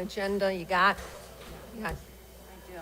agenda, you got? You got. I do.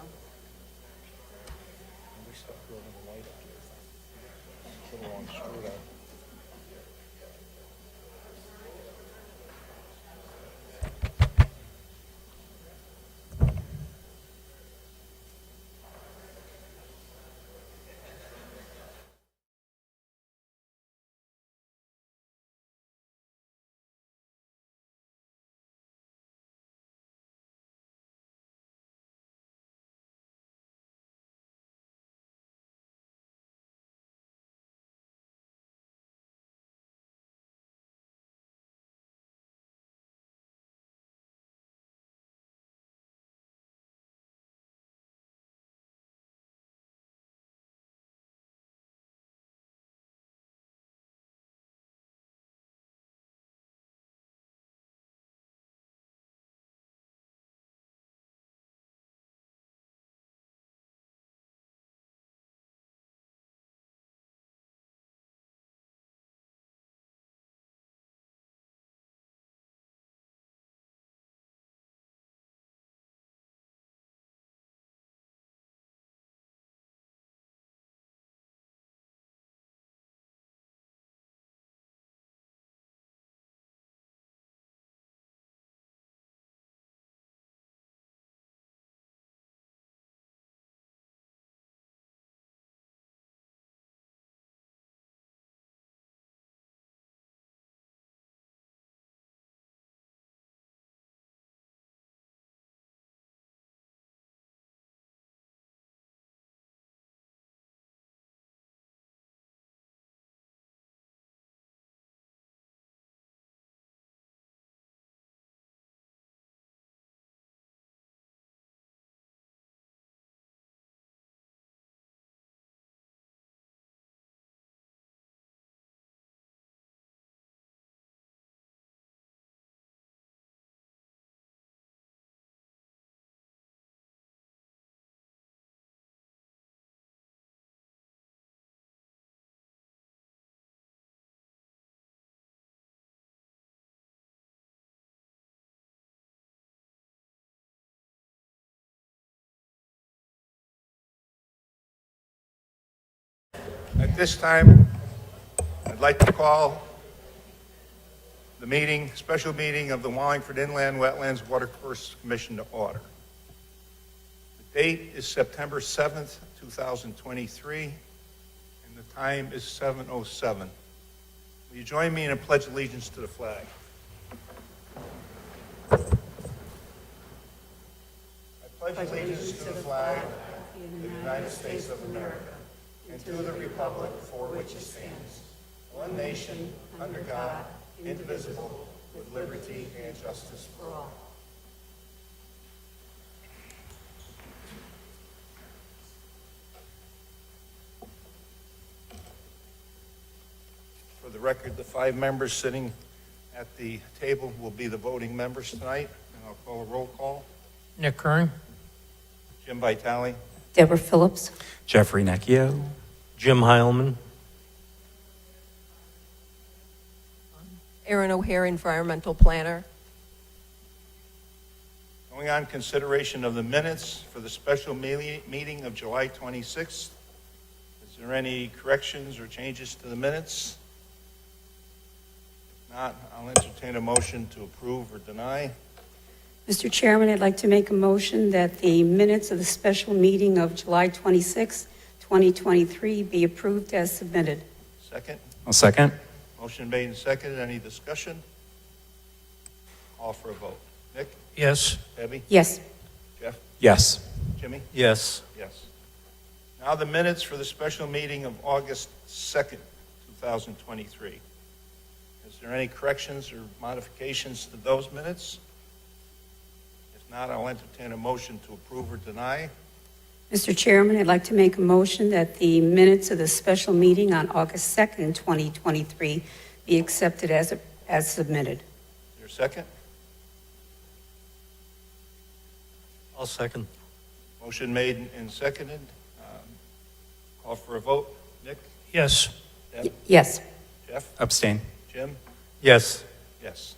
At this time, I'd like to call the meeting, special meeting of the Wallingford Inland Wetlands Watercourses Commission to order. The date is September 7th, 2023, and the time is 7:07. Will you join me in a pledge of allegiance to the flag? I pledge allegiance to the flag of the United States of America and to the republic for which it stands, one nation, under God, indivisible, with liberty and justice for all. For the record, the 5 members sitting at the table will be the voting members tonight, and I'll call a roll call. Nick Kern. Jim Vitale, Deborah Phillips. Jeffrey Necchio. Jim Heilman. Erin O'Hare, environmental planner. going on consideration of the minutes for the special meeting of July 26th. Is there any corrections or changes to the minutes? If not, I'll entertain a motion to approve or deny. Mr. Chairman, I'd like to make a motion that the minutes of the special meeting of July 26, 2023 be approved as submitted. Second? I'll second. Motion made and seconded. Any discussion? Call for a vote. Nick? Yes. Debbie? Yes. Jeff? Yes. Jimmy? Yes. Yes. Now the minutes for the special meeting of August 2nd, 2023. Is there any corrections or modifications to those minutes? If not, I'll entertain a motion to approve or deny. Mr. Chairman, I'd like to make a motion that the minutes of the special meeting on August 2nd, 2023 be accepted as submitted. Is there a second? I'll second. Motion made and seconded. Call for a vote. Nick? Yes. Deb? Yes. Jeff? Abstain. Jim? Yes. Yes.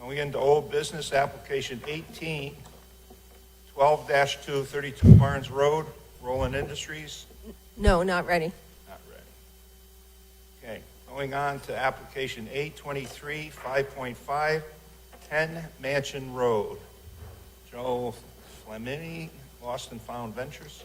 Going into old business, application 18, 12-2, 32 Barnes Road, Roland Industries. No, not ready. Not ready. Okay, going on to application 823, 5.5, 10 Mansion Road. Joe Flamini, Lost and Found Ventures.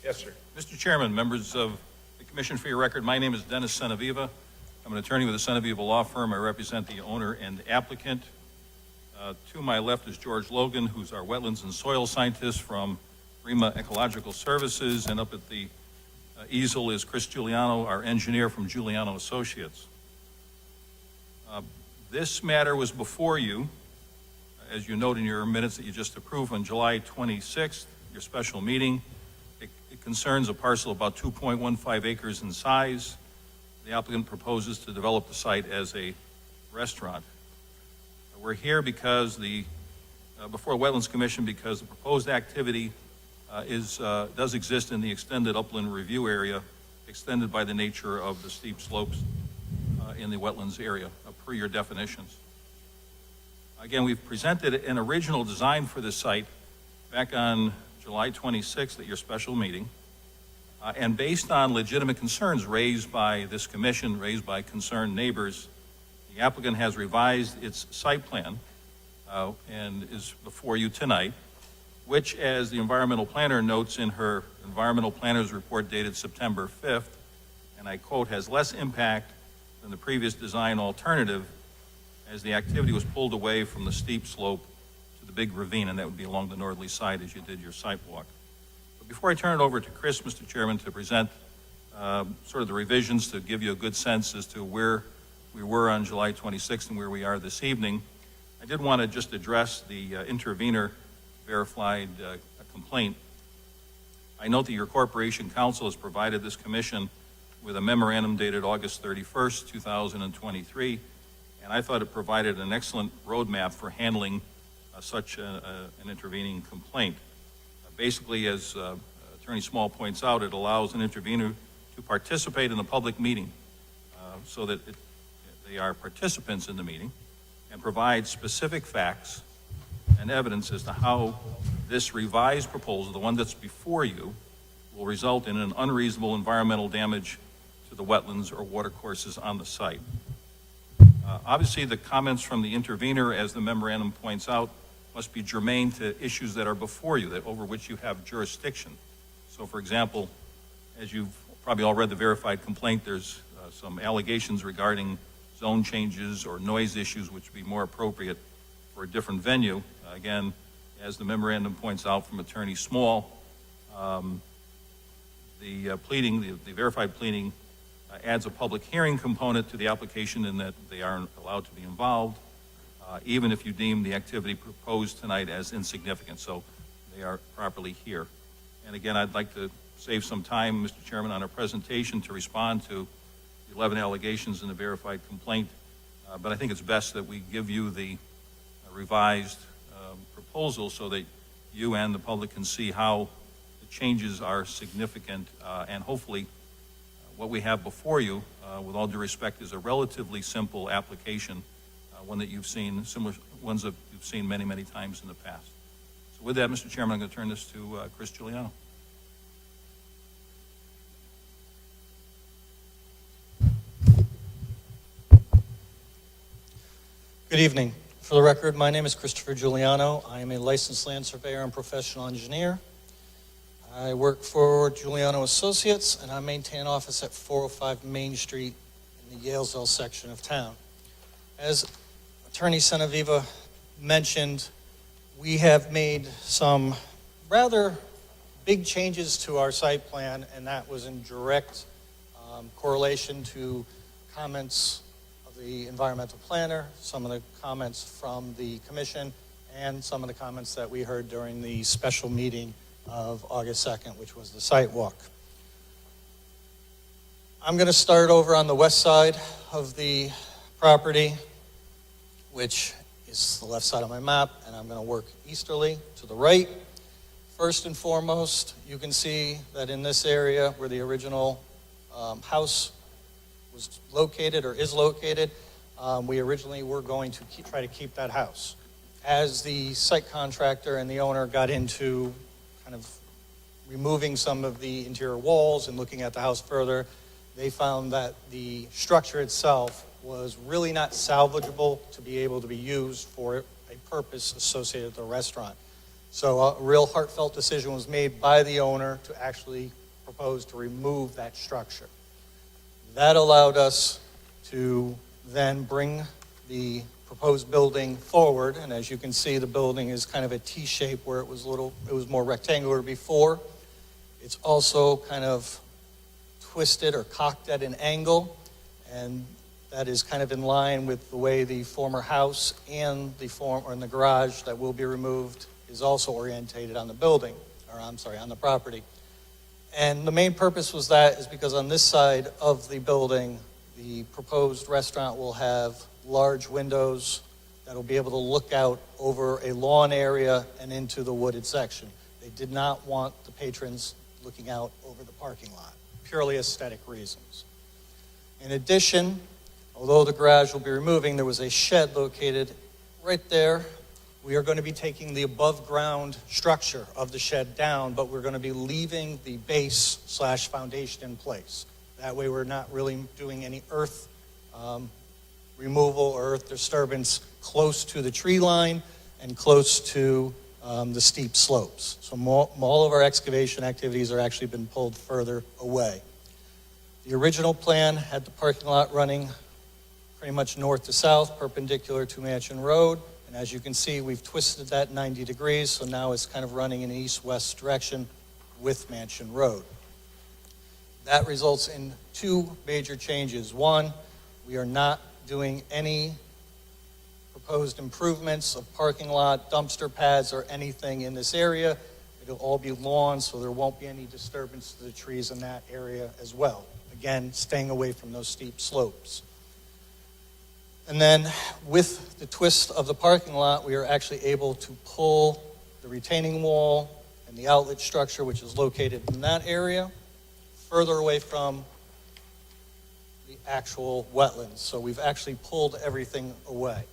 Yes, sir. Mr. Chairman, members of the Commission, for your record, my name is Dennis Senaviva. I'm an attorney with the Senaviva Law Firm. I represent the owner and applicant. To my left is George Logan, who's our wetlands and soil scientist from REMA Ecological Services, and up at the easel is Chris Giuliano, our engineer from Giuliano Associates. This matter was before you, as you note in your minutes that you just approved, on July 26th, your special meeting. It concerns a parcel about 2.15 acres in size. The applicant proposes to develop the site as a restaurant. We're here because before the Wetlands Commission because the proposed activity does exist in the extended upland review area, extended by the nature of the steep slopes in the wetlands area, per your definitions. Again, we've presented an original design for this site back on July 26th at your special meeting, and based on legitimate concerns raised by this commission, raised by concerned neighbors, the applicant has revised its site plan and is before you tonight, which, as the environmental planner notes in her environmental planner's report dated September 5th, and I quote, has less impact than the previous design alternative, as the activity was pulled away from the steep slope to the big ravine, and that would be along the northerly side as you did your site walk. But before I turn it over to Chris, Mr. Chairman, to present sort of the revisions to give you a good sense as to where we were on July 26th and where we are this evening, I did want to just address the intervenor verified complaint. I note that your corporation counsel has provided this commission with a memorandum dated August 31st, 2023, and I thought it provided an excellent roadmap for handling such an intervening complaint. Basically, as Attorney Small points out, it allows an intervenor to participate in a public meeting so that they are participants in the meeting and provide specific facts and evidence as to how this revised proposal, the one that's before you, will result in an unreasonable environmental damage to the wetlands or watercourses on the site. Obviously, the comments from the intervenor, as the memorandum points out, must be germane to issues that are before you, that over which you have jurisdiction. So, for example, as you've probably all read the verified complaint, there's some allegations regarding zone changes or noise issues which would be more appropriate for a different venue. Again, as the memorandum points out from Attorney Small, the verified pleading adds a public hearing component to the application in that they aren't allowed to be involved, even if you deem the activity proposed tonight as insignificant. So they are properly here. And again, I'd like to save some time, Mr. Chairman, on our presentation to respond to the 11 allegations in the verified complaint. But I think it's best that we give you the revised proposal so that you and the public can see how the changes are significant, and hopefully what we have before you, with all due respect, is a relatively simple application, one that you've seen, similar ones that you've seen many, many times in the past. So with that, Mr. Chairman, I'm going to turn this to Chris Giuliano. Good evening. For the record, my name is Christopher Giuliano. I am a licensed land surveyor and professional engineer. I work for Giuliano Associates, and I maintain an office at 405 Main Street in the Yalesville section of town. As Attorney Senaviva mentioned, we have made some rather big changes to our site plan, and that was in direct correlation to comments of the environmental planner, some of the comments from the commission, and some of the comments that we heard during the special meeting of August 2nd, which was the site walk. I'm going to start over on the west side of the property, which is the left side of my map, and I'm going to work easterly to the right. First and foremost, you can see that in this area where the original house was located or is located, we originally were going to try to keep that house. As the site contractor and the owner got into kind of removing some of the interior walls and looking at the house further, they found that the structure itself was really not salvageable to be able to be used for a purpose associated with the restaurant. So a real heartfelt decision was made by the owner to actually propose to remove that structure. That allowed us to then bring the proposed building forward, and as you can see, the building is kind of a T shape where it was more rectangular before. It's also kind of twisted or cocked at an angle, and that is kind of in line with the way the former house and the garage that will be removed is also orientated on the building, or I'm sorry, on the property. And the main purpose was that is because on this side of the building, the proposed restaurant will have large windows that will be able to look out over a lawn area and into the wooded section. They did not want the patrons looking out over the parking lot, purely aesthetic reasons. In addition, although the garage will be removing, there was a shed located right there. We are going to be taking the above-ground structure of the shed down, but we're going to be leaving the base/foundation in place. That way we're not really doing any earth removal or earth disturbance close to the tree line and close to the steep slopes. So all of our excavation activities are actually been pulled further away. The original plan had the parking lot running pretty much north to south, perpendicular to Mansion Road. And as you can see, we've twisted that 90 degrees, so now it's kind of running in an east-west direction with Mansion Road. That results in two major changes. One, we are not doing any proposed improvements of parking lot, dumpster pads, or anything in this area. It'll all be lawn, so there won't be any disturbance to the trees in that area as well. Again, staying away from those steep slopes. And then with the twist of the parking lot, we are actually able to pull the retaining wall and the outlet structure, which is located in that area, further away from the actual wetlands. So we've actually pulled everything away.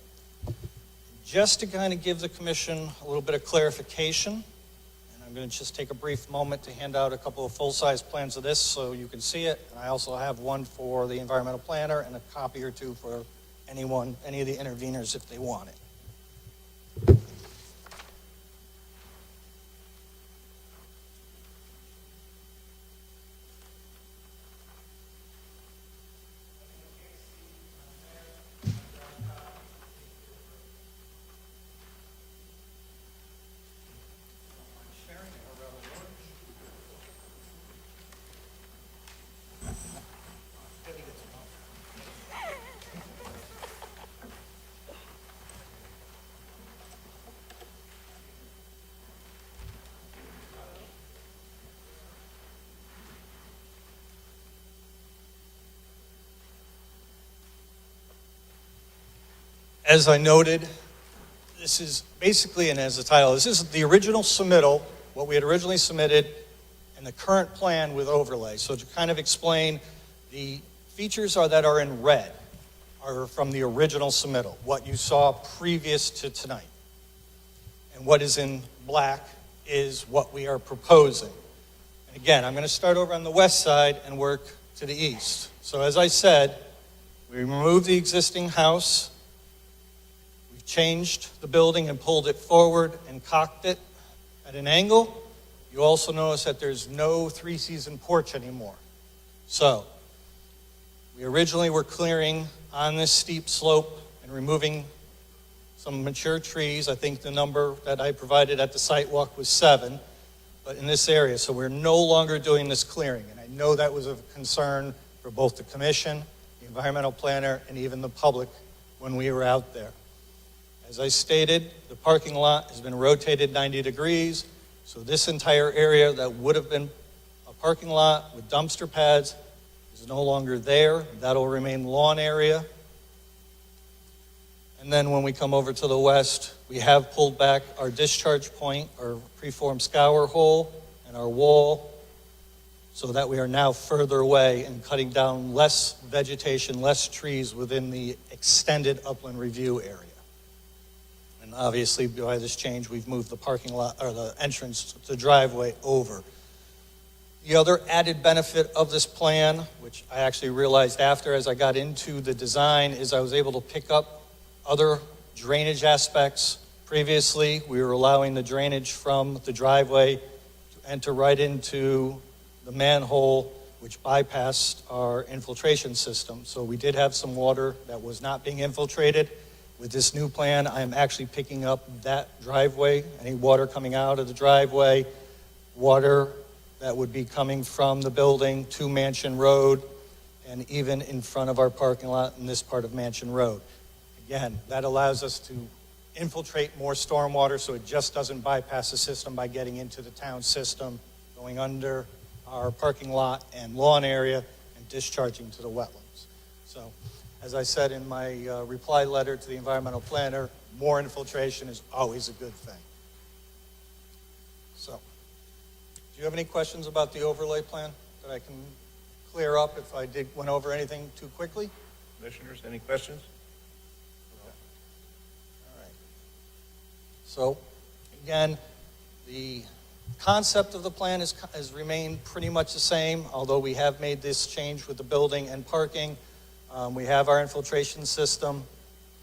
Just to kind of give the commission a little bit of clarification, and I'm going to just take a brief moment to hand out a couple of full-size plans of this so you can see it. And I also have one for the environmental planner and a copy or two for any of the interveners if they want it. As I noted, this is basically, and as the title, this is the original submittal, what we had originally submitted, and the current plan with overlay. So to kind of explain, the features that are in red are from the original submittal, what you saw previous to tonight. And what is in black is what we are proposing. And again, I'm going to start over on the west side and work to the east. So as I said, we removed the existing house. We've changed the building and pulled it forward and cocked it at an angle. You also notice that there's no three-season porch anymore. So we originally were clearing on this steep slope and removing some mature trees. I think the number that I provided at the site walk was 7. but in this area. So we're no longer doing this clearing. And I know that was of concern for both the commission, the environmental planner, and even the public when we were out there. As I stated, the parking lot has been rotated 90 degrees. So this entire area that would have been a parking lot with dumpster pads is no longer there. That'll remain lawn area. And then when we come over to the west, we have pulled back our discharge point, our preformed scour hole, and our wall, so that we are now further away and cutting down less vegetation, less trees within the extended upland review area. And obviously, by this change, we've moved the parking lot, or the entrance to the driveway over. The other added benefit of this plan, which I actually realized after as I got into the design, is I was able to pick up other drainage aspects. Previously, we were allowing the drainage from the driveway to enter right into the manhole, which bypassed our infiltration system. So we did have some water that was not being infiltrated. With this new plan, I'm actually picking up that driveway, any water coming out of the driveway, water that would be coming from the building to Mansion Road, and even in front of our parking lot in this part of Mansion Road. Again, that allows us to infiltrate more stormwater so it just doesn't bypass the system by getting into the town system, going under our parking lot and lawn area, and discharging to the wetlands. So, as I said in my reply letter to the environmental planner, more infiltration is always a good thing. So, do you have any questions about the overlay plan that I can clear up if I went over anything too quickly? Commissioners, any questions? All right. So, again, the concept of the plan has remained pretty much the same, although we have made this change with the building and parking. We have our infiltration system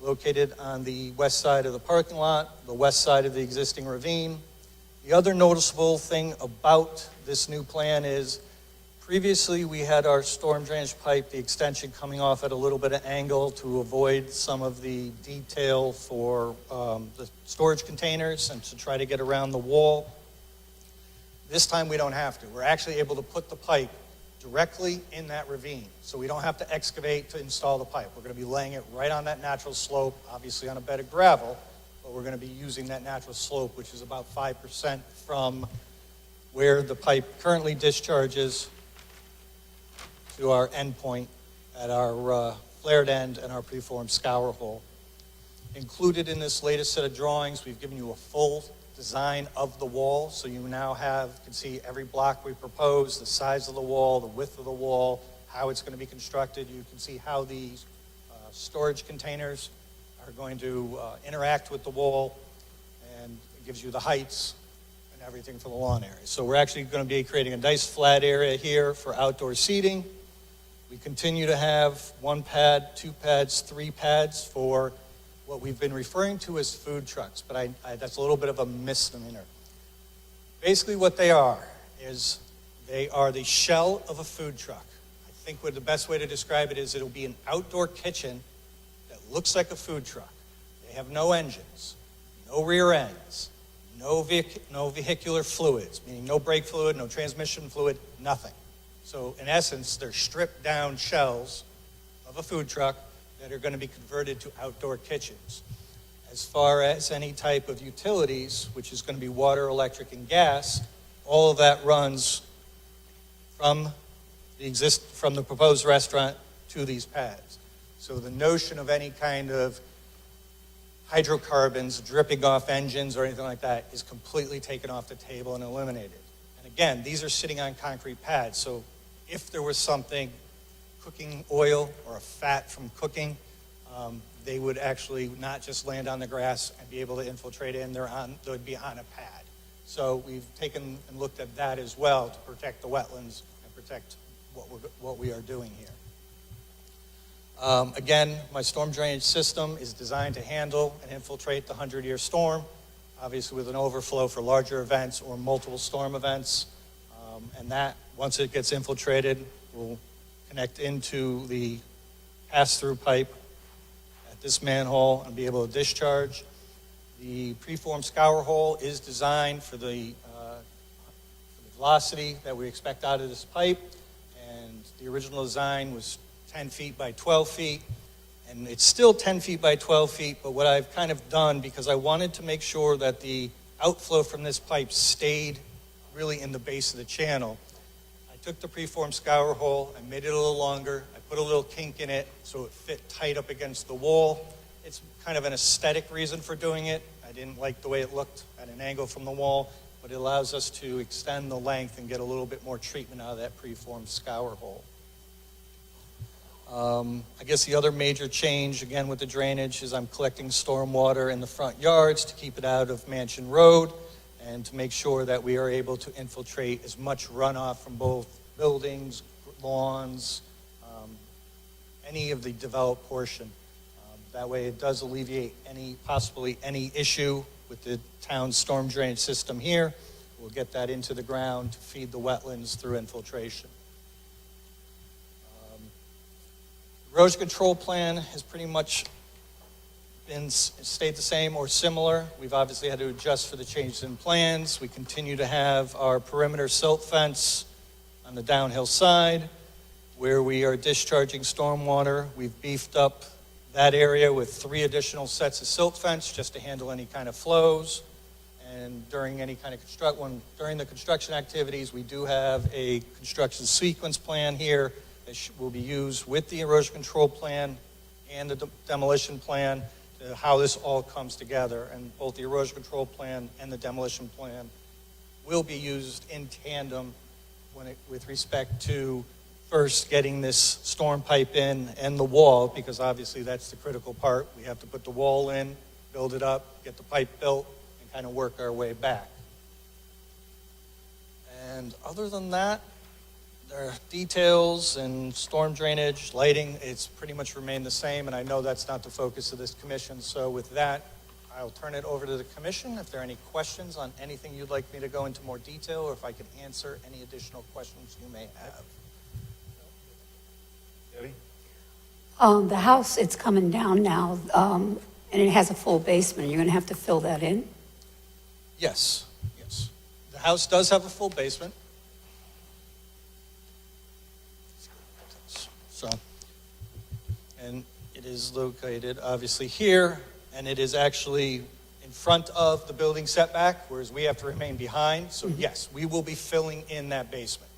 located on the west side of the parking lot, the west side of the existing ravine. The other noticeable thing about this new plan is previously we had our storm drainage pipe, the extension coming off at a little bit of angle to avoid some of the detail for the storage containers and to try to get around the wall. This time we don't have to. We're actually able to put the pipe directly in that ravine. So we don't have to excavate to install the pipe. We're going to be laying it right on that natural slope, obviously on a bed of gravel, but we're going to be using that natural slope, which is about 5% from where the pipe currently discharges to our end point at our flared end and our preformed scour hole. Included in this latest set of drawings, we've given you a full design of the wall, so you now can see every block we propose, the size of the wall, the width of the wall, how it's going to be constructed. You can see how the storage containers are going to interact with the wall, and it gives you the heights and everything for the lawn area. So we're actually going to be creating a nice flat area here for outdoor seating. We continue to have 1 pad, 2 pads, 3 pads for what we've been referring to as food trucks, but that's a little bit of a misnomer. Basically what they are is they are the shell of a food truck. I think the best way to describe it is it'll be an outdoor kitchen that looks like a food truck. They have no engines, no rear ends, no vehicular fluids, meaning no brake fluid, no transmission fluid, nothing. So in essence, they're stripped down shells of a food truck that are going to be converted to outdoor kitchens. As far as any type of utilities, which is going to be water, electric, and gas, all of that runs from the proposed restaurant to these pads. So the notion of any kind of hydrocarbons dripping off engines or anything like that is completely taken off the table and eliminated. And again, these are sitting on concrete pads, so if there was something, cooking oil or a fat from cooking, they would actually not just land on the grass and be able to infiltrate in, they would be on a pad. So we've taken and looked at that as well to protect the wetlands and protect what we are doing here. Again, my storm drainage system is designed to handle and infiltrate the 100-year storm, obviously with an overflow for larger events or multiple storm events. And that, once it gets infiltrated, will connect into the pass-through pipe at this manhole and be able to discharge. The preformed scour hole is designed for the velocity that we expect out of this pipe. And the original design was 10 feet by 12 feet. And it's still 10 feet by 12 feet, but what I've kind of done, because I wanted to make sure that the outflow from this pipe stayed really in the base of the channel, I took the preformed scour hole, I made it a little longer, I put a little kink in it so it fit tight up against the wall. It's kind of an aesthetic reason for doing it. I didn't like the way it looked at an angle from the wall, but it allows us to extend the length and get a little bit more treatment out of that preformed scour hole. I guess the other major change, again with the drainage, is I'm collecting storm water in the front yards to keep it out of Mansion Road and to make sure that we are able to infiltrate as much runoff from both buildings, lawns, any of the developed portion. That way it does alleviate possibly any issue with the town's storm drainage system here. We'll get that into the ground to feed the wetlands through infiltration. Erosion control plan has pretty much stayed the same or similar. We've obviously had to adjust for the changes in plans. We continue to have our perimeter silt fence on the downhill side where we are discharging stormwater. We've beefed up that area with 3 additional sets of silt fence just to handle any kind of flows. And during any kind of during the construction activities, we do have a construction sequence plan here that will be used with the erosion control plan and the demolition plan to how this all comes together. And both the erosion control plan and the demolition plan will be used in tandem with respect to first getting this storm pipe in and the wall, because obviously that's the critical part. We have to put the wall in, build it up, get the pipe built, and kind of work our way back. And other than that, there are details and storm drainage, lighting, it's pretty much remained the same, and I know that's not the focus of this commission. So with that, I'll turn it over to the commission. If there are any questions on anything you'd like me to go into more detail, or if I could answer any additional questions you may have. Debbie? The house, it's coming down now, and it has a full basement. You're going to have to fill that in? Yes. The house does have a full basement. So, and it is located obviously here, and it is actually in front of the building setback, whereas we have to remain behind. So yes, we will be filling in that basement.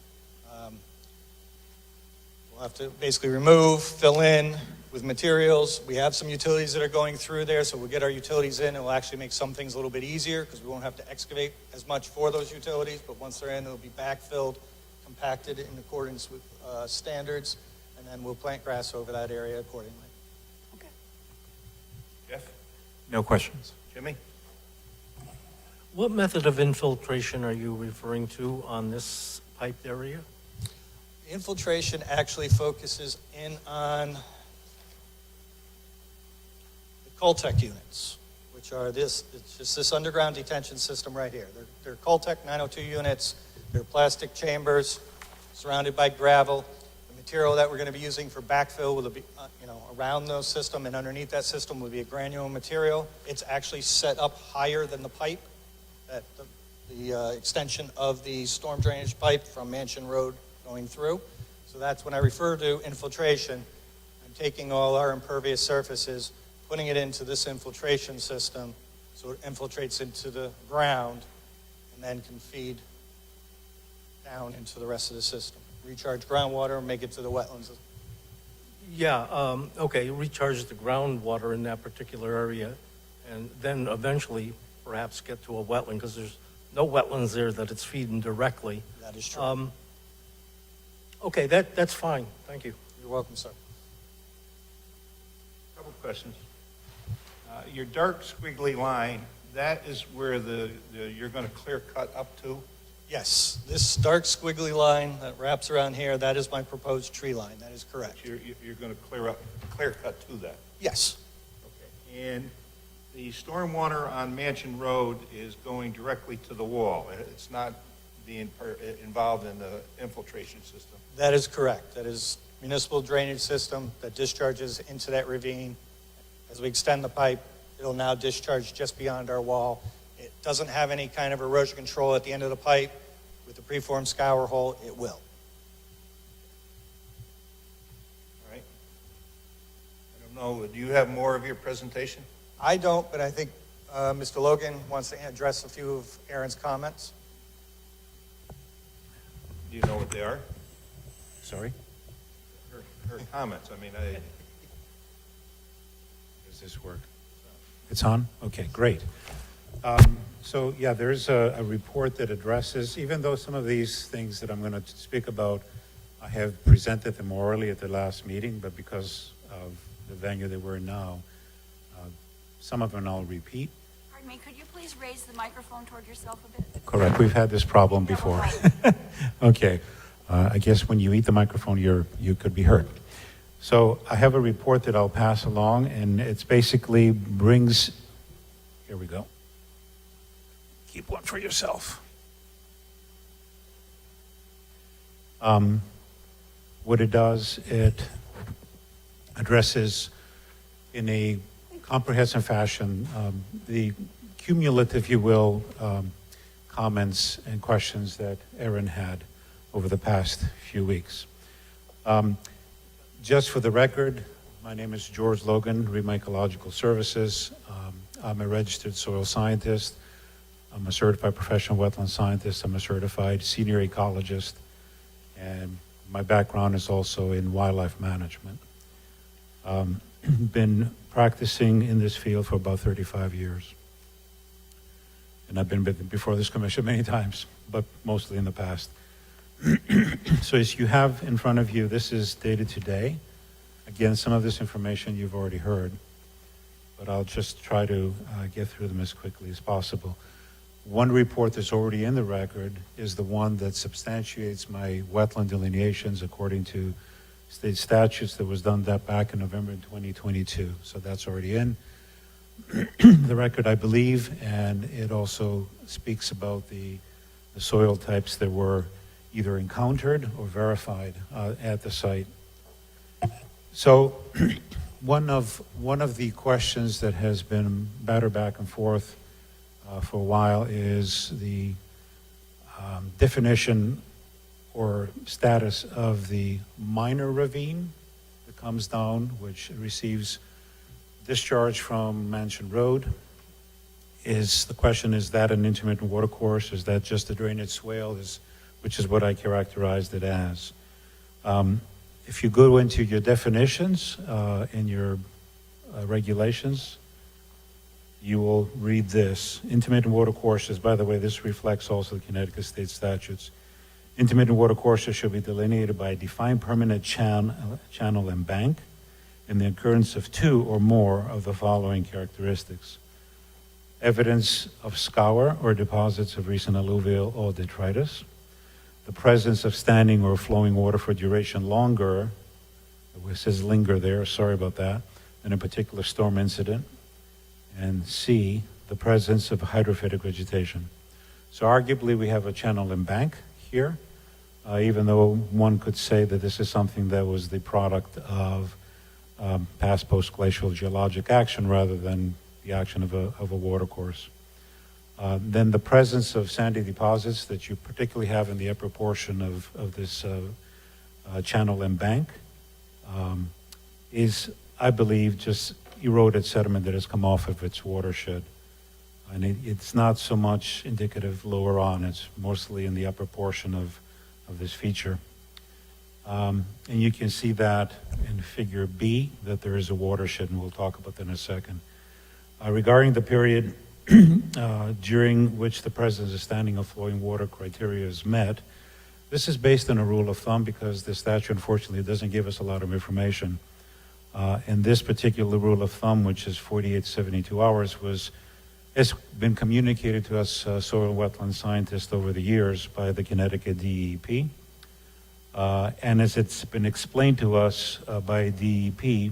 We'll have to basically remove, fill in with materials. We have some utilities that are going through there, so we'll get our utilities in, and we'll actually make some things a little bit easier because we won't have to excavate as much for those utilities, but once they're in, they'll be backfilled, compacted in accordance with standards, and then we'll plant grass over that area accordingly. Okay. Jeff? No questions. Jimmy? What method of infiltration are you referring to on this piped area? Infiltration actually focuses in on the Coltech units, which are it's just this underground detention system right here. They're Coltech 902 units. They're plastic chambers surrounded by gravel. The material that we're going to be using for backfill will be, around those system and underneath that system will be a granular material. It's actually set up higher than the pipe, that the extension of the storm drainage pipe from Mansion Road going through. So that's when I refer to infiltration. I'm taking all our impervious surfaces, putting it into this infiltration system so it infiltrates into the ground and then can feed down into the rest of the system. Recharge groundwater and make it to the wetlands. Yeah, okay, recharge the groundwater in that particular area, and then eventually perhaps get to a wetland, because there's no wetlands there that it's feeding directly. That is true. Okay, that's fine. Thank you. You're welcome, sir. Couple questions. Your dark squiggly line, that is where you're going to clear cut up to? Yes, this dark squiggly line that wraps around here, that is my proposed tree line. That is correct. You're going to clear cut to that? Yes, Okay. And the stormwater on Mansion Road is going directly to the wall. It's not being involved in the infiltration system. that is correct. That is municipal drainage system that discharges into that ravine. As we extend the pipe, it'll now discharge just beyond our wall. It doesn't have any kind of erosion control at the end of the pipe. With the preform scour hole, it will. All right. I don't know, do you have more of your presentation? I don't, but I think Mr. Logan wants to address a few of Aaron's comments. Do you know what they are? Sorry? Her comments, I mean, Does this work? It's on? Okay, great. So, yeah, there's a report that addresses, even though some of these things that I'm going to speak about, I have presented them orally at the last meeting, but because of the venue that we're in now, some of them I'll repeat. Pardon me, could you please raise the microphone toward yourself a bit? Correct, we've had this problem before. Okay, I guess when you eat the microphone, you could be heard. So I have a report that I'll pass along, and it's basically brings, here we go. Keep one for yourself. What it does, it addresses in a comprehensive fashion the cumulative, if you will, comments and questions that Aaron had over the past few weeks. Just for the record, my name is George Logan, Rima Ecological Services. I'm a registered soil scientist. I'm a certified professional wetland scientist. I'm a certified senior ecologist. And my background is also in wildlife management. Been practicing in this field for about 35 years. And I've been before this commission many times, but mostly in the past. So as you have in front of you, this is dated today. Again, some of this information you've already heard, but I'll just try to get through them as quickly as possible. One report that's already in the record is the one that substantiates my wetland delineations according to state statutes that was done back in November 2022. So that's already in the record, I believe, and it also speaks about the soil types that were either encountered or verified at the site. So one of the questions that has been battered back and forth for a while is the definition or status of the minor ravine that comes down, which receives discharge from Mansion Road. The question, is that an intermittent watercourse? Is that just a drainage swale? Which is what I characterized it as. If you go into your definitions in your regulations, you will read this. Intermittent watercourses, by the way, this reflects also the Connecticut state statutes. Intermittent watercourses shall be delineated by a defined permanent channel and bank in the occurrence of two or more of the following characteristics. Evidence of scour or deposits of recent alluvial or detritus. The presence of standing or flowing water for duration longer, it says linger there, sorry about that, than a particular storm incident. And C, the presence of hydrophytic vegetation. So arguably we have a channel and bank here, even though one could say that this is something that was the product of past post-glacial geologic action rather than the action of a watercourse. Then the presence of sandy deposits that you particularly have in the upper portion of this channel and bank is, I believe, just eroded sediment that has come off of its watershed. And it's not so much indicative lower on, it's mostly in the upper portion of this feature. And you can see that in figure B, that there is a watershed, and we'll talk about that in a second. Regarding the period during which the presence of standing or flowing water criteria is met, this is based on a rule of thumb because the statute unfortunately doesn't give us a lot of information. And this particular rule of thumb, which is 48 to 72 hours, has been communicated to us soil and wetland scientists over the years by the Connecticut DEP. And as it's been explained to us by DEP,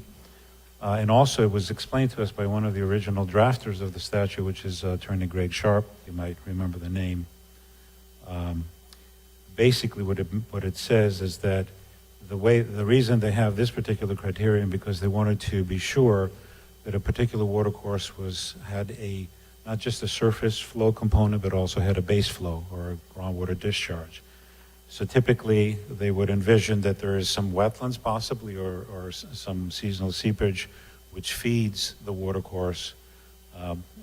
and also it was explained to us by one of the original drafters of the statute, which is Attorney Greg Sharp, you might remember the name. Basically what it says is that the reason they have this particular criterion because they wanted to be sure that a particular watercourse had not just a surface flow component, but also had a base flow or a groundwater discharge. So typically, they would envision that there is some wetlands possibly, or some seasonal seepage, which feeds the watercourse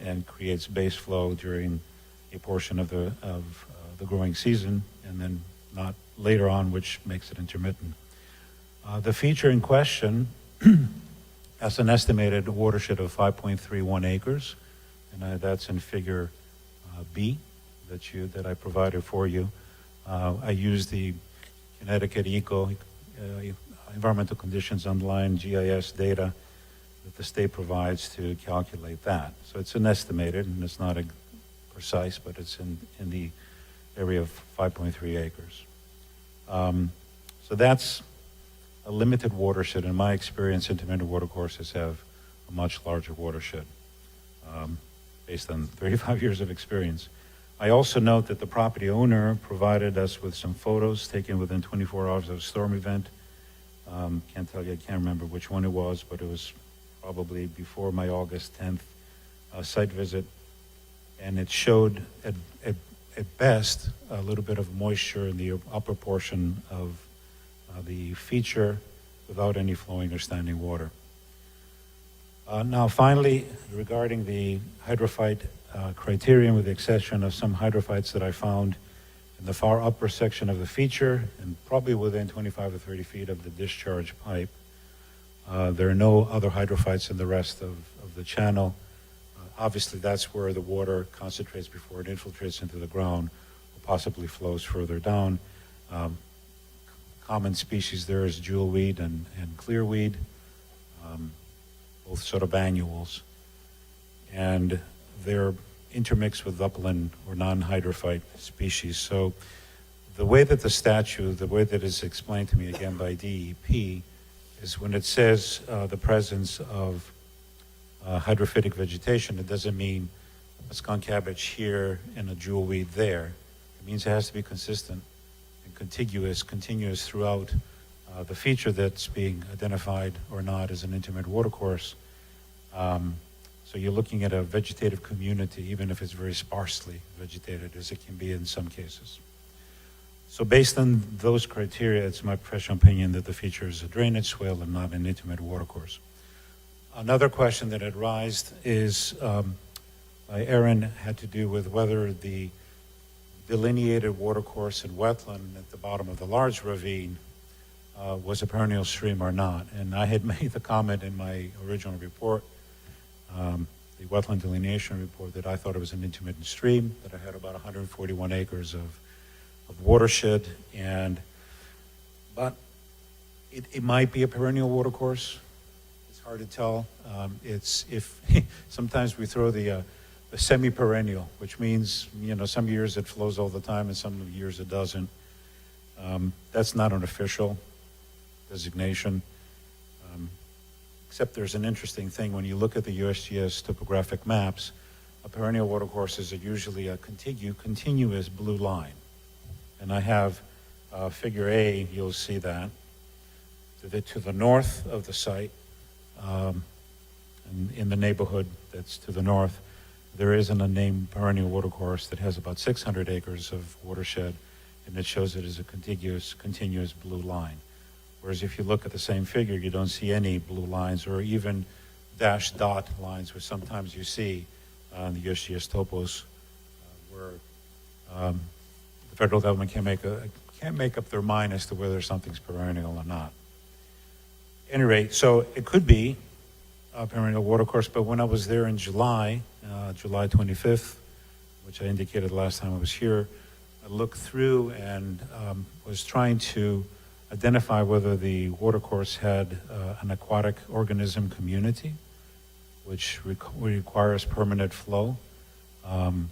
and creates base flow during a portion of the growing season, and then not later on, which makes it intermittent. The feature in question has an estimated watershed of 5.31 acres, and that's in Figure B that I provided for you. I used the Connecticut Environmental Conditions Online GIS data that the state provides to calculate that. So it's an estimated, and it's not precise, but it's in the area of 5.3 acres. So that's a limited watershed. In my experience, intermittent watercourses have a much larger watershed, based on 35 years of experience. I also note that the property owner provided us with some photos taken within 24 hours of a storm event. Can't tell you, I can't remember which one it was, but it was probably before my August 10th site visit. And it showed, at best, a little bit of moisture in the upper portion of the feature without any flowing or standing water. Now, finally, regarding the hydrophyte criterion, with the exception of some hydrophytes that I found in the far upper section of the feature and probably within 25 to 30 feet of the discharge pipe, there are no other hydrophytes in the rest of the channel. Obviously, that's where the water concentrates before it infiltrates into the ground or possibly flows further down. Common species there is jewelweed and clearweed, both sort of annuals. And they're intermixed with upland or non-hydrophyte species. So the way that the statute, the way that it's explained to me again by DEP, is when it says the presence of hydrophytic vegetation, it doesn't mean a skunk cabbage here and a jewelweed there. It means it has to be consistent and continuous throughout the feature that's being identified or not as an intermittent watercourse. So you're looking at a vegetative community, even if it's very sparsely vegetated, as it can be in some cases. So based on those criteria, it's my professional opinion that the feature is a drainage swale and not an intermittent watercourse. Another question that had raised is by Aaron had to do with whether the delineated watercourse and wetland at the bottom of the large ravine was a perennial stream or not. And I had made the comment in my original report, the wetland delineation report, that I thought it was an intermittent stream, that I had about 141 acres of watershed, but it might be a perennial watercourse. It's hard to tell. Sometimes we throw the semi-perennial, which means, some years it flows all the time and some years it doesn't. That's not an official designation. Except there's an interesting thing. When you look at the USGS topographic maps, perennial watercourses are usually a continuous blue line. And I have Figure A, you'll see that. To the north of the site, in the neighborhood that's to the north, there is an unnamed perennial watercourse that has about 600 acres of watershed, and it shows it as a continuous blue line. Whereas if you look at the same figure, you don't see any blue lines or even dashed dot lines, which sometimes you see on the USGS topos, where the federal government can't make up their mind as to whether something's perennial or not. At any rate, so it could be a perennial watercourse, but when I was there in July 25th, which I indicated last time I was here, I looked through and was trying to identify whether the watercourse had an aquatic organism community, which requires permanent flow. And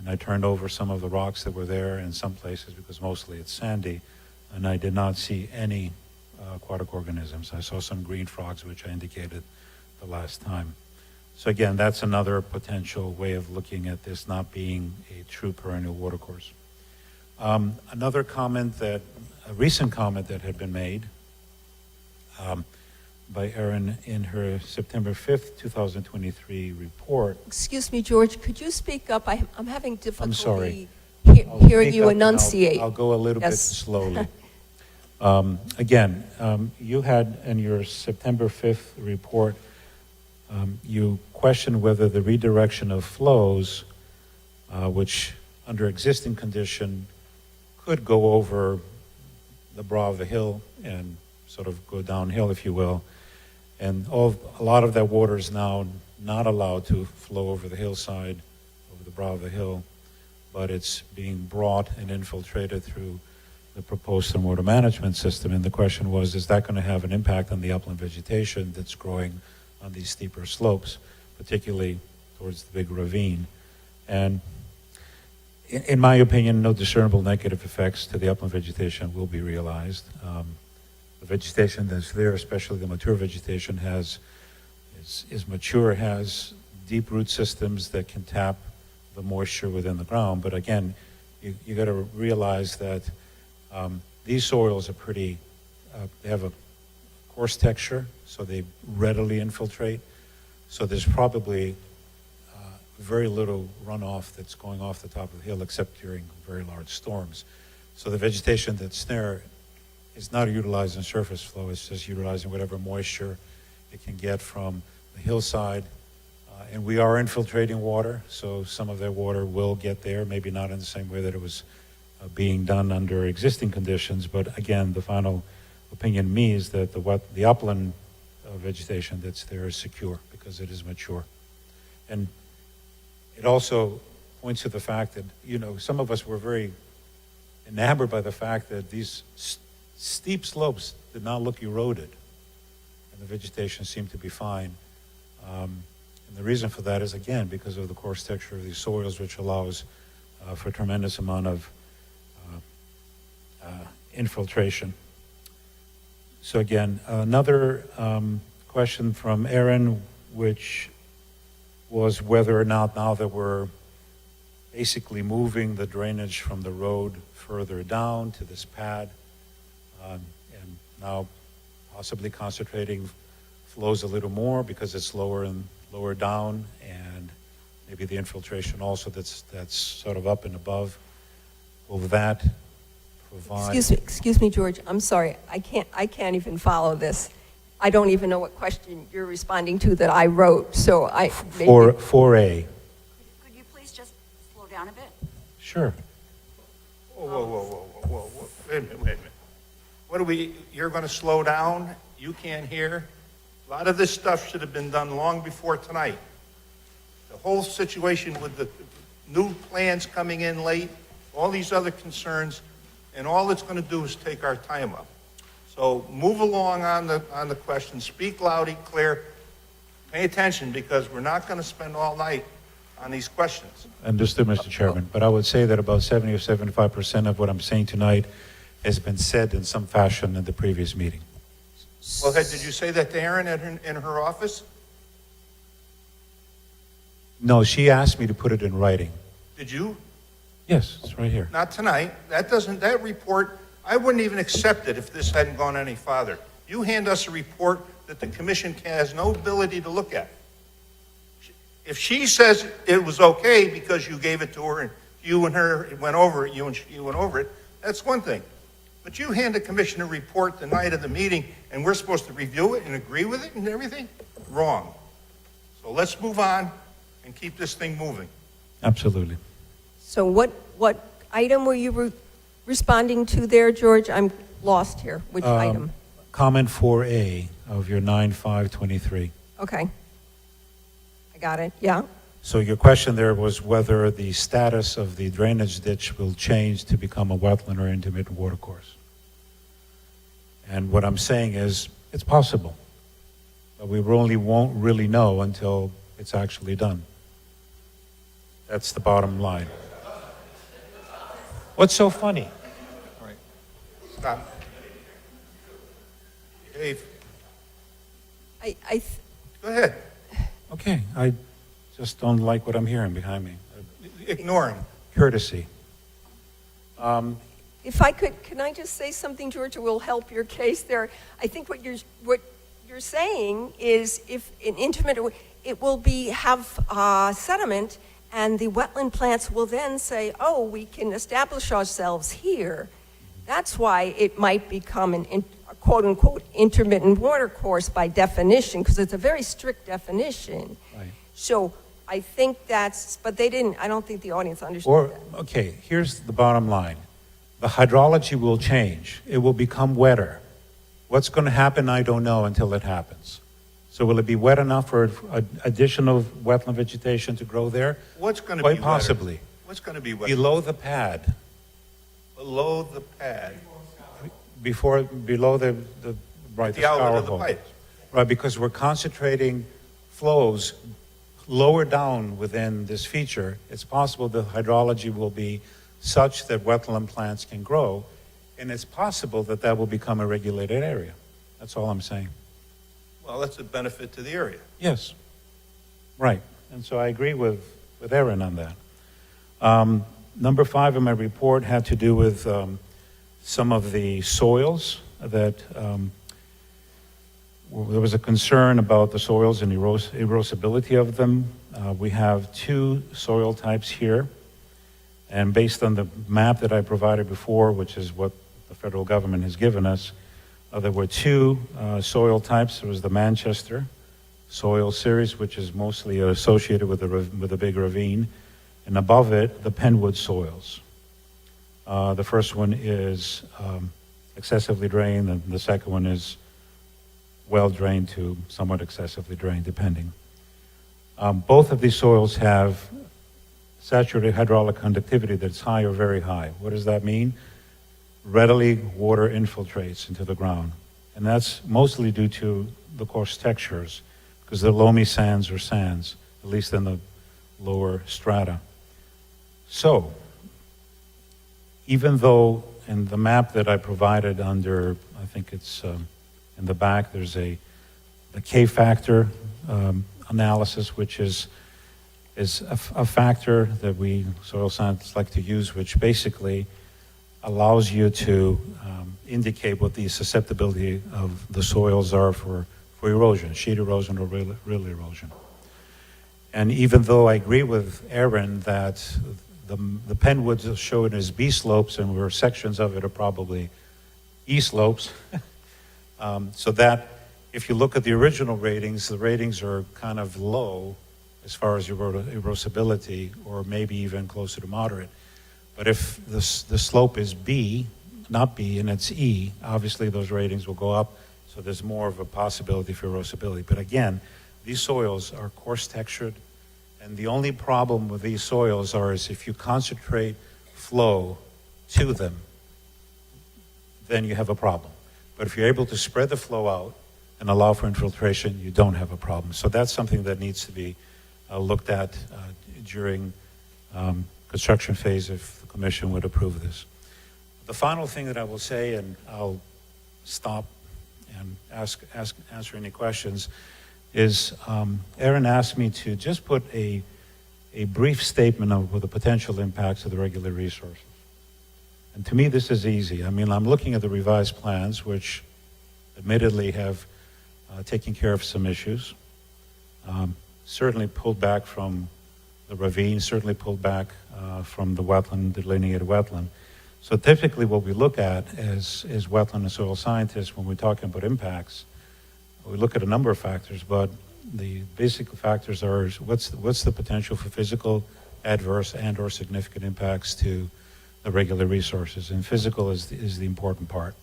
I turned over some of the rocks that were there in some places, because mostly it's sandy, and I did not see any aquatic organisms. I saw some green frogs, which I indicated the last time. So again, that's another potential way of looking at this not being a true perennial watercourse. Another comment a recent comment that had been made by Erin in her September 5th, 2023 report. Excuse me, George, could you speak up? I'm having difficulty sorry. I'll hearing speak you up and enunciate. I'll go a little bit Yes. slowly. Again, you had in your September 5th report, you questioned whether the redirection of flows, which under existing condition could go over the brow of the hill and sort of go downhill, if you will. And a lot of that water is now not allowed to flow over the hillside, over the brow of the hill, but it's being brought and infiltrated through the proposed stormwater management system. And the question was, is that going to have an impact on the upland vegetation that's growing on these steeper slopes, particularly towards the big ravine? And in my opinion, no discernible negative effects to the upland vegetation will be realized. The vegetation that's there, especially the mature vegetation, is mature, has deep root systems that can tap the moisture within the ground. But again, you got to realize that these soils are pretty, they have a coarse texture, so they readily infiltrate. So there's probably very little runoff that's going off the top of the hill except during very large storms. So the vegetation that's there is not utilizing surface flow, it's just utilizing whatever moisture it can get from the hillside. And we are infiltrating water, so some of that water will get there, maybe not in the same way that it was being done under existing conditions. But again, the final opinion me is that the upland vegetation that's there is secure because it is mature. And it also points to the fact that, you know, some of us were very enamored by the fact that these steep slopes did not look eroded and the vegetation seemed to be fine. And the reason for that is, again, because of the coarse texture of these soils, which allows for a tremendous amount of infiltration. So again, another question from Aaron, which was whether or not, now that we're basically moving the drainage from the road further down to this pad, and now possibly concentrating flows a little more because it's lower down, and maybe the infiltration also that's sort of up and above. Will that provide? Excuse me, George, I'm sorry, I can't even follow this. I don't even know what question you're responding to that I wrote, so I... maybe- 4A. Could you please just slow down a bit? Sure. Whoa. Wait a minute. What are you're going to slow down? You can't hear? A lot of this stuff should have been done long before tonight. The whole situation with the new plans coming in late, all these other concerns, and all it's going to do is take our time up. So move along on the question, speak loud and clear, pay attention, because we're not going to spend all night on these questions. Understood, Mr. Chairman. But I would say that about 70 or 75% of what I'm saying tonight has been said in some fashion in the previous meeting. Well, did you say that to Erin in her office? No, she asked me to put it in writing. Did you? Yes, it's right here. Not tonight. That report, I wouldn't even accept it if this hadn't gone any farther. You hand us a report that the commission has no ability to look at. If she says it was okay because you gave it to her and you and her went over it, you went over it, that's one thing. But you hand the commission a report the night of the meeting and we're supposed to review it and agree with it and everything? Wrong. So let's move on and keep this thing moving. Absolutely. So what item were you responding to there, George? I'm lost here. Which item? Comment 4A of your 9/5/23. Okay. I got it, yeah. So your question there was whether the status of the drainage ditch will change to become a wetland or intermittent watercourse. And what I'm saying is, it's possible. But we won't really know until it's actually done. That's the bottom line. What's so funny? All right. Stop. Behave. Go ahead. Okay, I just don't like what I'm hearing behind me. Ignore him. Courtesy. If I could, can I just say something, George, that will help your case there? I think what you're saying is if an intermittent, it will have sediment, and the wetland plants will then say, oh, we can establish ourselves here. That's why it might become a quote-unquote intermittent water course by definition, because it's a very strict definition. Right. So I think but I don't think the audience understood that. Okay, here's the bottom line. The hydrology will change. It will become wetter. What's going to happen, I don't know until it happens. So will it be wet enough for additional wetland vegetation to grow there? What's going to be Quite possibly. wetter? What's going to be wetter? Below the pad, Below the pad, below the right, the outlet scour of the hole. pipes. Right, because we're concentrating flows lower down within this feature. It's possible the hydrology will be such that wetland plants can grow, and it's possible that that will become a regulated area. That's all I'm saying. Well, that's a benefit to the area. Yes, right. And so I agree with Aaron on that. Number 5 in my report had to do with some of the soils that there was a concern about the soils and erosibility of them. We have 2 soil types here, and based on the map that I provided before, which is what the federal government has given us, there were 2 soil types. There was the Manchester soil series, which is mostly associated with the big ravine, and above it, the Penwood soils. The first one is excessively drained, and the second one is well drained to somewhat excessively drained, depending. Both of these soils have saturated hydraulic conductivity that's high or very high. What does that mean? Readily water infiltrates into the ground. And that's mostly due to the coarse textures, because they're loamy sands or sands, at least in the lower strata. So, even though in the map that I provided under, I think it's in the back, there's the K-factor analysis, which is a factor that we soil scientists like to use, which basically allows you to indicate what the susceptibility of the soils are for erosion, sheet erosion or real erosion. And even though I agree with Aaron that the Penwoods are shown as B slopes and where sections of it are probably E slopes, so that if you look at the original ratings, the ratings are kind of low as far as erosibility, or maybe even closer to moderate. But if the slope is B, not B, and it's E, obviously those ratings will go up, so there's more of a possibility for erosibility. But again, these soils are coarse textured, and the only problem with these soils is if you concentrate flow to them, then you have a problem. But if you're able to spread the flow out and allow for infiltration, you don't have a problem. So that's something that needs to be looked at during construction phase if the commission would approve this. The final thing that I will say, and I'll stop and answer any questions, is Aaron asked me to just put a brief statement of the potential impacts of the regular resources. And to me, this is easy. I mean, I'm looking at the revised plans, which admittedly have taken care of some issues. Certainly pulled back from the ravine, certainly pulled back from the wetland, delineated wetland. So typically what we look at as wetland and soil scientists when we're talking about impacts, we look at a number of factors, but the basic factors are what's the potential for physical, adverse, and or significant impacts to the regular resources, and physical is the important part.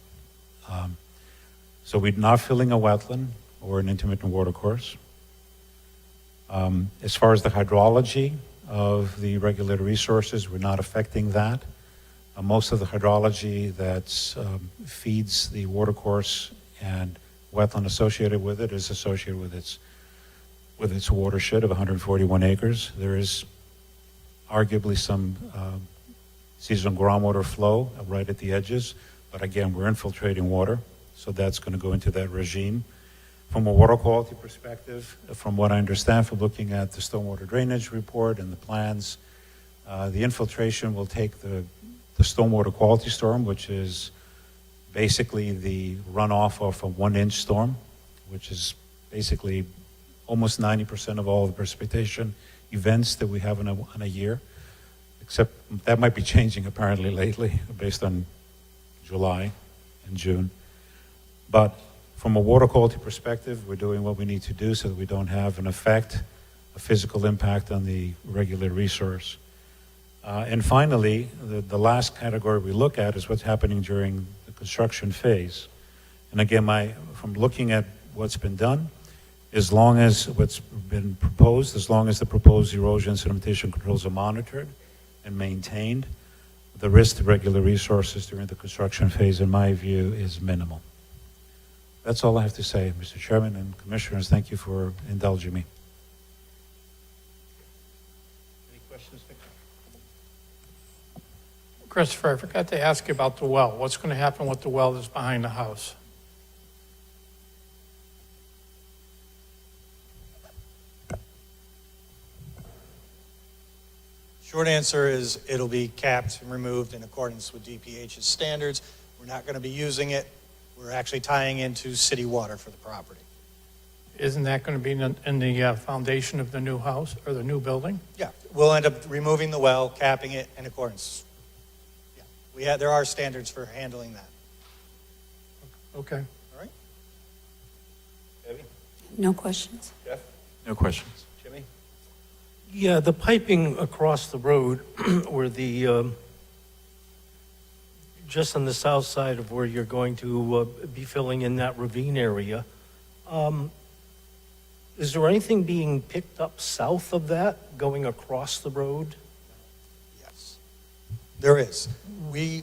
So we're not filling a wetland or an intermittent watercourse. As far as the hydrology of the regulated resources, we're not affecting that. Most of the hydrology that feeds the watercourse and wetland associated with it is associated with its watershed of 141 acres. There is arguably some seasonal groundwater flow right at the edges, but again, we're infiltrating water, so that's going to go into that regime. From a water quality perspective, from what I understand from looking at the stormwater drainage report and the plans, the infiltration will take the stormwater quality storm, which is basically the runoff of a 1-inch storm, which is basically almost 90% of all the precipitation events that we have in a year, except that might be changing apparently lately based on July and June. But from a water quality perspective, we're doing what we need to do so that we don't have an effect, a physical impact on the regular resource. And finally, the last category we look at is what's happening during the construction phase. And again, from looking at what's been done, as long as what's been proposed, as long as the proposed erosion and sedimentation controls are monitored and maintained, the risk to regular resources during the construction phase, in my view, is minimal. That's all I have to say, Mr. Chairman and Commissioners. Thank you for indulging me. Any questions, Nick? Christopher, I forgot to ask you about the well. What's going to happen with the well that's behind the house? Short answer is it'll be capped and removed in accordance with DPH's standards. We're not going to be using it. We're actually tying into city water for the property. Isn't that going to be in the foundation of the new house or the new building? Yeah, we'll end up removing the well, capping it in accordance. Yeah, there are standards for handling that. Okay. All right? Debbie? No questions. Jeff? No questions. Jimmy? Yeah, the piping across the road where just on the south side of where you're going to be filling in that ravine area, is there anything being picked up south of that going across the road? Yes. There is.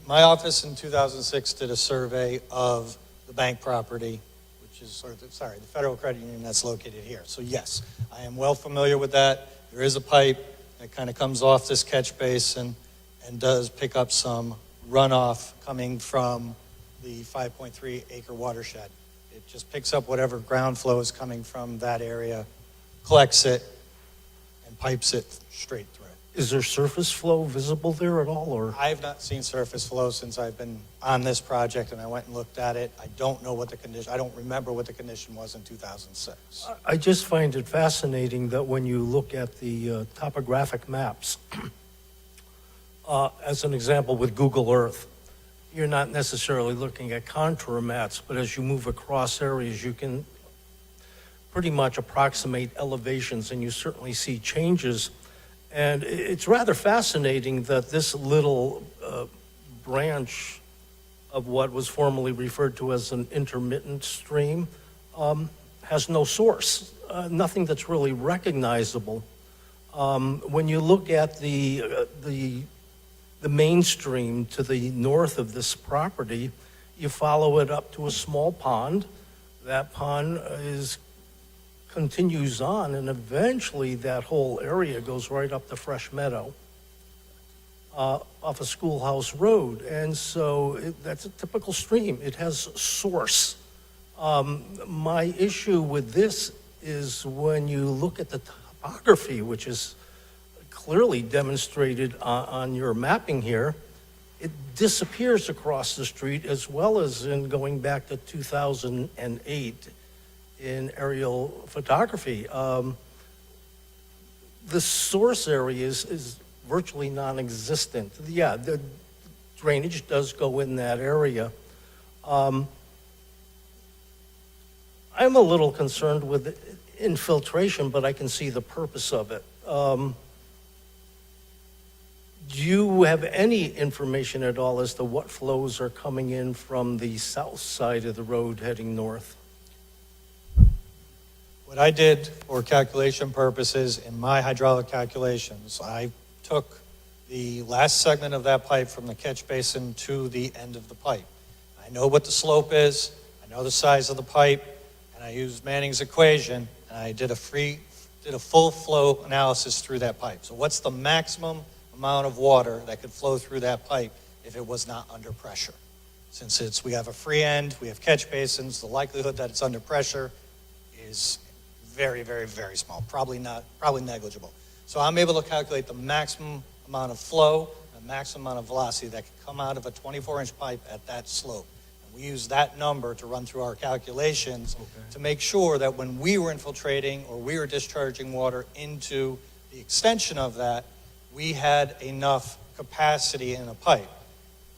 My office in 2006 did a survey of the bank property, which is, the Federal Credit Union that's located here. So yes, I am well familiar with that. There is a pipe that kind of comes off this catch basin and does pick up some runoff coming from the 5.3 acre watershed. It just picks up whatever ground flow is coming from that area, collects it, and pipes it straight through. Is there surface flow visible there at all, or? I have not seen surface flow since I've been on this project, and I went and looked at it. I don't know what the condition, I don't remember what the condition was in 2006. I just find it fascinating that when you look at the topographic maps, as an example with Google Earth, you're not necessarily looking at contour maps, but as you move across areas, you can pretty much approximate elevations, and you certainly see changes. And it's rather fascinating that this little branch of what was formerly referred to as an intermittent stream has no source, nothing that's really recognizable. When you look at the mainstream to the north of this property, you follow it up to a small pond. That pond continues on, and eventually that whole area goes right up the Fresh Meadow off of Schoolhouse Road. And so that's a typical stream. It has source. My issue with this is when you look at the topography, which is clearly demonstrated on your mapping here, it disappears across the street, as well as in going back to 2008 in aerial photography. The source area is virtually non-existent. Yeah, the drainage does go in that area. I'm a little concerned with infiltration, but I can see the purpose of it. Do you have any information at all as to what flows are coming in from the south side of the road heading north? What I did for calculation purposes in my hydraulic calculations, I took the last segment of that pipe from the catch basin to the end of the pipe. I know what the slope is, I know the size of the pipe, and I used Manning's equation, and I did a full flow analysis through that pipe. So what's the maximum amount of water that could flow through that pipe if it was not under pressure? Since we have a free end, we have catch basins, the likelihood that it's under pressure is very, very, very small, probably negligible. So I'm able to calculate the maximum amount of flow, the maximum amount of velocity that could come out of a 24-inch pipe at that slope. And we use that number to run through our calculations to make sure that when we were infiltrating or we were discharging water into the extension of that, we had enough capacity in a pipe.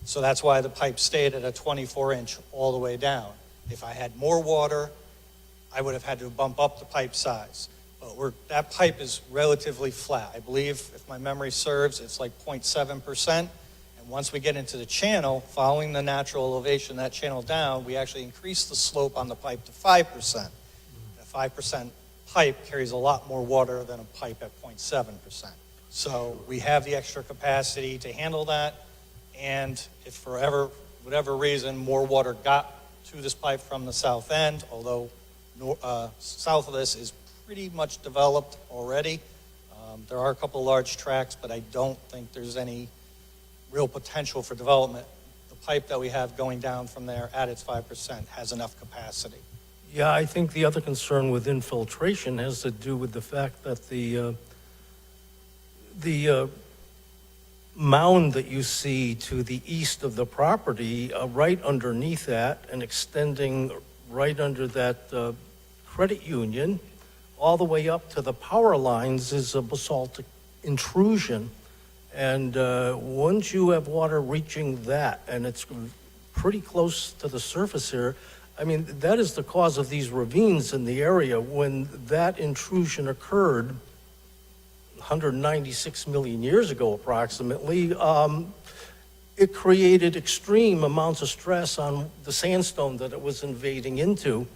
So that's why the pipe stayed at a 24-inch all the way down. If I had more water, I would have had to bump up the pipe size. But that pipe is relatively flat. I believe, if my memory serves, it's like 0.7%. And once we get into the channel, following the natural elevation of that channel down, we actually increase the slope on the pipe to 5%. A 5% pipe carries a lot more water than a pipe at 0.7%. So we have the extra capacity to handle that. And if for whatever reason more water got to this pipe from the south end, although south of this is pretty much developed already. There are a couple of large tracts, but I don't think there's any real potential for development. The pipe that we have going down from there at its 5% has enough capacity. Yeah, I think the other concern with infiltration has to do with the fact that the mound that you see to the east of the property, right underneath that and extending right under that credit union, all the way up to the power lines is a basaltic intrusion. And once you have water reaching that, and it's pretty close to the surface here, I mean, that is the cause of these ravines in the area. When that intrusion occurred 196 million years ago approximately, it created extreme amounts of stress on the sandstone that it was invading into.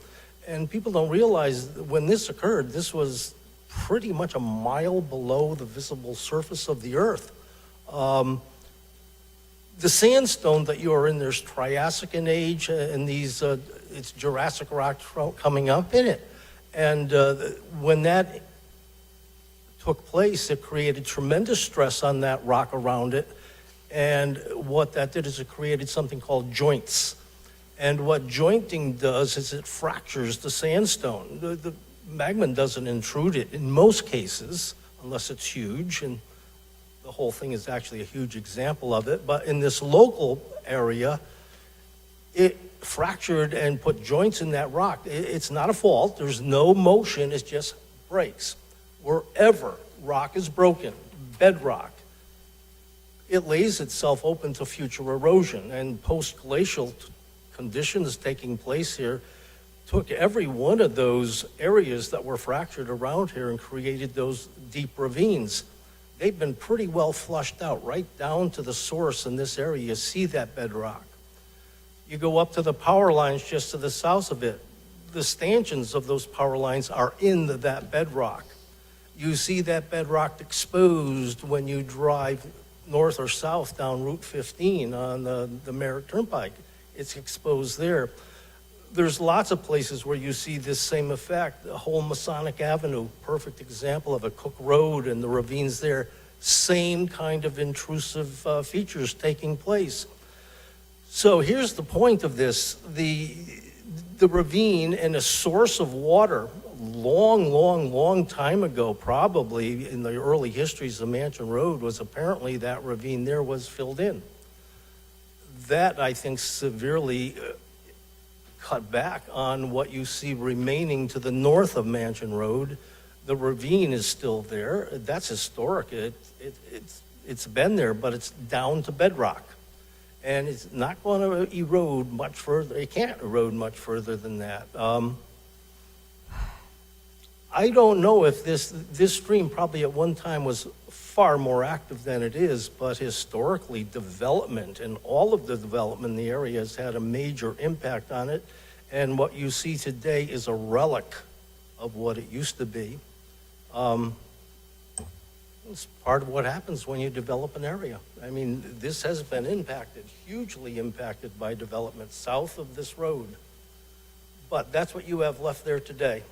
And people don't realize that when this occurred, this was pretty much a mile below the visible surface of the earth. The sandstone that you are in, there's Triassic in age, and these, it's Jurassic rock coming up in it. And when that took place, it created tremendous stress on that rock around it. And what that did is it created something called joints. And what jointing does is it fractures the sandstone. The magma doesn't intrude it in most cases, unless it's huge, and the whole thing is actually a huge example of it. But in this local area, it fractured and put joints in that rock. It's not a fault. There's no motion. It just breaks. Wherever rock is broken, bedrock, it lays itself open to future erosion. And post-glacial conditions taking place here took every one of those areas that were fractured around here and created those deep ravines. They've been pretty well flushed out right down to the source in this area. You see that bedrock. You go up to the power lines just to the south of it. The stanchions of those power lines are in that bedrock. You see that bedrock exposed when you drive north or south down Route 15 on the Merritt Turnpike. It's exposed there. There's lots of places where you see this same effect. The whole Masonic Avenue, perfect example of a Cook Road and the ravines there, same kind of intrusive features taking place. So here's the point of this. The ravine and a source of water, long time ago, probably in the early histories of Mansion Road, was apparently that ravine there was filled in. That, I think, severely cut back on what you see remaining to the north of Mansion Road. The ravine is still there. That's historic. It's been there, but it's down to bedrock. And it's not going to erode much further. It can't erode much further than that. I don't know if this stream probably at one time was far more active than it is, but historically development and all of the development in the area has had a major impact on it. And what you see today is a relic of what it used to be. It's part of what happens when you develop an area. I mean, this has been impacted, hugely impacted by development south of this road. But that's what you have left there today,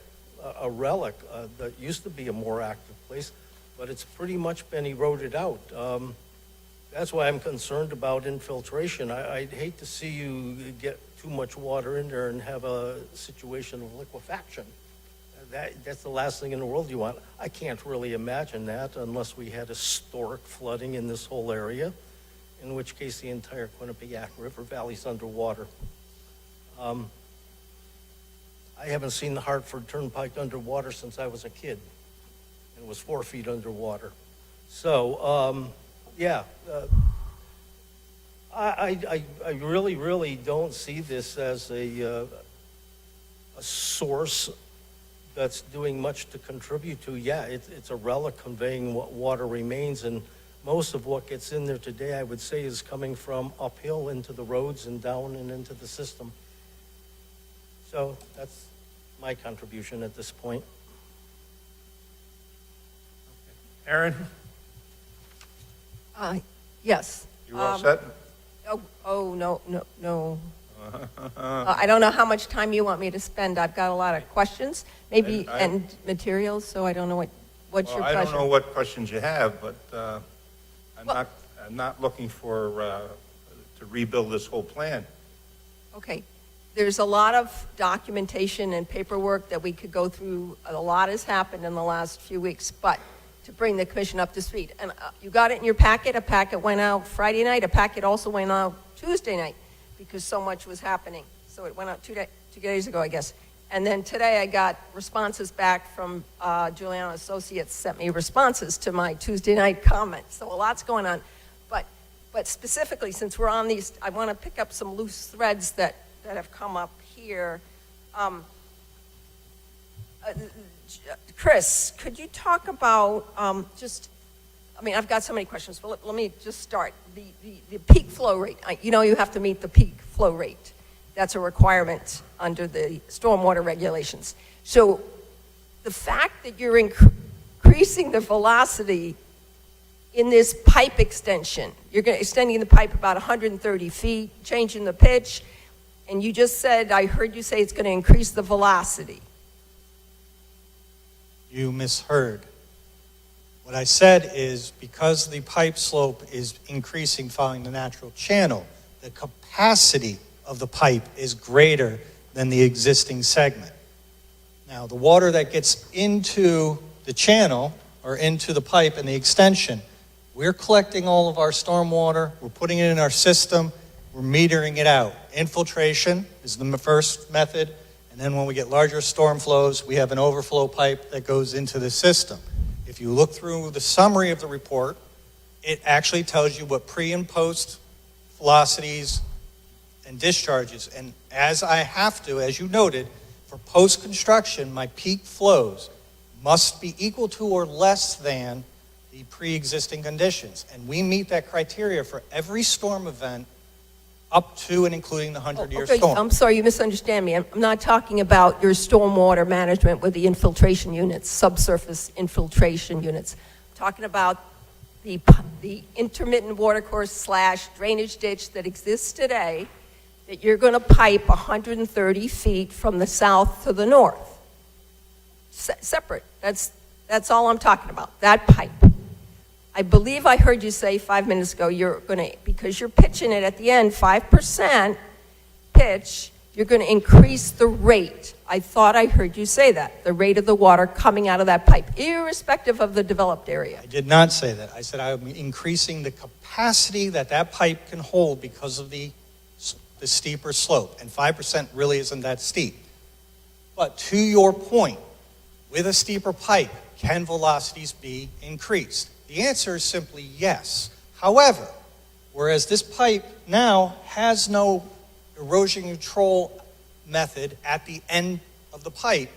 a relic that used to be a more active place, but it's pretty much been eroded out. That's why I'm concerned about infiltration. I'd hate to see you get too much water in there and have a situation of liquefaction. That's the last thing in the world you want. I can't really imagine that unless we had historic flooding in this whole area, in which case the entire Quinnipiac River Valley's underwater. I haven't seen the Hartford Turnpike underwater since I was a kid. and it was 4 feet underwater. So, yeah, I really don't see this as a source that's doing much to contribute to. Yeah, it's a relic conveying what water remains, and most of what gets in there today, I would say, is coming from uphill into the roads and down and into the system. So that's my contribution at this point. Aaron, Yes. you all set? No. I don't know how much time you want me to spend. I've got a lot of questions, maybe, and materials, so I don't know what's your Well, I pleasure. don't know what questions you have, but I'm not looking for, to rebuild this whole plan. Okay. There's a lot of documentation and paperwork that we could go through. A lot has happened in the last few weeks, but to bring the commission up to speed. And you got it in your packet. A packet went out Friday night. A packet also went out Tuesday night because so much was happening. So it went out 2 days ago, I guess. And then today I got responses back from Juliana Associates, sent me responses to my Tuesday night comments. So a lot's going on. But specifically, since we're on these, I want to pick up some loose threads that have come up here. Chris, could you talk about I've got so many questions, but let me just start. The peak flow rate, you have to meet the peak flow rate. That's a requirement under the stormwater regulations. So the fact that you're increasing the velocity in this pipe extension, you're extending the pipe about 130 feet, changing the pitch, and you just said, I heard you say it's going to increase the velocity. You misheard. What I said is because the pipe slope is increasing following the natural channel, the capacity of the pipe is greater than the existing segment. Now, the water that gets into the channel or into the pipe and the extension, we're collecting all of our stormwater, we're putting it in our system, we're metering it out. Infiltration is the first method, and then when we get larger storm flows, we have an overflow pipe that goes into the system. If you look through the summary of the report, it actually tells you what pre and post velocities and discharges. And as I have to, as you noted, for post-construction, my peak flows must be equal to or less than the pre-existing conditions. And we meet that criteria for every storm event up to and including the 100-year storm. I'm sorry, you misunderstand me. I'm not talking about your stormwater management with the infiltration units, subsurface infiltration units. I'm talking about the intermittent watercourse / drainage ditch that exists today that you're going to pipe 130 feet from the south to the north. Separate. That's all I'm talking about, that pipe. I believe I heard you say 5 minutes ago you're going to, because you're pitching it at the end, 5% pitch, you're going to increase the rate. I thought I heard you say that, the rate of the water coming out of that pipe, irrespective of the developed area. I did not say that. I said I'm increasing the capacity that pipe can hold because of the steeper slope, and 5% really isn't that steep. But to your point, with a steeper pipe, can velocities be increased? The answer is simply yes. However, whereas this pipe now has no erosion control method at the end of the pipe,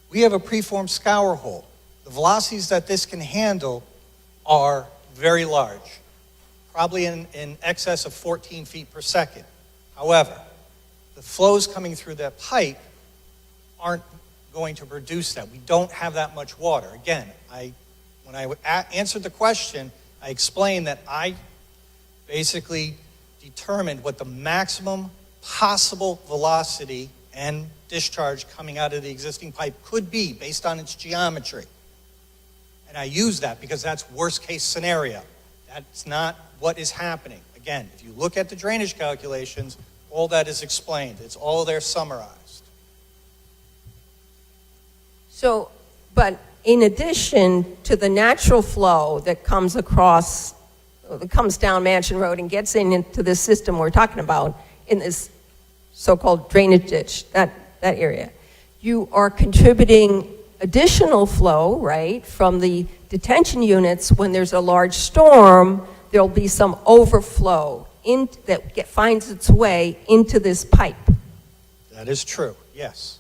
we have a preformed scour hole. The velocities that this can handle are very large, probably in excess of 14 feet per second. However, the flows coming through that pipe aren't going to produce that. We don't have that much water. Again, when I answered the question, I explained that I basically determined what the maximum possible velocity and discharge coming out of the existing pipe could be based on its geometry. And I use that because that's worst case scenario. That's not what is happening. Again, if you look at the drainage calculations, all that is explained. It's all there summarized. So, but in addition to the natural flow that comes down Mansion Road and gets into this system we're talking about, in this so-called drainage ditch, that area, you are contributing additional flow, right, from the detention units. When there's a large storm, there'll be some overflow finds its way into this pipe. That is true, yes.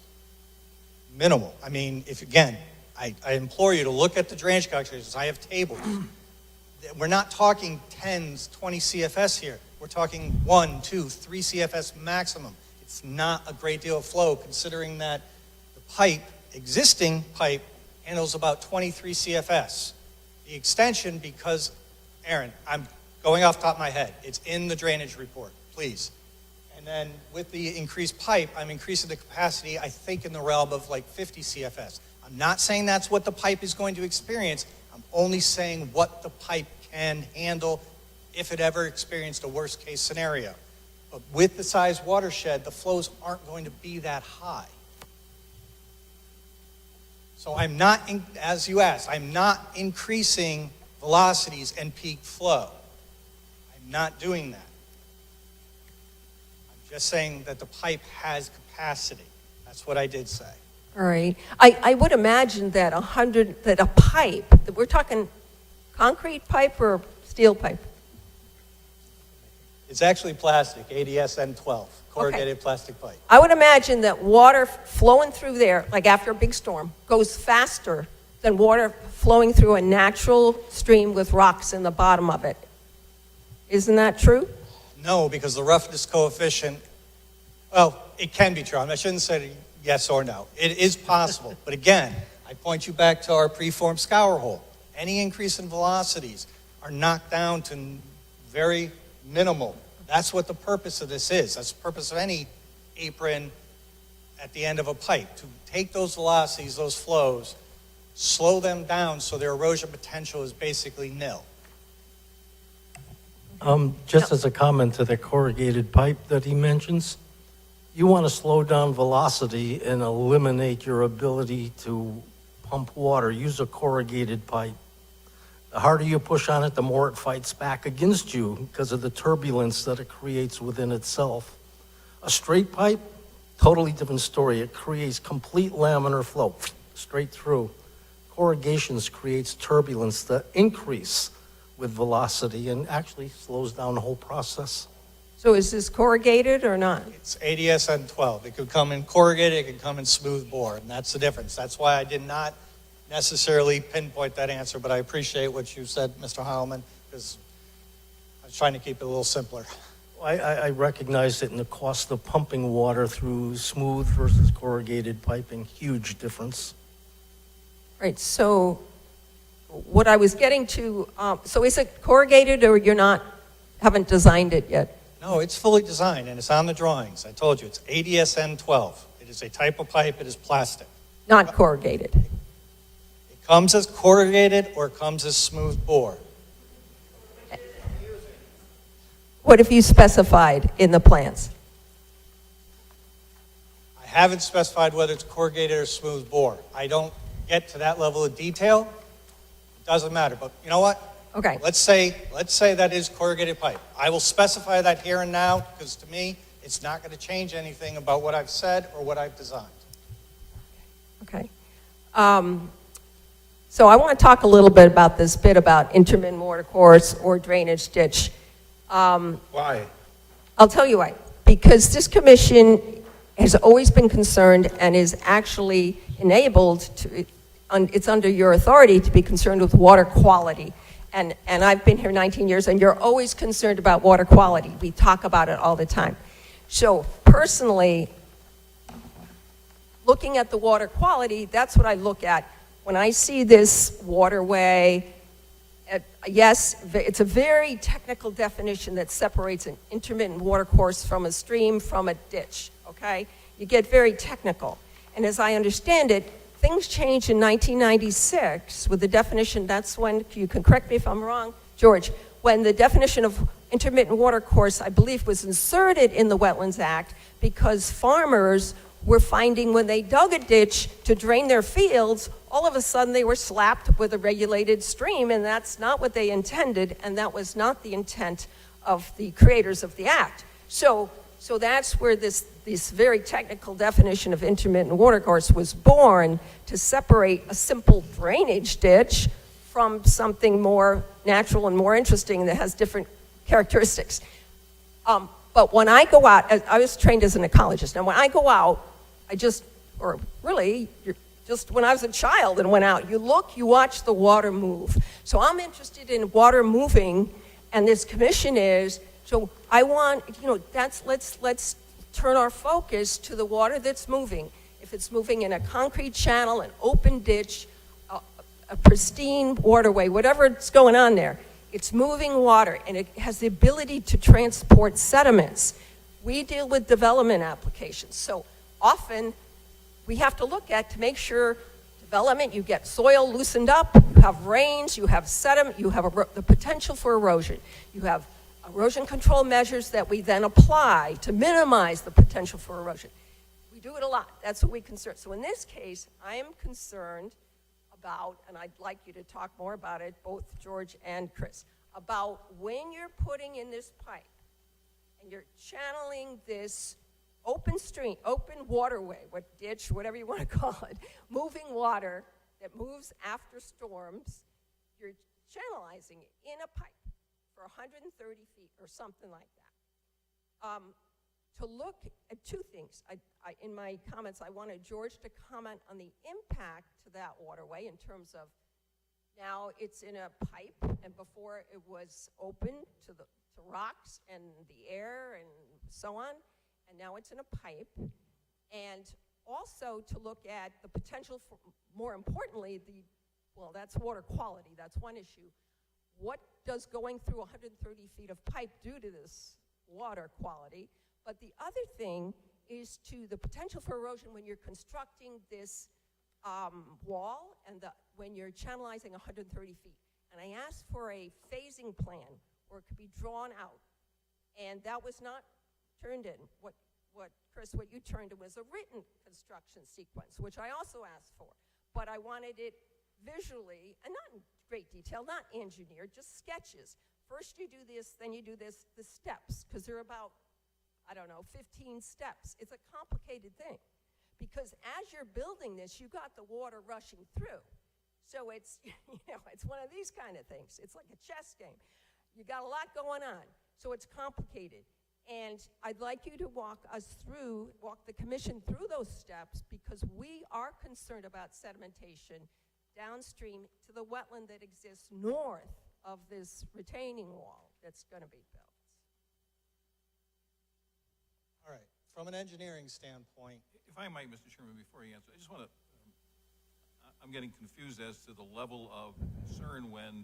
Minimal. I mean, if, again, I implore you to look at the drainage calculations. I have tables. We're not talking 10s, 20 CFS here. We're talking 1, 2, 3 CFS maximum. It's not a great deal of flow, considering that the existing pipe, handles about 23 CFS. The extension, because, Aaron, I'm going off the top of my head, it's in the drainage report, please. And then with the increased pipe, I'm increasing the capacity, I think, in the realm of like 50 CFS. I'm not saying that's what the pipe is going to experience. I'm only saying what the pipe can handle if it ever experienced a worst case scenario. But with the size watershed, the flows aren't going to be that high. So I'm not, as you asked, I'm not increasing velocities and peak flow. I'm not doing that. I'm just saying that the pipe has capacity. That's what I did say. All right. I would imagine that a pipe, that we're talking concrete pipe or steel pipe? It's actually plastic, ADS N12, corrugated plastic pipe. I would imagine that water flowing through there, like after a big storm, goes faster than water flowing through a natural stream with rocks in the bottom of it. Isn't that true? No, because the roughness coefficient, well, it can be true. I shouldn't say yes or no. It is possible. But again, I point you back to our preformed scour hole. Any increase in velocities are knocked down to very minimal. That's what the purpose of this is. That's the purpose of any apron at the end of a pipe, to take those velocities, those flows, slow them down so their erosion potential is basically nil. Just as a comment to the corrugated pipe that he mentions, you want to slow down velocity and eliminate your ability to pump water. Use a corrugated pipe. The harder you push on it, the more it fights back against you because of the turbulence that it creates within itself. A straight pipe, totally different story. It creates complete laminar flow straight through. Corrugations creates turbulence that increase with velocity and actually slows down the whole process. So is this corrugated or not? It's ADS N12. It could come in corrugated, it could come in smooth bore, and that's the difference. That's why I did not necessarily pinpoint that answer, but I appreciate what you said, Mr. Heilman, because I was trying to keep it a little simpler. I recognize it in the cost of pumping water through smooth versus corrugated piping. Huge difference. Right, so what I was getting to, so is it corrugated or haven't designed it yet? No, it's fully designed, and it's on the drawings. I told you, it's ADS N12. It is a type of pipe, it is plastic. Not corrugated. It comes as corrugated or it comes as smooth bore. What have you specified in the plans? I haven't specified whether it's corrugated or smooth bore. I don't get to that level of detail. It doesn't matter, but you know what? Okay. Let's say that is corrugated pipe. I will specify that here and now because to me, it's not going to change anything about what I've said or what I've designed. Okay. So I want to talk a little bit about this bit about intermittent watercourse or drainage ditch. Why? I'll tell you why. Because this commission has always been concerned and is actually enabled to, it's under your authority to be concerned with water quality. And I've been here 19 years, and you're always concerned about water quality. We talk about it all the time. So personally, looking at the water quality, that's what I look at. When I see this waterway, yes, it's a very technical definition that separates an intermittent watercourse from a stream from a ditch, okay? You get very technical. And as I understand it, things changed in 1996 with the definition, that's when, you can correct me if I'm wrong, George, when the definition of intermittent watercourse, I believe, was inserted in the Wetlands Act because farmers were finding when they dug a ditch to drain their fields, all of a sudden they were slapped with a regulated stream, and that's not what they intended, and that was not the intent of the creators of the act. So So that's where this very technical definition of intermittent watercourse was born, to separate a simple drainage ditch from something more natural and more interesting that has different characteristics. But when I go out, I was trained as an ecologist. Now, when I go out, just when I was a child and went out, you look, you watch the water move. So I'm interested in water moving, and this commission is, so I want, let's turn our focus to the water that's moving. If it's moving in a concrete channel, an open ditch, a pristine waterway, whatever's going on there, it's moving water, and it has the ability to transport sediments. We deal with development applications, so often we have to look at to make sure development, you get soil loosened up, you have rains, you have sediment, you have the potential for erosion. You have erosion control measures that we then apply to minimize the potential for erosion. We do it a lot. That's what we concern. So in this case, I am concerned about, and I'd like you to talk more about it, both George and Chris, about when you're putting in this pipe and you're channeling this open stream, open waterway, what ditch, whatever you want to call it, moving water that moves after storms, you're channelizing it in a pipe for 130 feet or something like that. To look at two things. In my comments, I wanted George to comment on the impact to that waterway in terms of, now it's in a pipe, and before it was open to rocks and the air and so on, and now it's in a pipe. And also to look at the potential for, more importantly, that's water quality. That's one issue. What does going through 130 feet of pipe do to this water quality? But the other thing is to the potential for erosion when you're constructing this wall and when you're channelizing 130 feet. And I asked for a phasing plan where it could be drawn out. And that was not turned in. Chris, what you turned in was a written construction sequence, which I also asked for. But I wanted it visually, and not in great detail, not engineered, just sketches. First you do this, then you do this, the steps, because they're about, 15 steps. It's a complicated thing, because as you're building this, you got the water rushing through. So it's, it's one of these kind of things. It's like a chess game. You got a lot going on, so it's complicated. And I'd like you to walk the commission through those steps, because we are concerned about sedimentation downstream to the wetland that exists north of this retaining wall that's going to be built. All right, from an engineering standpoint, If I might, Mr. Chairman, before you answer, I just want to, I'm getting confused as to the level of concern when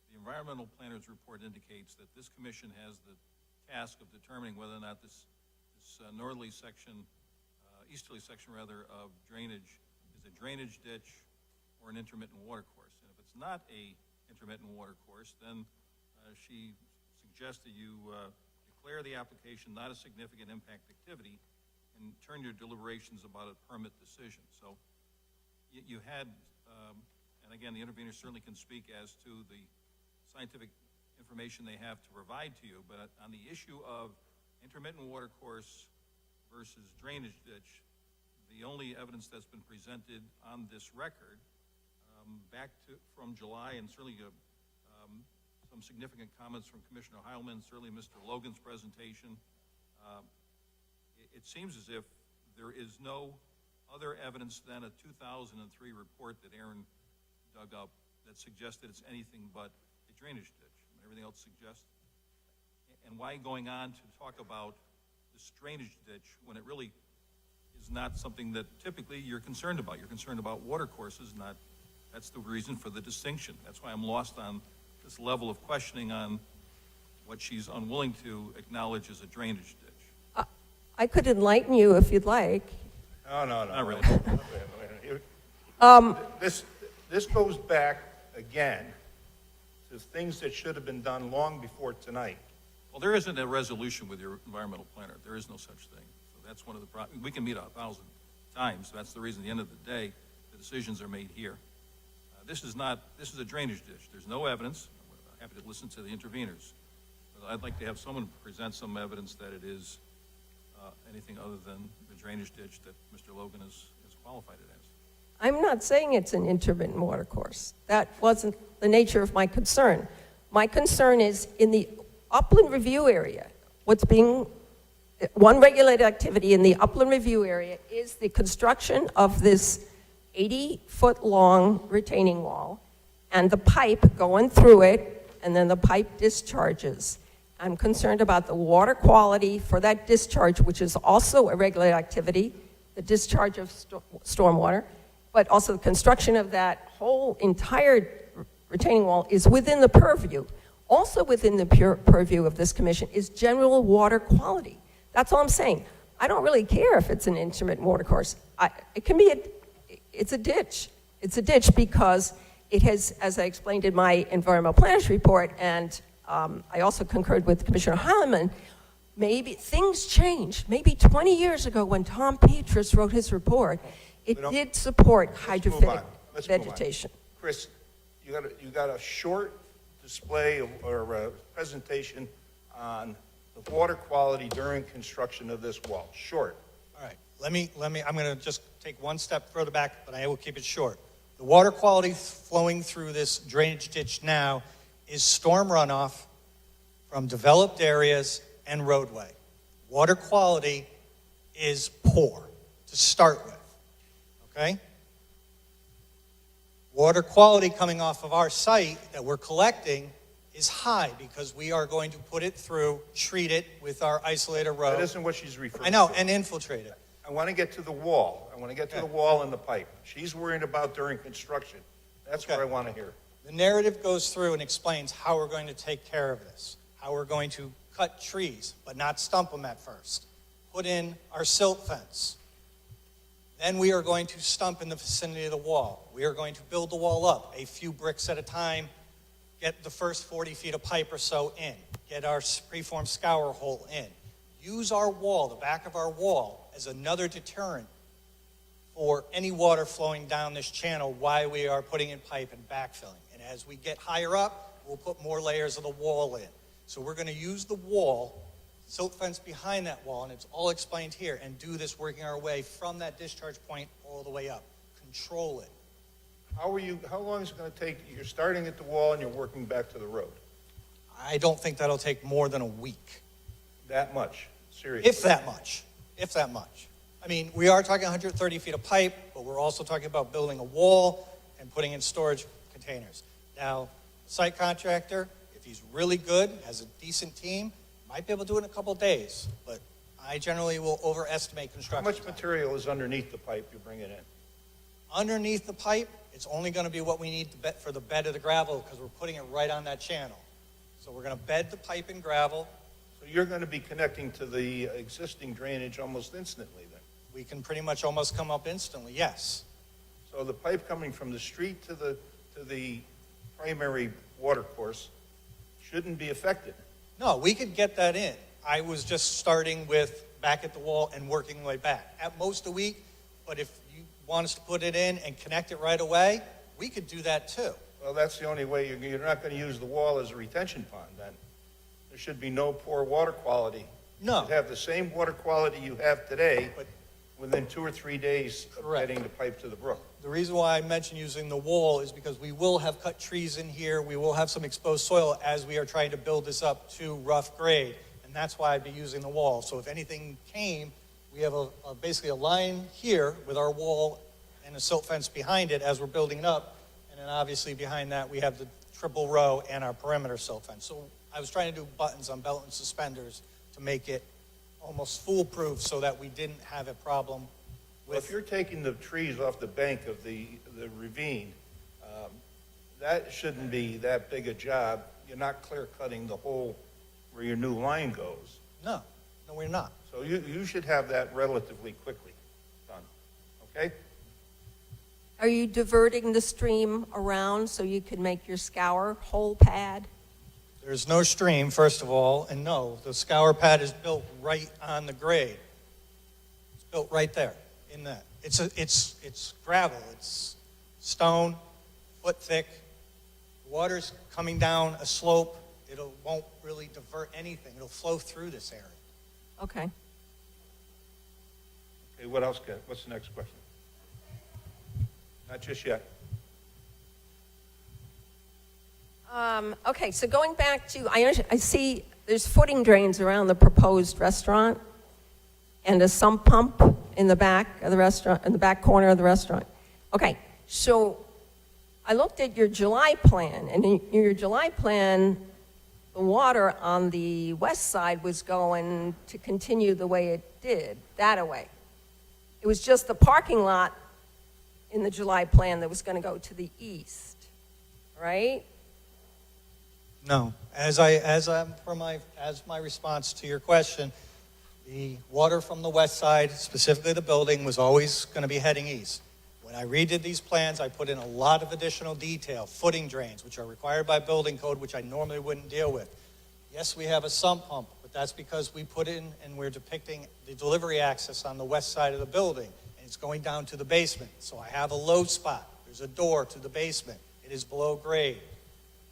the environmental planner's report indicates that this commission has the task of determining whether or not this northerly section, easterly section rather, of drainage is a drainage ditch or an intermittent water course. And if it's not a intermittent water course, then she suggests that you declare the application not a significant impact activity and turn your deliberations about a permit decision. So you had, and again, the interveners certainly can speak as to the scientific information they have to provide to you, but on the issue of intermittent water course versus drainage ditch, the only evidence that's been presented on this record from July, and certainly some significant comments from Commissioner Heilman, certainly Mr. Logan's presentation, it seems as if there is no other evidence than a 2003 report that Aaron dug up that suggested it's anything but a drainage ditch. Everything else suggests. And why going on to talk about this drainage ditch when it really is not something that typically you're concerned about? You're concerned about water courses, that's the reason for the distinction. That's why I'm lost on this level of questioning on what she's unwilling to acknowledge as a drainage ditch. I could enlighten you if you'd like. No. Not really. This goes back again to things that should have been done long before tonight. Well, there isn't a resolution with your environmental planner. There is no such thing. So that's one of the problems. We can meet 1,000 times. That's the reason at the end of the day, the decisions are made here. This is a drainage ditch. There's no evidence. I'm happy to listen to the interveners. But I'd like to have someone present some evidence that it is anything other than the drainage ditch that Mr. Logan is qualified it as. I'm not saying it's an intermittent water course. That wasn't the nature of my concern. My concern is in the upland review area, one regulated activity in the upland review area is the construction of this 80-foot-long retaining wall and the pipe going through it, and then the pipe discharges. I'm concerned about the water quality for that discharge, which is also a regulated activity, the discharge of stormwater, but also the construction of that whole entire retaining wall is within the purview. Also within the purview of this commission is general water quality. That's all I'm saying. I don't really care if it's an intermittent water course. It's a ditch. It's a ditch because it has, as I explained in my environmental planners report, and I also concurred with Commissioner Heilemann, maybe things changed. Maybe 20 years ago when Tom Petrus wrote his report, it did support hydrophytic vegetation. Chris, you got a short display or a presentation on the water quality during construction of this wall. Short. All right, I'm going to just take one step further back, but I will keep it short. The water quality flowing through this drainage ditch now is storm runoff from developed areas and roadway. Water quality is poor to start with, okay? Water quality coming off of our site that we're collecting is high because we are going to put it through, treat it with our isolator road. That isn't what she's referring to. I know, and infiltrate it. I want to get to the wall. I want to get to the wall and the pipe. She's worried about during construction. That's what I want to hear. The narrative goes through and explains how we're going to take care of this, how we're going to cut trees, but not stump them at first, put in our silt fence. Then we are going to stump in the vicinity of the wall. We are going to build the wall up a few bricks at a time, get the first 40 feet of pipe or so in, get our preformed scour hole in. Use our wall, the back of our wall, as another deterrent for any water flowing down this channel while we are putting in pipe and backfilling. And as we get higher up, we'll put more layers of the wall in. So we're going to use the wall, silt fence behind that wall, and it's all explained here, and do this working our way from that discharge point all the way up. Control it. How long is it going to take? You're starting at the wall and you're working back to the road. I don't think that'll take more than a week. That much? Seriously? If that much. If that much. I mean, we are talking 130 feet of pipe, but we're also talking about building a wall and putting in storage containers. Now, site contractor, if he's really good, has a decent team, might be able to do it in a couple of days, but I generally will overestimate How construction much time. material is underneath the pipe you're bringing in? Underneath the pipe, it's only going to be what we need for the bed of the gravel because we're putting it right on that channel. So we're going to bed the pipe in gravel. So you're going to be connecting to the existing drainage almost instantly then? We can pretty much almost come up instantly, yes. So the pipe coming from the street to the primary water course shouldn't be affected? No, we could get that in. I was just starting with back at the wall and working my way back. At most a week, but if you want us to put it in and connect it right away, we could do that too. Well, that's the only way. You're not going to use the wall as a retention pond then. There should be no poor water quality. No. You should have the same water quality you have today But- within 2 or 3 days of Correct. getting the pipe to the brook. The reason why I mentioned using the wall is because we will have cut trees in here. We will have some exposed soil as we are trying to build this up to rough grade. And that's why I'd be using the wall. So if anything came, we have basically a line here with our wall and a silt fence behind it as we're building it up. And then obviously behind that, we have the triple row and our perimeter silt fence. So I was trying to do buttons on belt and suspenders to make it almost foolproof so that we didn't have a problem Well, if with. you're taking the trees off the bank of the ravine, that shouldn't be that big a job. You're not clear cutting the hole where your new line goes. No, we're not. So you should have that relatively quickly done, okay? Are you diverting the stream around so you can make your scour hole pad? There's no stream, first of all, and no, the scour pad is built right on the grade. It's built right there, in that. It's gravel, it's stone, foot thick. Water's coming down a slope. Won't really divert anything. It'll flow through this area. Okay. Okay, what else, Ken? What's the next question? Not just yet. Okay, so going back to, I see there's footing drains around the proposed restaurant and a sump pump in the back of the restaurant, in the back corner of the restaurant. Okay, so I looked at your July plan, and in your July plan, the water on the west side was going to continue the way it did, that way. It was just the parking lot in the July plan that was going to go to the east, right? No, as my response to your question, the water from the west side, specifically the building, was always going to be heading east. When I redid these plans, I put in a lot of additional detail, footing drains, which are required by building code, which I normally wouldn't deal with. Yes, we have a sump pump, but that's because we put in and we're depicting the delivery access on the west side of the building, and it's going down to the basement. So I have a low spot. There's a door to the basement. It is below grade.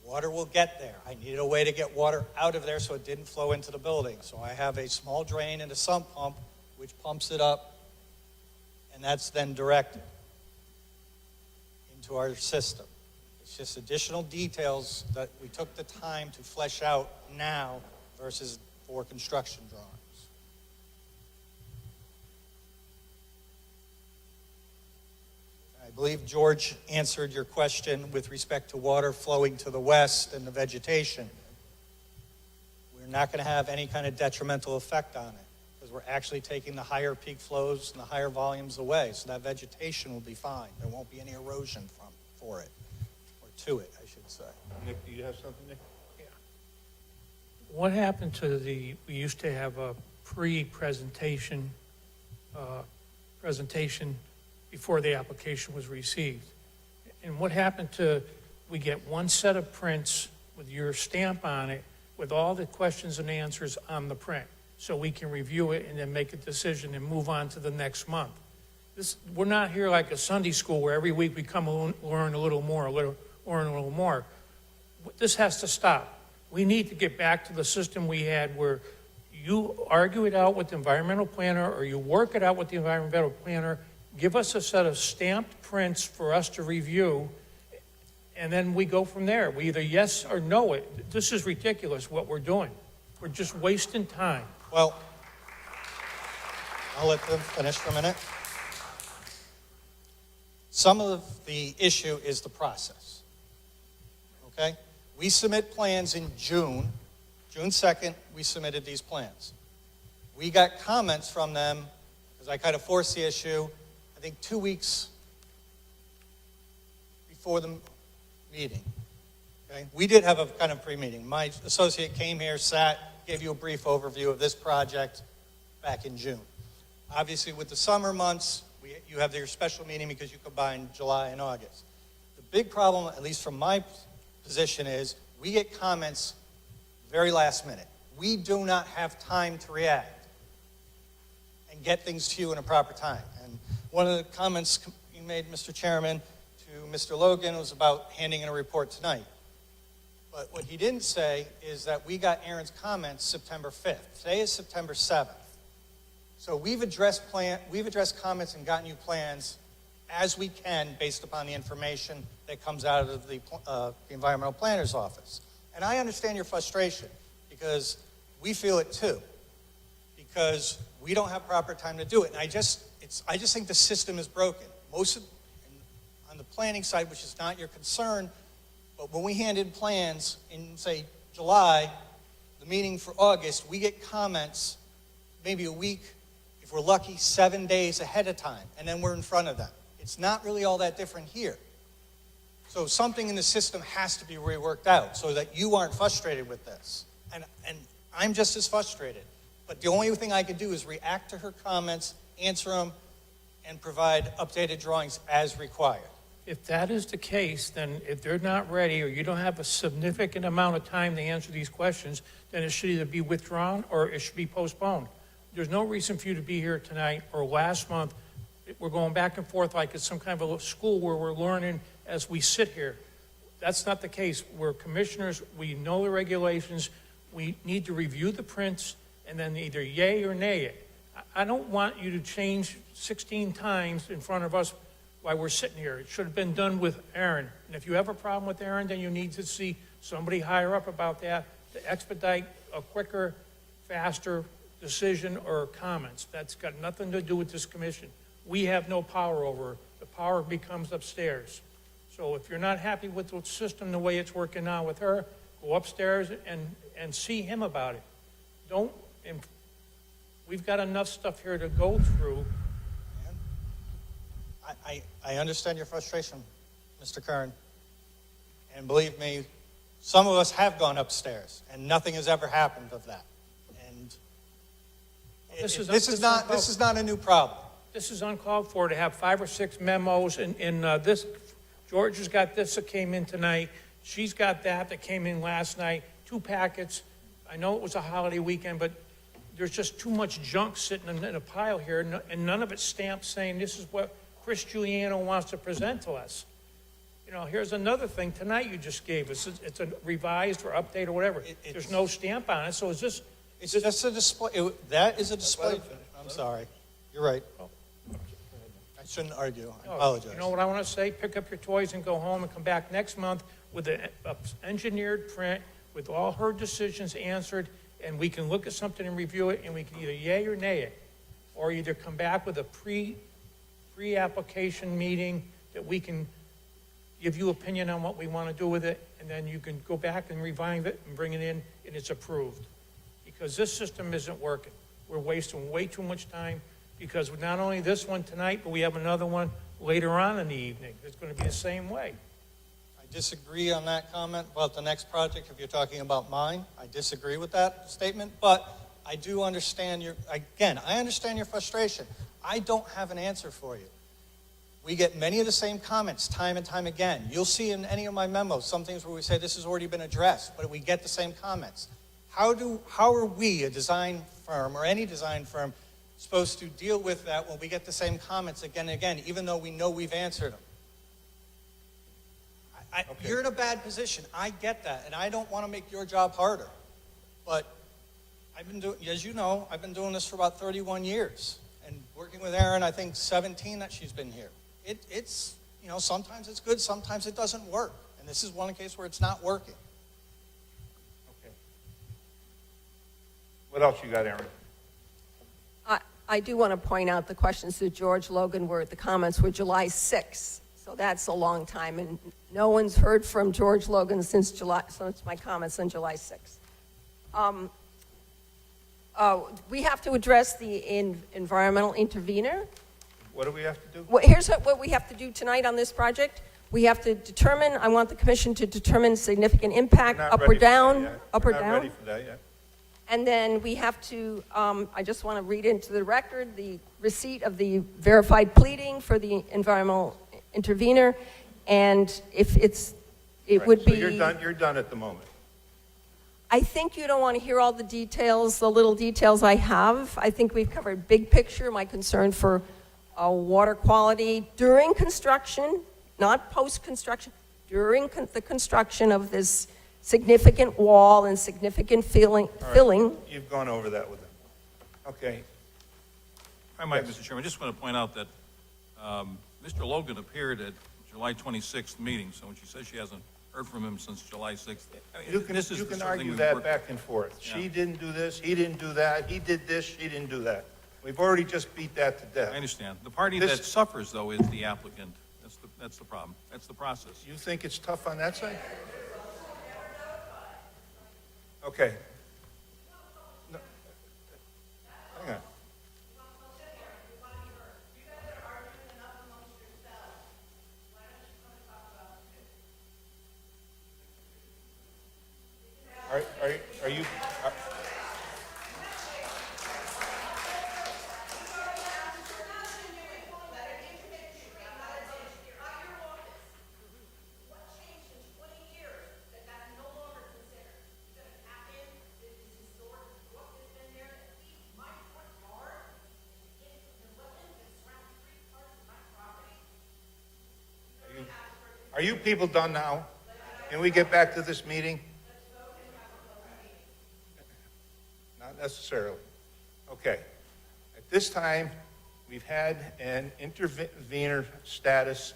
Water will get there. I needed a way to get water out of there so it didn't flow into the building. So I have a small drain and a sump pump, which pumps it up, and that's then directed into our system. It's just additional details that we took the time to flesh out now versus for construction drawings. I believe George answered your question with respect to water flowing to the west and the vegetation. We're not going to have any kind of detrimental effect on it because we're actually taking the higher peak flows and the higher volumes away. So that vegetation will be fine. There won't be any erosion for it, or to it, I should say. Nick, do you have something, Nick? What happened to we used to have a pre-presentation presentation before the application was received? And what happened to, we get one set of prints with your stamp on it, with all the questions and answers on the print, so we can review it and then make a decision and move on to the next month. We're not here like a Sunday school where every week we come and learn a little more, learn a little more. This has to stop. We need to get back to the system we had where you argue it out with the environmental planner or you work it out with the environmental planner, give us a set of stamped prints for us to review, and then we go from there. We either yes or no it. This is ridiculous what we're doing. We're just wasting time. Well, I'll let them finish for a minute. Some of the issue is the process, okay? We submit plans in June. June 2nd, we submitted these plans. We got comments from them, because I kind of forced the issue, I think 2 weeks before the meeting, okay? We did have a kind of pre-meeting. My associate came here, sat, gave you a brief overview of this project back in June. Obviously, with the summer months, you have your special meeting because you combine July and August. The big problem, at least from my position, is we get comments very last minute. We do not have time to react and get things to you in a proper time. And one of the comments you made, Mr. Chairman, to Mr. Logan was about handing in a report tonight. But what he didn't say is that we got Aaron's comments September 5th. Today is September 7th. So we've addressed comments and gotten you plans as we can based upon the information that comes out of the environmental planner's office. And I understand your frustration because we feel it too, because we don't have proper time to do it. And I just think the system is broken. On the planning side, which is not your concern, but when we hand in plans in, say, July, the meeting for August, we get comments maybe a week, if we're lucky, 7 days ahead of time, and then we're in front of them. It's not really all that different here. So something in the system has to be reworked out so that you aren't frustrated with this. And I'm just as frustrated. But the only thing I can do is react to her comments, answer them, and provide updated drawings as required. If that is the case, then if they're not ready or you don't have a significant amount of time to answer these questions, then it should either be withdrawn or it should be postponed. There's no reason for you to be here tonight or last month. We're going back and forth like it's some kind of a school where we're learning as we sit here. That's not the case. We're commissioners. We know the regulations. We need to review the prints and then either yay or nay it. I don't want you to change 16 times in front of us while we're sitting here. It should have been done with Aaron. And if you have a problem with Aaron, then you need to see somebody higher up about that to expedite a quicker, faster decision or comments. That's got nothing to do with this commission. We have no power over it. The power becomes upstairs. So if you're not happy with the system, the way it's working now with her, go upstairs and see him about it. Don't, and we've got enough stuff here to go through. I understand your frustration, Mr. Kern. And believe me, some of us have gone upstairs, and nothing has ever happened of that. And This is this is not a new problem. This is uncalled for to have 5 or 6 memos in this. George has got this that came in tonight. She's got that came in last night. 2 packets. I know it was a holiday weekend, but there's just too much junk sitting in a pile here, and none of it's stamped saying this is what Chris Giuliano wants to present to us. You know, here's another thing tonight you just gave us. It's a revised or update or whatever. There's no stamp on it, so is this? It's just a display. That is a display. I'm sorry. You're right. I shouldn't argue. I apologize. You know what I want to say? Pick up your toys and go home and come back next month with an engineered print with all her decisions answered, and we can look at something and review it, and we can either yay or nay it, or either come back with a pre-application meeting that we can give you opinion on what we want to do with it, and then you can go back and revive it and bring it in, and it's approved. Because this system isn't working. We're wasting way too much time, because with not only this one tonight, but we have another one later on in the evening. It's going to be the same way. I disagree on that comment about the next project. If you're talking about mine, I disagree with that statement, but I do understand I understand your frustration. I don't have an answer for you. We get many of the same comments time and time again. You'll see in any of my memos some things where we say this has already been addressed, but we get the same comments. How are we, a design firm or any design firm, supposed to deal with that when we get the same comments again and again, even though we know we've answered them? Okay. You're in a bad position. I get that, and I don't want to make your job harder. But as you know, I've been doing this for about 31 years. And working with Erin, I think 17 that she's been here. It's, you know, sometimes it's good, sometimes it doesn't work. And this is one case where it's not working. Okay. What else you got, Aaron? I do want to point out the questions to George Logan the comments were July 6th. So that's a long time, and no one's heard from George Logan since my comments on July 6th. We have to address the environmental intervener. What do we have to do? Well, here's what we have to do tonight on this project. We have to determine, I want the commission to determine significant impact, We're not up or ready for that down, yet. up We're or not down. ready for that yet. And then we have to, I just want to read into the record the receipt of the verified pleading for the environmental intervener. And if it Right, would so be. you're done at the moment. I think you don't want to hear all the details, the little details I have. I think we've covered big picture, my concern for water quality during construction, not post-construction, during the construction of this significant wall and significant filling. You've gone over that with them. Okay. If I might, Mr. Chairman, I just want to point out that Mr. Logan appeared at July 26th meeting, so when she says she hasn't heard from him since July 6th, You can this is the sort of thing argue we that work- back and forth. Yeah. She didn't do this, he didn't do that, he did this, she didn't do that. We've already just beat that to death. I understand. The party This- that suffers, though, is the applicant. That's the problem. That's the process. You think it's tough on that side? Okay. No. Hang on. Are you? Are you people done now? Can we get back to this meeting? Not necessarily. Okay. At At this time, we've had an intervener status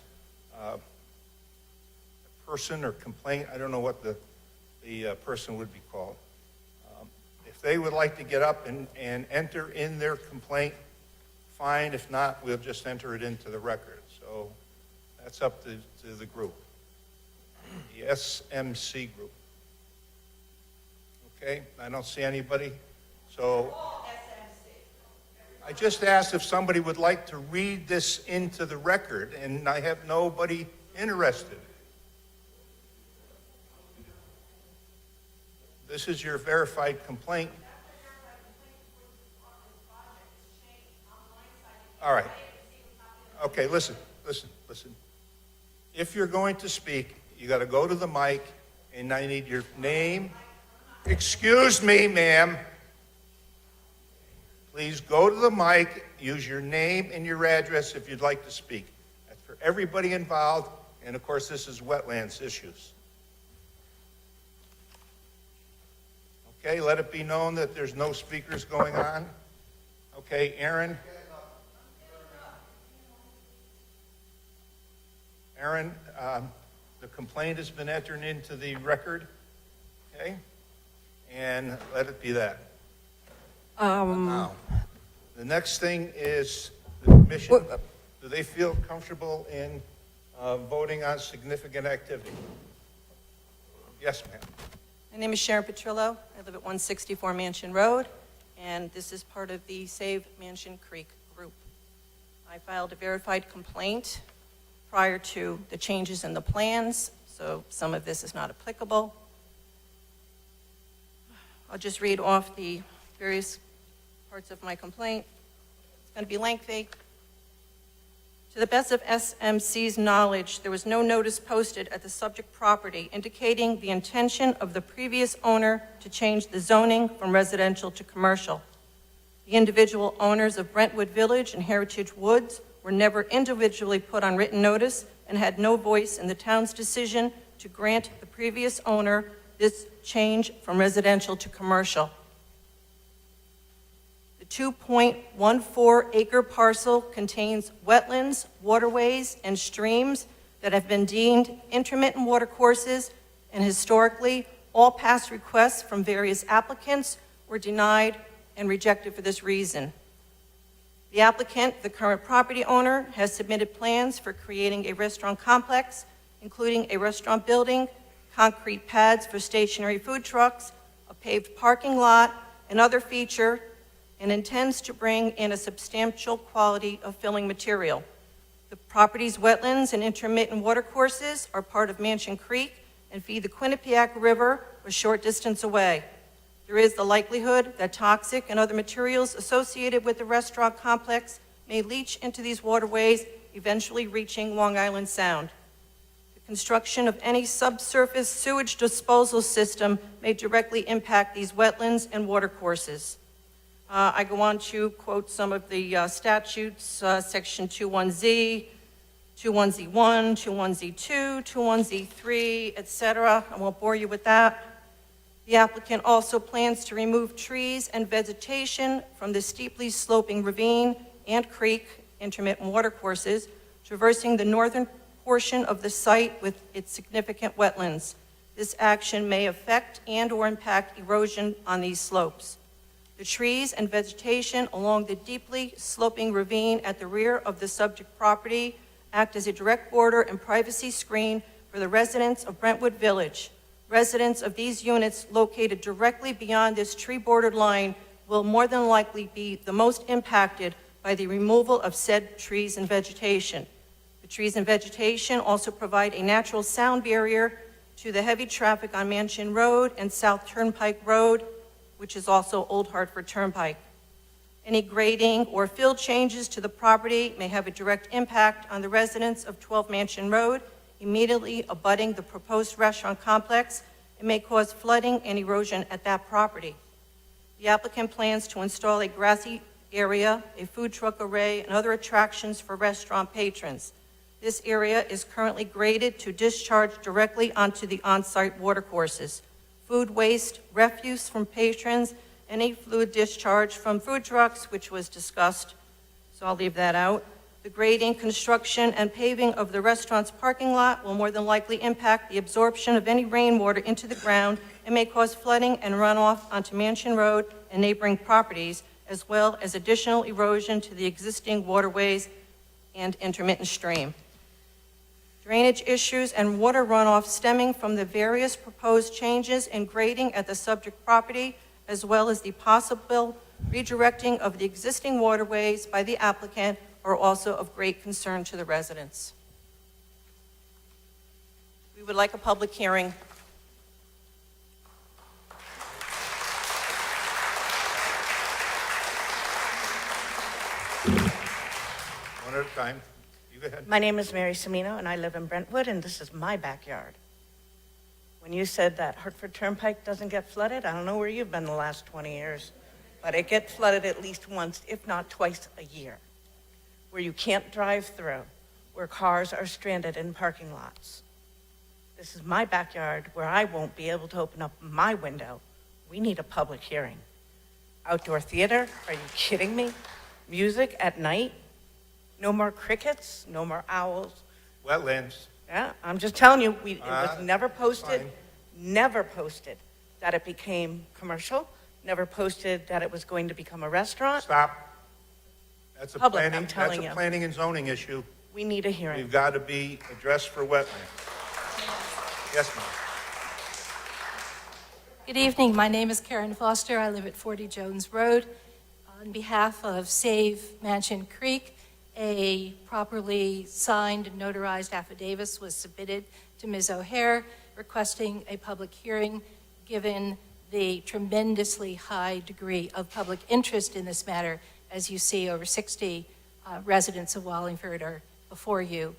person or complaint, I don't know what the person would be called. If they would like to get up and enter in their complaint, fine. If not, we'll just enter it into the record. So that's up to the group, the SMC group. Okay, I don't see anybody. So I just asked if somebody would like to read this into the record, and I have nobody interested. This is your verified complaint. All right. Okay, listen. If you're going to speak, you got to go to the mic, and I need your name. Excuse me, ma'am. Please go to the mic, use your name and your address if you'd like to speak. That's for everybody involved, and of course, this is wetlands issues. Okay, let it be known that there's no speakers going on. Okay, Aaron. Aaron, the complaint has been entered into the record, okay? And let it be that. Now, the next thing is the commission. Do they feel comfortable in voting on significant activity? Yes, ma'am. My name is Sharon Petrillo. I live at 164 Mansion Road, and this is part of the Save Mansion Creek group. I filed a verified complaint prior to the changes in the plans, so some of this is not applicable. I'll just read off the various parts of my complaint. It's going to be lengthy. To the best of SMC's knowledge, there was no notice posted at the subject property indicating the intention of the previous owner to change the zoning from residential to commercial. The individual owners of Brentwood Village and Heritage Woods were never individually put on written notice and had no voice in the town's decision to grant the previous owner this change from residential to commercial. The 2.14 acre parcel contains wetlands, waterways, and streams that have been deemed intermittent watercourses, and historically, all past requests from various applicants were denied and rejected for this reason. The applicant, the current property owner, has submitted plans for creating a restaurant complex, including a restaurant building, concrete pads for stationary food trucks, a paved parking lot, and other feature, and intends to bring in a substantial quality of filling material. The property's wetlands and intermittent watercourses are part of Mansion Creek and feed the Quinnipiac River a short distance away. There is the likelihood that toxic and other materials associated with the restaurant complex may leach into these waterways, eventually reaching Long Island Sound. The construction of any subsurface sewage disposal system may directly impact these wetlands and watercourses. I go on to quote some of the statutes, Section 21Z, 21Z1, 21Z2, 21Z3, etc. I won't bore you with that. The applicant also plans to remove trees and vegetation from the steeply sloping ravine and creek intermittent watercourses, traversing the northern portion of the site with its significant wetlands. This action may affect and/or impact erosion on these slopes. The trees and vegetation along the deeply sloping ravine at the rear of the subject property act as a direct border and privacy screen for the residents of Brentwood Village. Residents of these units located directly beyond this tree-bordered line will more than likely be the most impacted by the removal of said trees and vegetation. The trees and vegetation also provide a natural sound barrier to the heavy traffic on Mansion Road and South Turnpike Road, which is also Old Hartford Turnpike. Any grading or field changes to the property may have a direct impact on the residents of 12 Mansion Road, immediately abutting the proposed restaurant complex, and may cause flooding and erosion at that property. The applicant plans to install a grassy area, a food truck array, and other attractions for restaurant patrons. This area is currently graded to discharge directly onto the on-site watercourses. Food waste, refuse from patrons, any fluid discharge from food trucks, which was discussed, so I'll leave that out. The grading, construction, and paving of the restaurant's parking lot will more than likely impact the absorption of any rainwater into the ground and may cause flooding and runoff onto Mansion Road and neighboring properties, as well as additional erosion to the existing waterways and intermittent stream. Drainage issues and water runoff stemming from the various proposed changes in grading at the subject property, as well as the possible redirecting of the existing waterways by the applicant, are also of great concern to the residents. We would like a public hearing. One at a time. You go ahead. My name is Mary Semino, and I live in Brentwood, and this is my backyard. When you said that Hartford Turnpike doesn't get flooded, I don't know where you've been the last 20 years, but it gets flooded at least once, if not twice a year, where you can't drive through, where cars are stranded in parking lots. This is my backyard where I won't be able to open up my window. We need a public hearing. Outdoor theater? Are you kidding me? Music at night? No more crickets, no more owls. Wetlands. Yeah, I'm just telling you, it was never posted, fine. never posted that it became commercial, never posted that it was going to become a restaurant. Stop. That's a Public, I'm planning, telling that's a you. planning and zoning issue. We need a hearing. We've got to be addressed for wetlands. Yes, ma'am. Good evening. My name is Karen Foster. I live at 40 Jones Road. On behalf of Save Mansion Creek, a properly signed and notarized affidavit was submitted to Ms. O'Hare requesting a public hearing given the tremendously high degree of public interest in this matter. As you see, over 60 residents of Wallingford are before you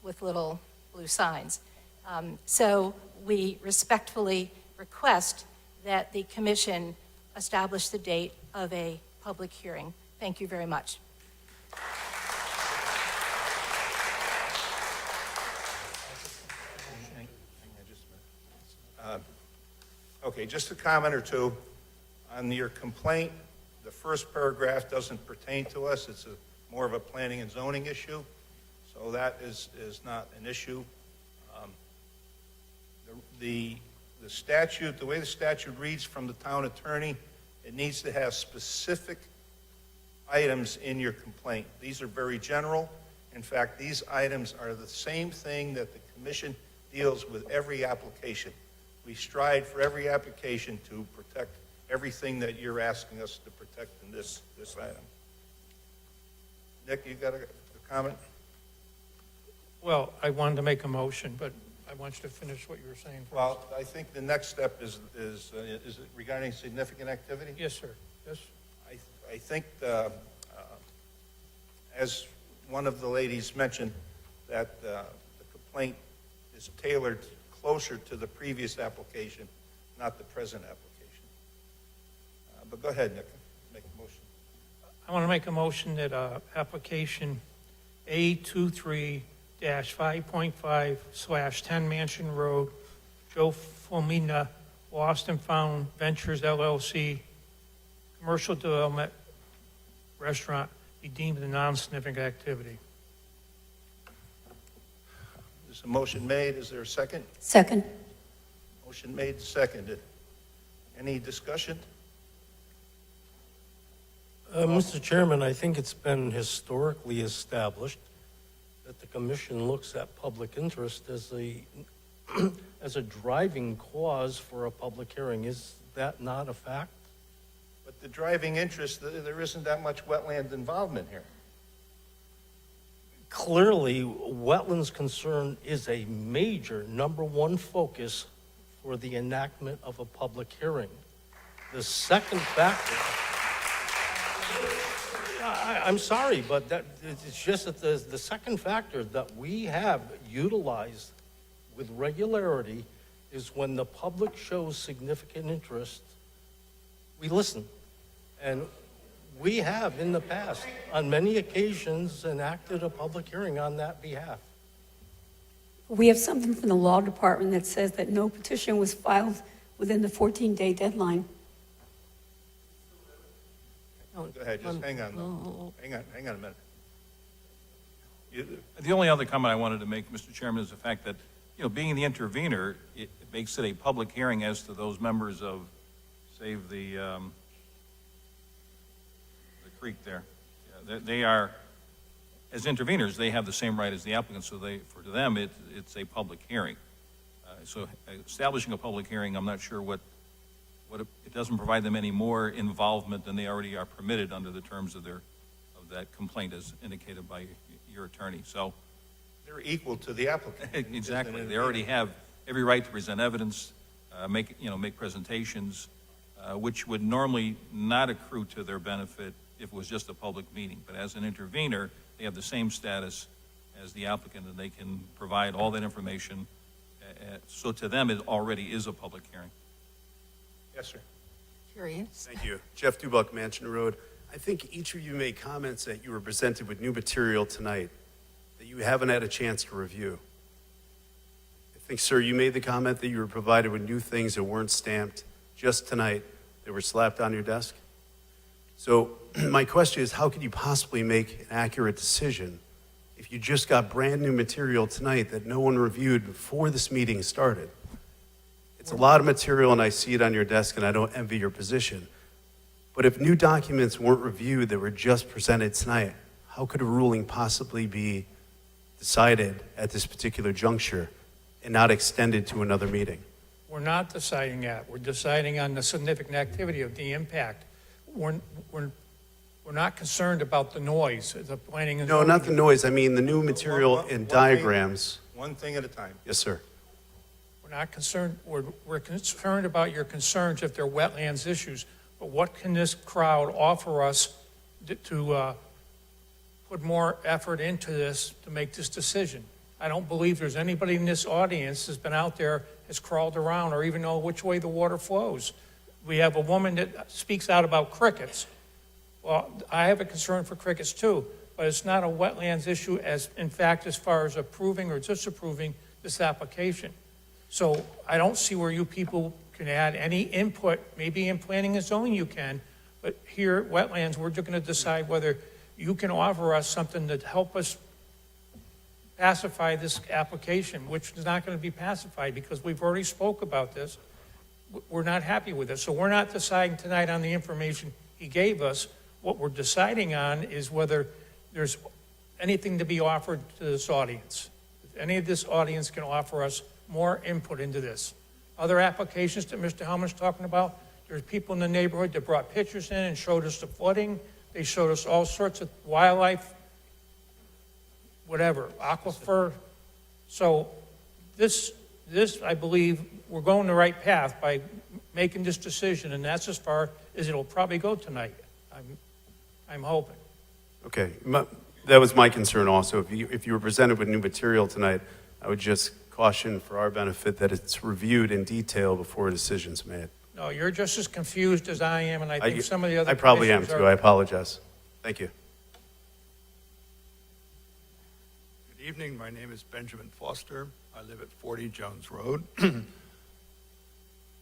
with little blue signs. So we respectfully request that the commission establish the date of a public hearing. Thank you very much. Okay, just a comment or two. On your complaint, the first paragraph doesn't pertain to us. It's more of a planning and zoning issue, so that is not an issue. The statute, the way the statute reads from the town attorney, it needs to have specific items in your complaint. These are very general. In fact, these items are the same thing that the commission deals with every application. We strive for every application to protect everything that you're asking us to protect in this item. Nick, you got a comment? Well, I wanted to make a motion, but I want you to finish what you were saying first. Well, I think the next step is it regarding significant activity? Yes, sir. Yes. I think, as one of the ladies mentioned, that the complaint is tailored closer to the previous application, not the present application. But go ahead, Nick, make a motion. I want to make a motion that application A23-5.5/10 Mansion Road, Joe Fomina, Lost and Found Ventures LLC, commercial development restaurant, be deemed a non-significant activity. There's a motion made. Is there a second? Second. Motion made, seconded. Any discussion? Mr. Chairman, I think it's been historically established that the commission looks at public interest as a as a driving cause for a public hearing. Is that not a fact? But the driving interest, there isn't that much wetland involvement here. Clearly, wetlands concern is a major number one focus for the enactment of a public hearing. The second factor, I'm sorry, but it's just that the second factor that we have utilized with regularity is when the public shows significant interest, we listen. And we have in the past, on many occasions, enacted a public hearing on that behalf. We have something from the law department that says that no petition was filed within the 14-day deadline. No, Go ahead, just hang on, no. hang on a minute. The only other comment I wanted to make, Mr. Chairman, is the fact that, being the intervener, it makes it a public hearing as to those members of, save the creek there. Yeah, they are, as interveners, they have the same right as the applicant, so to them, it's a public hearing. So establishing a public hearing, I'm not sure what it doesn't provide them any more involvement than they already are permitted under the terms of that complaint as indicated by your attorney. So They're equal to the applicant. exactly, they already have every right to present evidence, make presentations, which would normally not accrue to their benefit if it was just a public meeting. But as an intervener, they have the same status as the applicant, and they can provide all that information. So to them, it already is a public hearing. Yes, sir. Curious. Thank you. Jeff Dubuck, Mansion Road. I think each of you made comments that you were presented with new material tonight that you haven't had a chance to review. I think, sir, you made the comment that you were provided with new things that weren't stamped just tonight, that were slapped on your desk. So my question is, how could you possibly make an accurate decision if you just got brand new material tonight that no one reviewed before this meeting started? It's a lot of material, and I see it on your desk, and I don't envy your position. But if new documents weren't reviewed that were just presented tonight, how could a ruling possibly be decided at this particular juncture and not extended to another meeting? We're not deciding that. We're deciding on the significant activity of the impact. We're not concerned about the noise, the planning and No, zoning. not the noise. I mean the new material One and thing- diagrams. One thing at a time. Yes, sir. We're not concerned, we're concerned about your concerns if they're wetlands issues, but what can this crowd offer us to put more effort into this to make this decision? I don't believe there's anybody in this audience that's been out there, has crawled around, or even know which way the water flows. We have a woman that speaks out about crickets. Well, I have a concern for crickets too, but it's not a wetlands issue as far as approving or disapproving this application. So I don't see where you people can add any input. Maybe in planning and zoning you can, but here at Wetlands, we're just going to decide whether you can offer us something to help us pacify this application, which is not going to be pacified because we've already spoke about this. We're not happy with it. So we're not deciding tonight on the information he gave us. What we're deciding on is whether there's anything to be offered to this audience. If any of this audience can offer us more input into this. Other applications that Mr. Hellman's talking about, there's people in the neighborhood that brought pictures in and showed us the flooding. They showed us all sorts of wildlife, whatever, aquifer. So this, I believe, we're going the right path by making this decision, and that's as far as it'll probably go tonight. I'm hoping. Okay. That was my concern also. If you were presented with new material tonight, I would just caution for our benefit that it's reviewed in detail before a decision's made. No, you're just as confused as I am, and I think some of the other I probably am commissioners too. I apologize. Thank you. Good evening. My name is Benjamin Foster. I live at 40 Jones Road.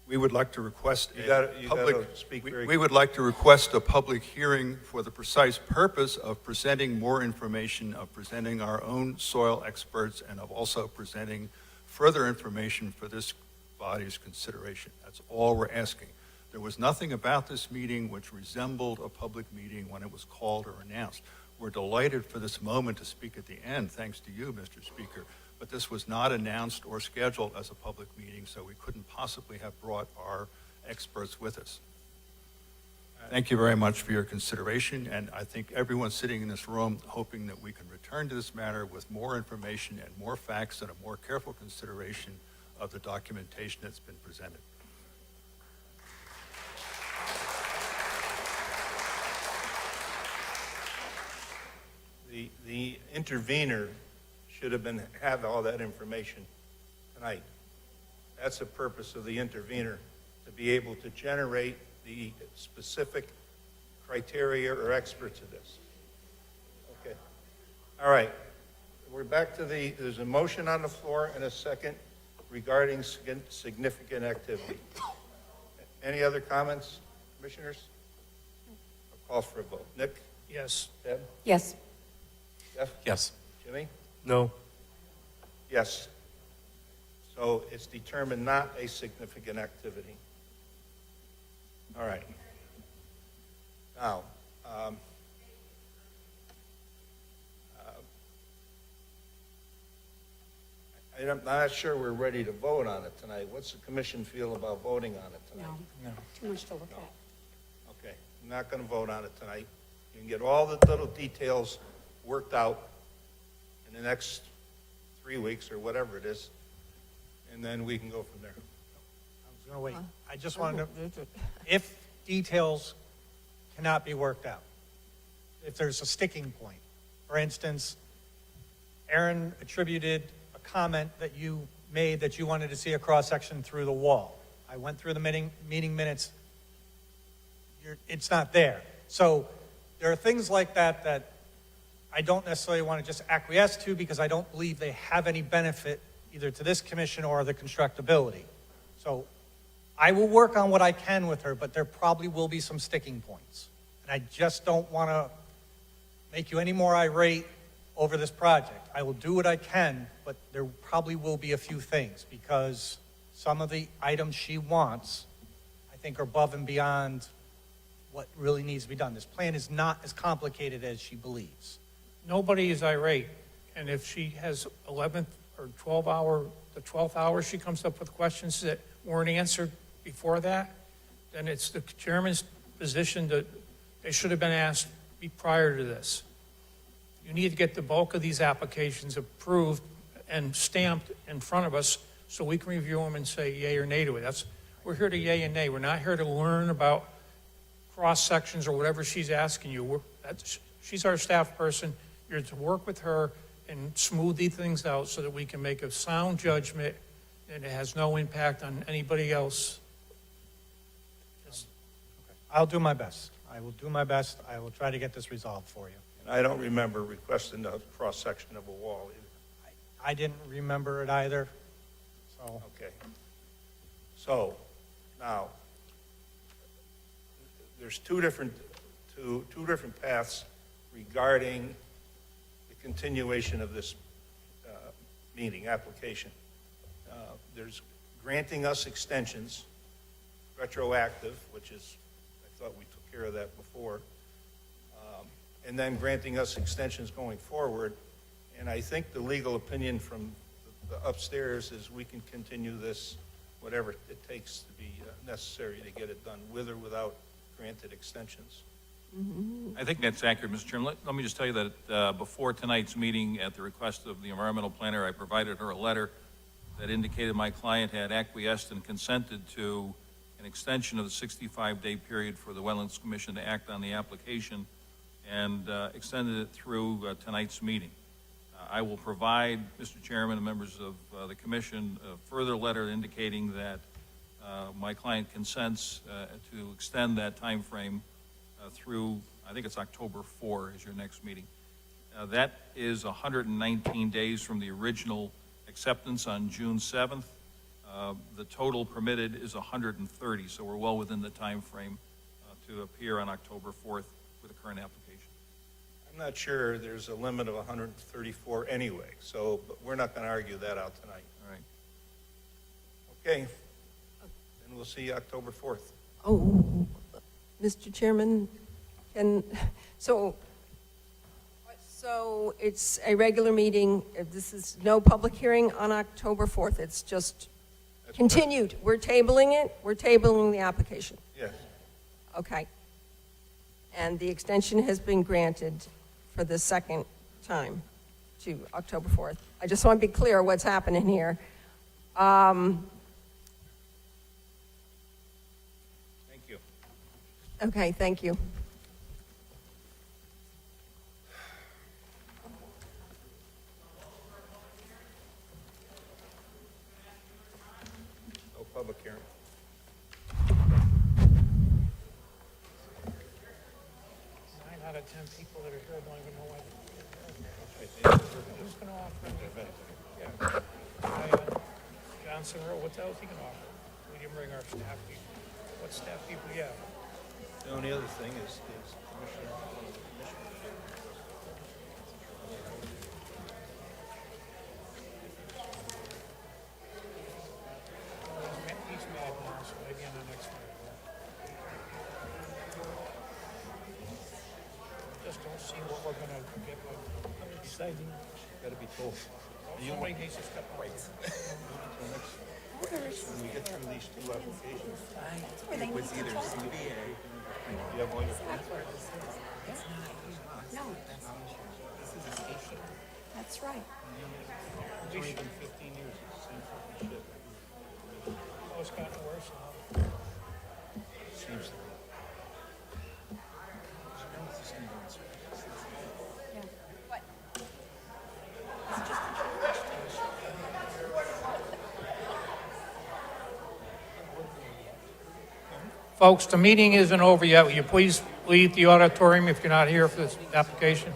We would like to request You a gotta public. speak very. We would like to request a public hearing for the precise purpose of presenting more information, of presenting our own soil experts, and of also presenting further information for this body's consideration. That's all we're asking. There was nothing about this meeting which resembled a public meeting when it was called or announced. We're delighted for this moment to speak at the end, thanks to you, Mr. Speaker. But this was not announced or scheduled as a public meeting, so we couldn't possibly have brought our experts with us. Thank you very much for your consideration, and I think everyone sitting in this room hoping that we can return to this matter with more information and more facts and a more careful consideration of the documentation that's been presented. The intervener should have all that information tonight. That's the purpose of the intervener, to be able to generate the specific criteria or experts of this. Okay. All right. We're back to there's a motion on the floor and a second regarding significant activity. Any other comments, commissioners? I'll call for a vote. Nick? Yes. Deb? Yes. Jeff? Yes. Jimmy? No. Yes. So it's determined not a significant activity. All right. Now, I'm not sure we're ready to vote on it tonight. What's the commission feel about voting on it tonight? No. Too much to look at. Okay, I'm not going to vote on it tonight. You can get all the little details worked out in the next 3 weeks or whatever it is, and then we can go from there. I was going to wait. I just wanted to, if details cannot be worked out, if there's a sticking point, for instance, Aaron attributed a comment that you made that you wanted to see a cross-section through the wall. I went through the meeting minutes. It's not there. So there are things like that that I don't necessarily want to just acquiesce to because I don't believe they have any benefit either to this commission or the constructability. So I will work on what I can with her, but there probably will be some sticking points. And I just don't want to make you any more irate over this project. I will do what I can, but there probably will be a few things because some of the items she wants, I think, are above and beyond what really needs to be done. This plan is not as complicated as she believes. Nobody is irate, and if she has 11th or 12th hour, she comes up with questions that weren't answered before that, then it's the chairman's position that they should have been asked prior to this. You need to get the bulk of these applications approved and stamped in front of us so we can review them and say yay or nay to it. We're here to yay and nay. We're not here to learn about cross-sections or whatever she's asking you. She's our staff person. You're to work with her and smooth these things out so that we can make a sound judgment and it has no impact on anybody else. I'll do my best. I will do my best. I will try to get this resolved for you. And I don't remember requesting a cross-section of a wall either. I didn't remember it either, so. Okay. So, now, there's two different paths regarding the continuation of this meeting application. There's granting us extensions, retroactive, which is, I thought we took care of that before, and then granting us extensions going forward. And I think the legal opinion from the upstairs is we can continue this, whatever it takes to be necessary to get it done, with or without granted extensions. I think that's accurate, Mr. Chairman. Let me just tell you that before tonight's meeting, at the request of the environmental planner, I provided her a letter that indicated my client had acquiesced and consented to an extension of the 65-day period for the Wetlands Commission to act on the application and extended it through tonight's meeting. I will provide, Mr. Chairman and members of the commission, a further letter indicating that my client consents to extend that time frame through, I think it's October 4 is your next meeting. That is 119 days from the original acceptance on June 7th. The total permitted is 130, so we're well within the time frame to appear on October 4th with the current application. I'm not sure there's a limit of 134 anyway, so but we're not going to argue that out tonight. All right. Okay, and we'll see you October 4th. Oh, Mr. Chairman, so it's a regular meeting. This is no public hearing on October 4th. It's just That's continued. We're tabling it. We're tabling the application. Yes. Okay. And the extension has been granted for the second time to October 4th. I just want to be clear what's happening here. Thank you. Okay, thank you. No public hearing. 9 out of 10 people that are here don't even know why they're here. Who's going to offer them? Yeah. Johnson Road, what else he can offer? We didn't bring our staff people. What staff people do you have? The only other thing is Commissioner, one of the commissioners here. He's mad now, so maybe on the next one. Just don't see what we're gonna get exciting. Gotta be told. Somebody needs to step up. When we get through these two applications, It was either you have all your. That's right. It's only been 15 years, it's the same fucking shit. Oh, it's gotten worse now. Seems to be. Folks, the meeting isn't over yet. Will you please leave the auditorium if you're not here for this application?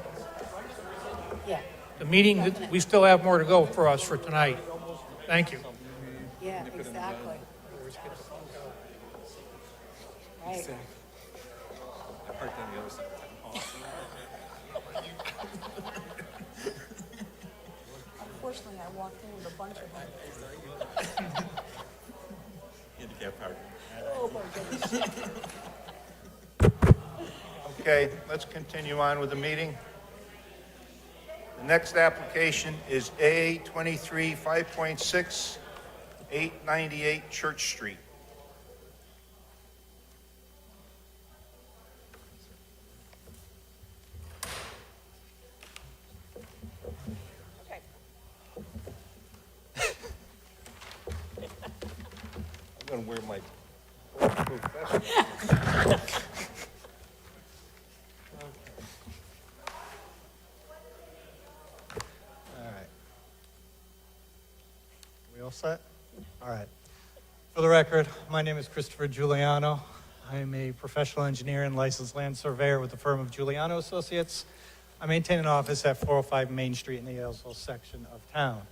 Yeah, The meeting, we still have more to go for us for tonight. Thank you. yeah, exactly. Right. Unfortunately, I walked in with a bunch of them. Oh, my goodness. Okay, let's continue on with the meeting. The next application is A23 5.6, 898 Church Street. I'm going to wear my professional. All right. We all set? All right. For the record, my name is Christopher Giuliano. I am a professional engineer and licensed land surveyor with the firm of Giuliano Associates. I maintain an office at 405 Main Street in the Aylesville section of town.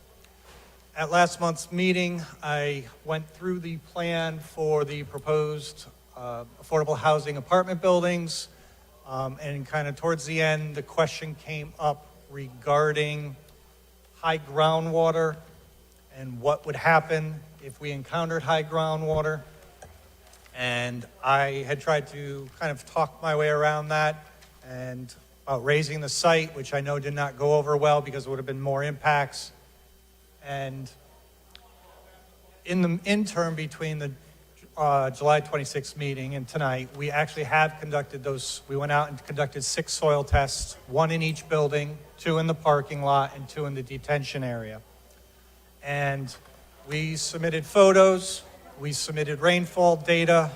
At last month's meeting, I went through the plan for the proposed affordable housing apartment buildings, and kind of towards the end, the question came up regarding high groundwater and what would happen if we encountered high groundwater. And I had tried to kind of talk my way around that and about raising the site, which I know did not go over well because it would have been more impacts. And in the interim between the July 26th meeting and tonight, we actually have conducted those. We went out and conducted 6 soil tests, 1 in each building, 2 in the parking lot, and 2 in the detention area. And we submitted photos, we submitted rainfall data,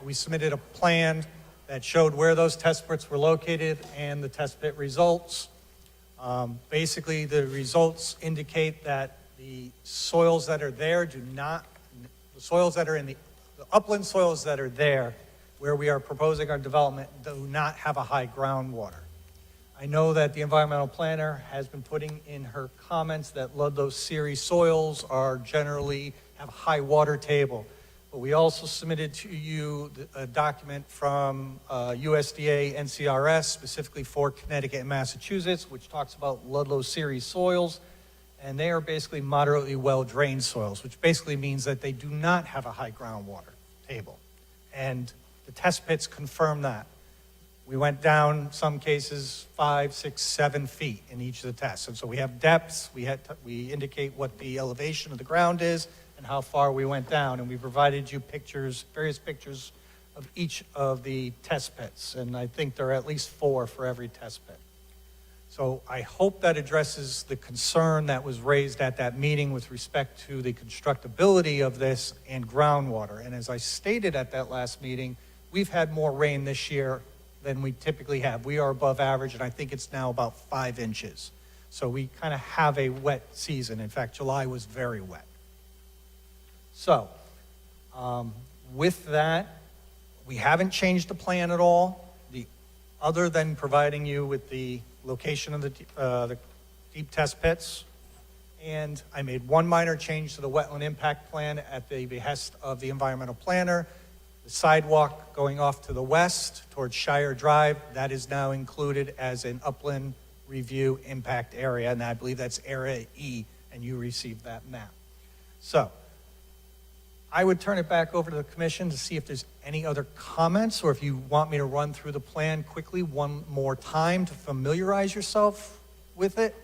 we submitted a plan that showed where those test pits were located and the test pit results. Basically, the results indicate that the soils that are there the soils that are in the upland soils that are there where we are proposing our development do not have a high groundwater. I know that the environmental planner has been putting in her comments that Ludlow series soils are generally have a high water table. But we also submitted to you a document from USDA NCRS, specifically for Connecticut and Massachusetts, which talks about Ludlow series soils. And they are basically moderately well-drained soils, which basically means that they do not have a high groundwater table. And the test pits confirm that. We went down, some cases, 5, 6, 7 feet in each of the tests. And so we have depths, we indicate what the elevation of the ground is and how far we went down. And we provided you pictures, various pictures of each of the test pits. And I think there are at least 4 for every test pit. So I hope that addresses the concern that was raised at that meeting with respect to the constructability of this and groundwater. And as I stated at that last meeting, we've had more rain this year than we typically have. We are above average, and I think it's now about 5 inches. So we kind of have a wet season. In fact, July was very wet. So with that, we haven't changed the plan at all, other than providing you with the location of the deep test pits. And I made one minor change to the wetland impact plan at the behest of the environmental planner. The sidewalk going off to the west towards Shire Drive, that is now included as an upland review impact area, and I believe that's Area E, and you received that map. So, I would turn it back over to the commission to see if there's any other comments, or if you want me to run through the plan quickly one more time to familiarize yourself with it.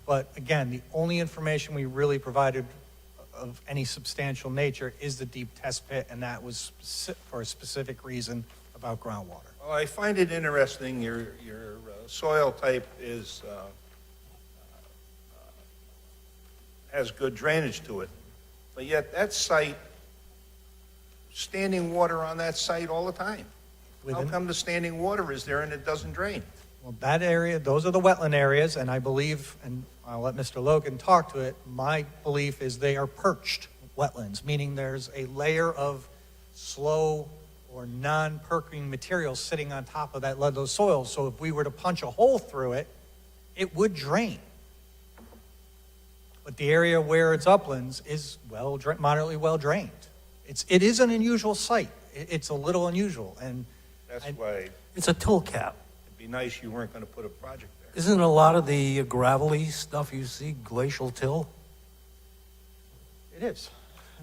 But again, the only information we really provided of any substantial nature is the deep test pit, and that was for a specific reason about groundwater. Well, I find it interesting, your soil type is, has good drainage to it, but yet that site, standing water on that site all the time. How come the standing water is there and it doesn't drain? Well, that area, those are the wetland areas, and I believe, and I'll let Mr. Logan talk to it, my belief is they are perched wetlands, meaning there's a layer of slow or non-perking material sitting on top of those soils. So if we were to punch a hole through it, it would drain. But the area where it's uplands is moderately well drained. It is an unusual site. It's a little unusual, and That's why It's a till cap. it'd be nice you weren't going to put a project there. Isn't a lot of the gravelly stuff you see glacial till? it is.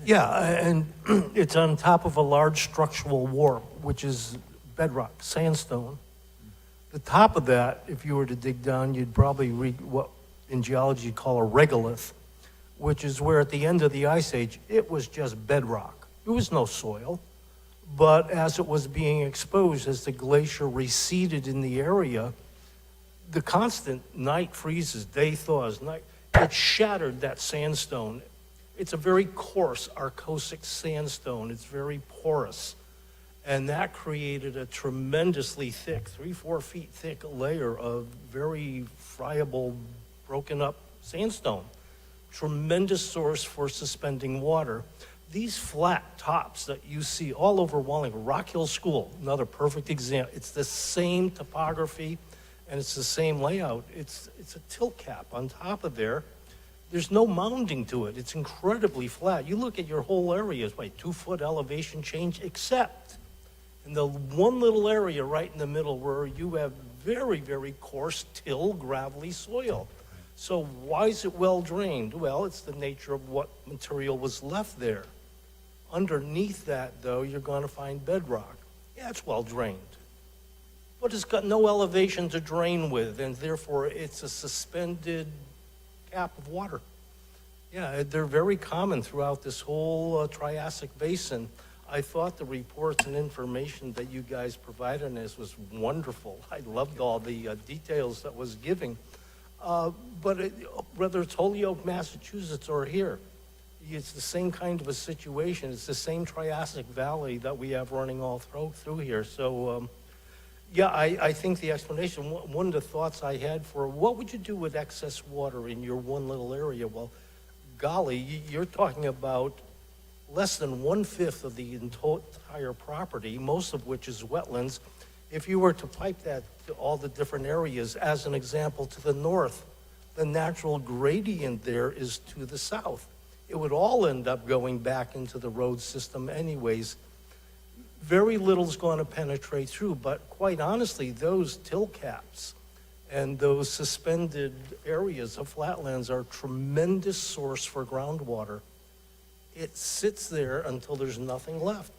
Yeah, and it's on top of a large structural warp, which is bedrock, sandstone. The top of that, if you were to dig down, you'd probably read what in geology you call a regolith, which is where at the end of the Ice Age, it was just bedrock. There was no soil. But as it was being exposed, as the glacier receded in the area, the constant night freezes, day thaws, it shattered that sandstone. It's a very coarse, arcosic sandstone. It's very porous. And that created a tremendously thick, 3-4 feet thick layer of very friable, broken up sandstone. Tremendous source for suspending water. These flat tops that you see all over Wallingford, Rock Hill School, another perfect example. It's the same topography and it's the same layout. It's a tilt cap on top of there. There's no mounding to it. It's incredibly flat. You look at your whole area, it's like 2-foot elevation change, except in the one little area right in the middle where you have very, very coarse till gravelly soil. So why is it well drained? Well, it's the nature of what material was left there. Underneath that, though, you're going to find bedrock. Yeah, it's well drained. But it's got no elevation to drain with, and therefore it's a suspended cap of water. Yeah, they're very common throughout this whole Triassic Basin. I thought the reports and information that you guys provided on this was wonderful. I loved all the details that was giving. But whether it's Holyoke, Massachusetts, or here, it's the same kind of a situation. It's the same Triassic Valley that we have running all through here. So, yeah, I think the explanation, one of the thoughts I had for what would you do with excess water in your one little area? Well, golly, you're talking about less than 1/5 of the entire property, most of which is wetlands. If you were to pipe that to all the different areas, as an example, to the north, the natural gradient there is to the south. It would all end up going back into the road system anyways. Very little's going to penetrate through, but quite honestly, those till caps and those suspended areas of flatlands are a tremendous source for groundwater. It sits there until there's nothing left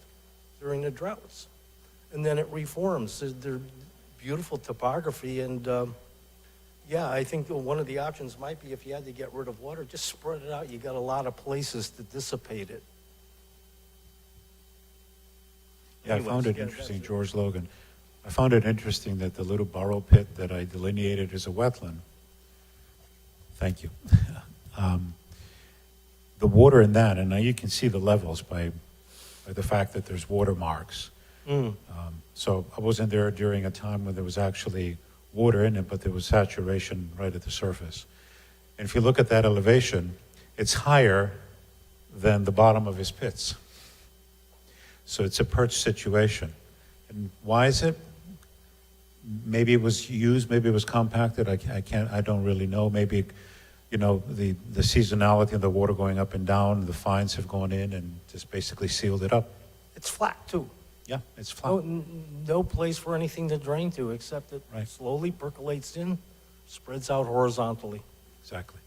during the droughts. And then it reforms. They're beautiful topography, and yeah, I think one of the options might be if you had to get rid of water, just spread it out. You got a lot of places to dissipate it. Yeah, I Anyways, found it yeah, interesting, that's it. George Logan. I found it interesting that the little borrow pit that I delineated as a wetland, thank you. The water in that, and now you can see the levels by the fact that there's watermarks. So I wasn't there during a time when there was actually water in it, but there was saturation right at the surface. And if you look at that elevation, it's higher than the bottom of his pits. So it's a perch situation. And why is it? Maybe it was used, maybe it was compacted. I don't really know. Maybe, you know, the seasonality of the water going up and down, the fines have gone in and just basically sealed it up. It's flat, too. Yeah, it's No, flat. no place for anything to drain to, except it Right. slowly percolates in, spreads out horizontally. Exactly.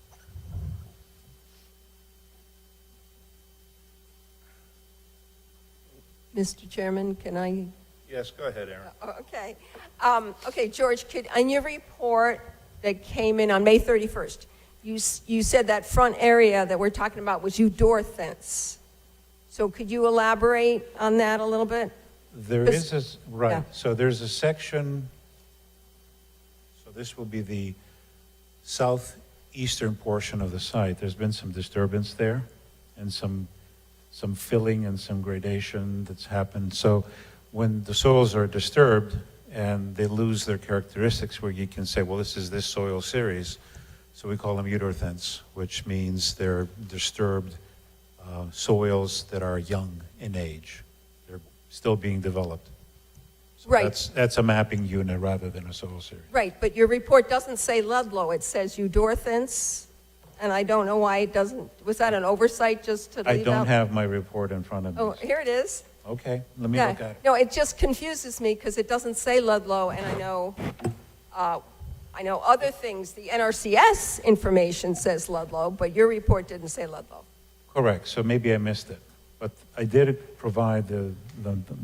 Mr. Chairman, can I? Yes, go ahead, Aaron. Okay. Okay, George, on your report that came in on May 31st, you said that front area that we're talking about was Eudor fence. So could you elaborate on that a little bit? There Because- is a, right, yeah. so there's a section, so this will be the southeastern portion of the site. There's been some disturbance there and some filling and some gradation that's happened. So when the soils are disturbed and they lose their characteristics where you can say, well, this is this soil series, so we call them eudarthents, which means they're disturbed soils that are young in age. They're still being developed. So Right. That's a mapping unit rather than a soil series. Right, but your report doesn't say Ludlow, it says Eudorthents, and I don't know why it doesn't, was that an oversight just to I leave out? don't have my report in front of me. Oh, here it is. Okay, let me Yeah. look at it. No, it just confuses me because it doesn't say Ludlow, and I know other things, the NRCS information says Ludlow, but your report didn't say Ludlow. Correct, so maybe I missed it. But I did provide the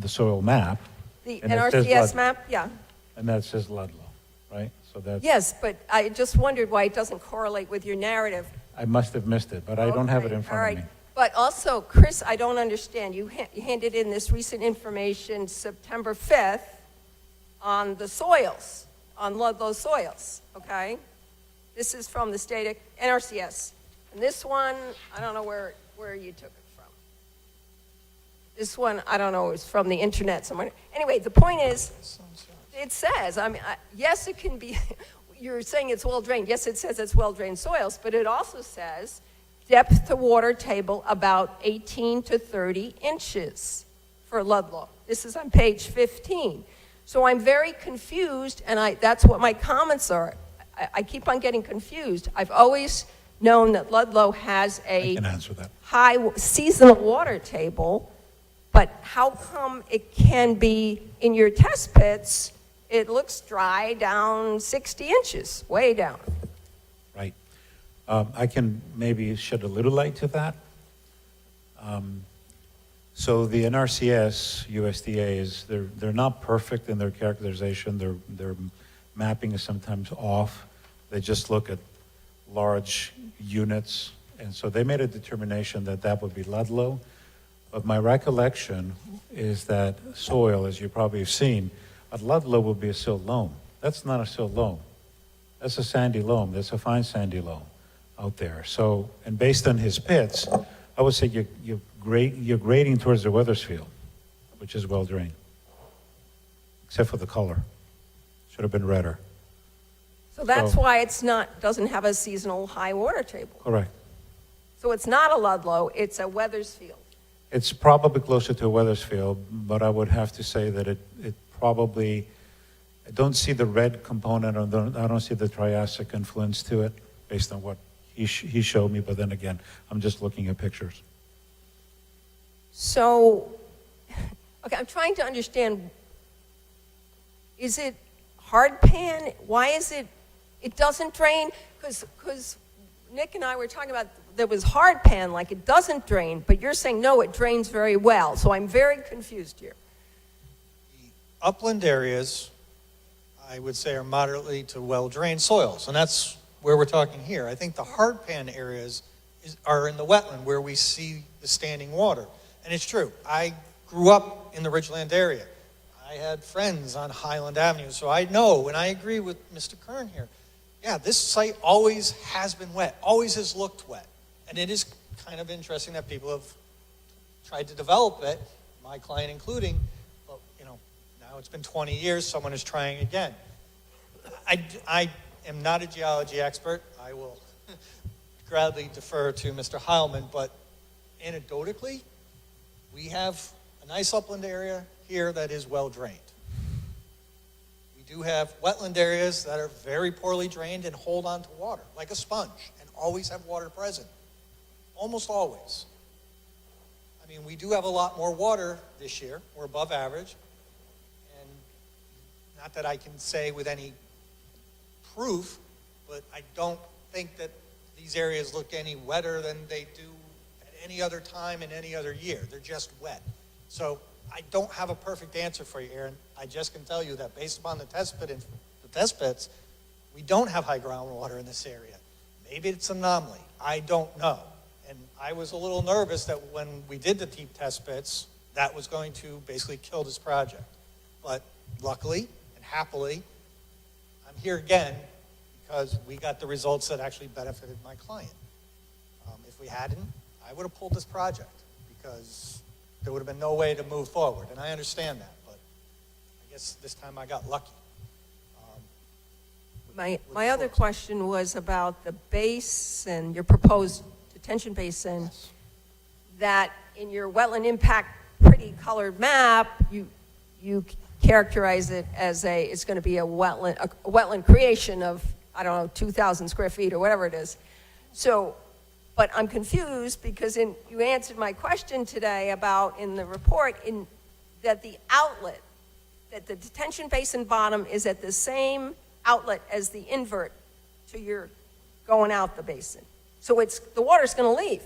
soil map. The And it says NRCS Ludlow. map, yeah. And that says Ludlow, right? So that's, Yes, but I just wondered why it doesn't correlate with your narrative. I must have missed it, but I don't have it in Okay, all front of right. me. But also, Chris, I don't understand. You handed in this recent information September 5th on the soils, on Ludlow soils, okay? This is from the state NRCS. And this one, I don't know where you took it from. This one, I don't know, it's from the internet somewhere. Anyway, the point is, it says, yes, it can be, you're saying it's well drained. Yes, it says it's well drained soils, but it also says depth to water table about 18 to 30 inches for Ludlow. This is on page 15. So I'm very confused, and that's what my comments are. I keep on getting confused. I've always known that Ludlow has I a can answer that. high seasonal water table, but how come it can be in your test pits, it looks dry down 60 inches, way down? Right. I can maybe shed a little light to that. So the NRCS, USDA, they're not perfect in their characterization. Their mapping is sometimes off. They just look at large units. And so they made a determination that that would be Ludlow. But my recollection is that soil, as you probably have seen, at Ludlow will be a silt loam. That's not a silt loam. That's a sandy loam. That's a fine sandy loam out there. So, and based on his pits, I would say you're grading towards the Weathersfield, which is well drained, except for the color. Should have been redder. So that's So- why doesn't have a seasonal high water table. Correct. So it's not a Ludlow, it's a Weathersfield. It's probably closer to a Weathersfield, but I would have to say that it probably, I don't see the red component, I don't see the Triassic influence to it, based on what he showed me, but then again, I'm just looking at pictures. So, okay, I'm trying to understand, is it hard pan? Why is it doesn't drain? Because Nick and I were talking about there was hard pan, like it doesn't drain, but you're saying, no, it drains very well. So I'm very confused here. Upland areas, I would say, are moderately to well-drained soils, and that's where we're talking here. I think the hard pan areas are in the wetland where we see the standing water. And it's true, I grew up in the Ridgeland area. I had friends on Highland Avenue, so I know, and I agree with Mr. Kern here. Yeah, this site always has been wet, always has looked wet. And it is kind of interesting that people have tried to develop it, my client including, but, now it's been 20 years, someone is trying again. I am not a geology expert. I will gladly defer to Mr. Heilman, but anecdotally, we have a nice upland area here that is well drained. We do have wetland areas that are very poorly drained and hold on to water like a sponge and always have water present. Almost always. I mean, we do have a lot more water this year. We're above average. And not that I can say with any proof, but I don't think that these areas look any wetter than they do at any other time in any other year. They're just wet. So I don't have a perfect answer for you, Aaron. I just can tell you that based upon the test pits, we don't have high groundwater in this area. Maybe it's an anomaly. I don't know. And I was a little nervous that when we did the deep test pits, that was going to basically kill this project. But luckily and happily, I'm here again because we got the results that actually benefited my client. If we hadn't, I would have pulled this project because there would have been no way to move forward. And I understand that, but I guess this time I got lucky. My other question was about the basin, your proposed detention basin, that in your wetland impact pretty colored map, you characterize it as it's going to be a wetland creation of, I don't know, 2,000 square feet or whatever it is. So, but I'm confused because you answered my question today about in the report that the outlet, that the detention basin bottom is at the same outlet as the invert to your going out the basin. So the water's going to leave.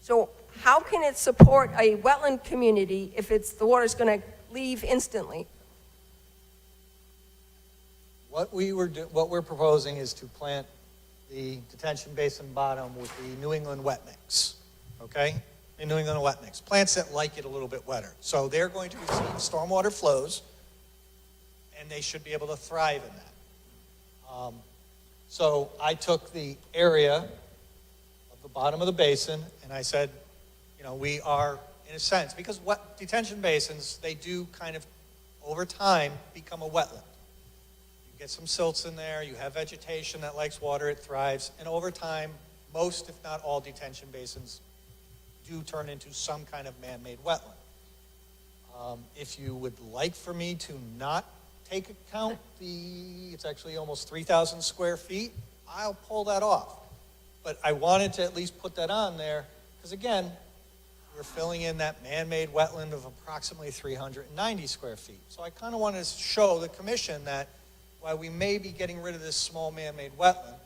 So how can it support a wetland community if the water's going to leave instantly? What we're proposing is to plant the detention basin bottom with the New England wet mix, okay? The New England wet mix. Plants that like it a little bit wetter. So they're going to receive stormwater flows, and they should be able to thrive in that. So I took the area of the bottom of the basin, and I said, we are, in a sense, because detention basins, they do kind of, over time, become a wetland. You get some silts in there, you have vegetation that likes water, it thrives, and over time, most, if not all, detention basins do turn into some kind of man-made wetland. If you would like for me to not take account it's actually almost 3,000 square feet, I'll pull that off. But I wanted to at least put that on there, because again, we're filling in that man-made wetland of approximately 390 square feet. So I kind of wanted to show the commission that while we may be getting rid of this small man-made wetland,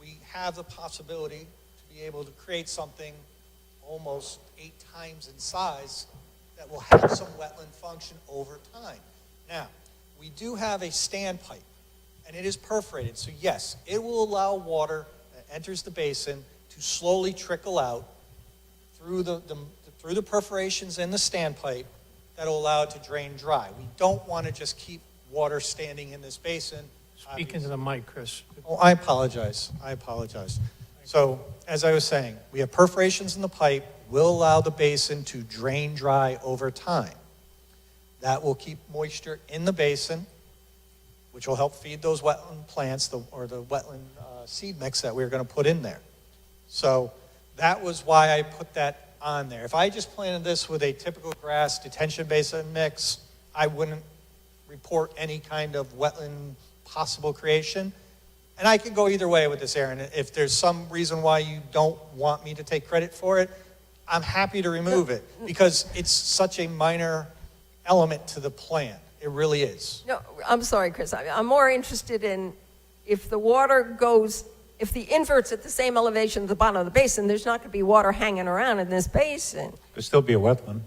we have the possibility to be able to create something almost 8 times in size that will have some wetland function over time. Now, we do have a standpipe, and it is perforated. So yes, it will allow water that enters the basin to slowly trickle out through the perforations in the standpipe that will allow it to drain dry. We don't want to just keep water standing in this basin. Speak into the mic, Chris. Oh, I apologize. So, as I was saying, we have perforations in the pipe, will allow the basin to drain dry over time. That will keep moisture in the basin, which will help feed those wetland plants, or the wetland seed mix that we were going to put in there. So that was why I put that on there. If I just planted this with a typical grass detention basin mix, I wouldn't report any kind of wetland possible creation. And I could go either way with this, Aaron. If there's some reason why you don't want me to take credit for it, I'm happy to remove it, because it's such a minor element to the plan. It really is. No, I'm sorry, Chris. I'm more interested in if the water goes, if the invert's at the same elevation at the bottom of the basin, there's not going to be water hanging around in this basin. There'll still be a wetland.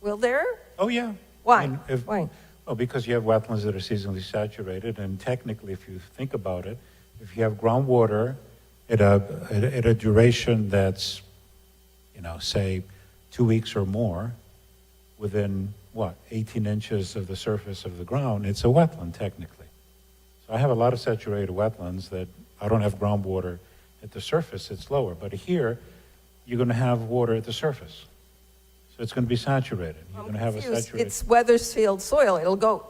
Will there? Oh, yeah. Why? I mean, Why? Well, because you have wetlands that are seasonally saturated, and technically, if you think about it, if you have groundwater at a duration that's, say 2 weeks or more, within, 18 inches of the surface of the ground, it's a wetland, technically. So I have a lot of saturated wetlands that I don't have groundwater at the surface, it's lower. But here, you're going to have water at the surface. So it's going to be saturated. You're going to have a saturated... It's Weathersfield soil.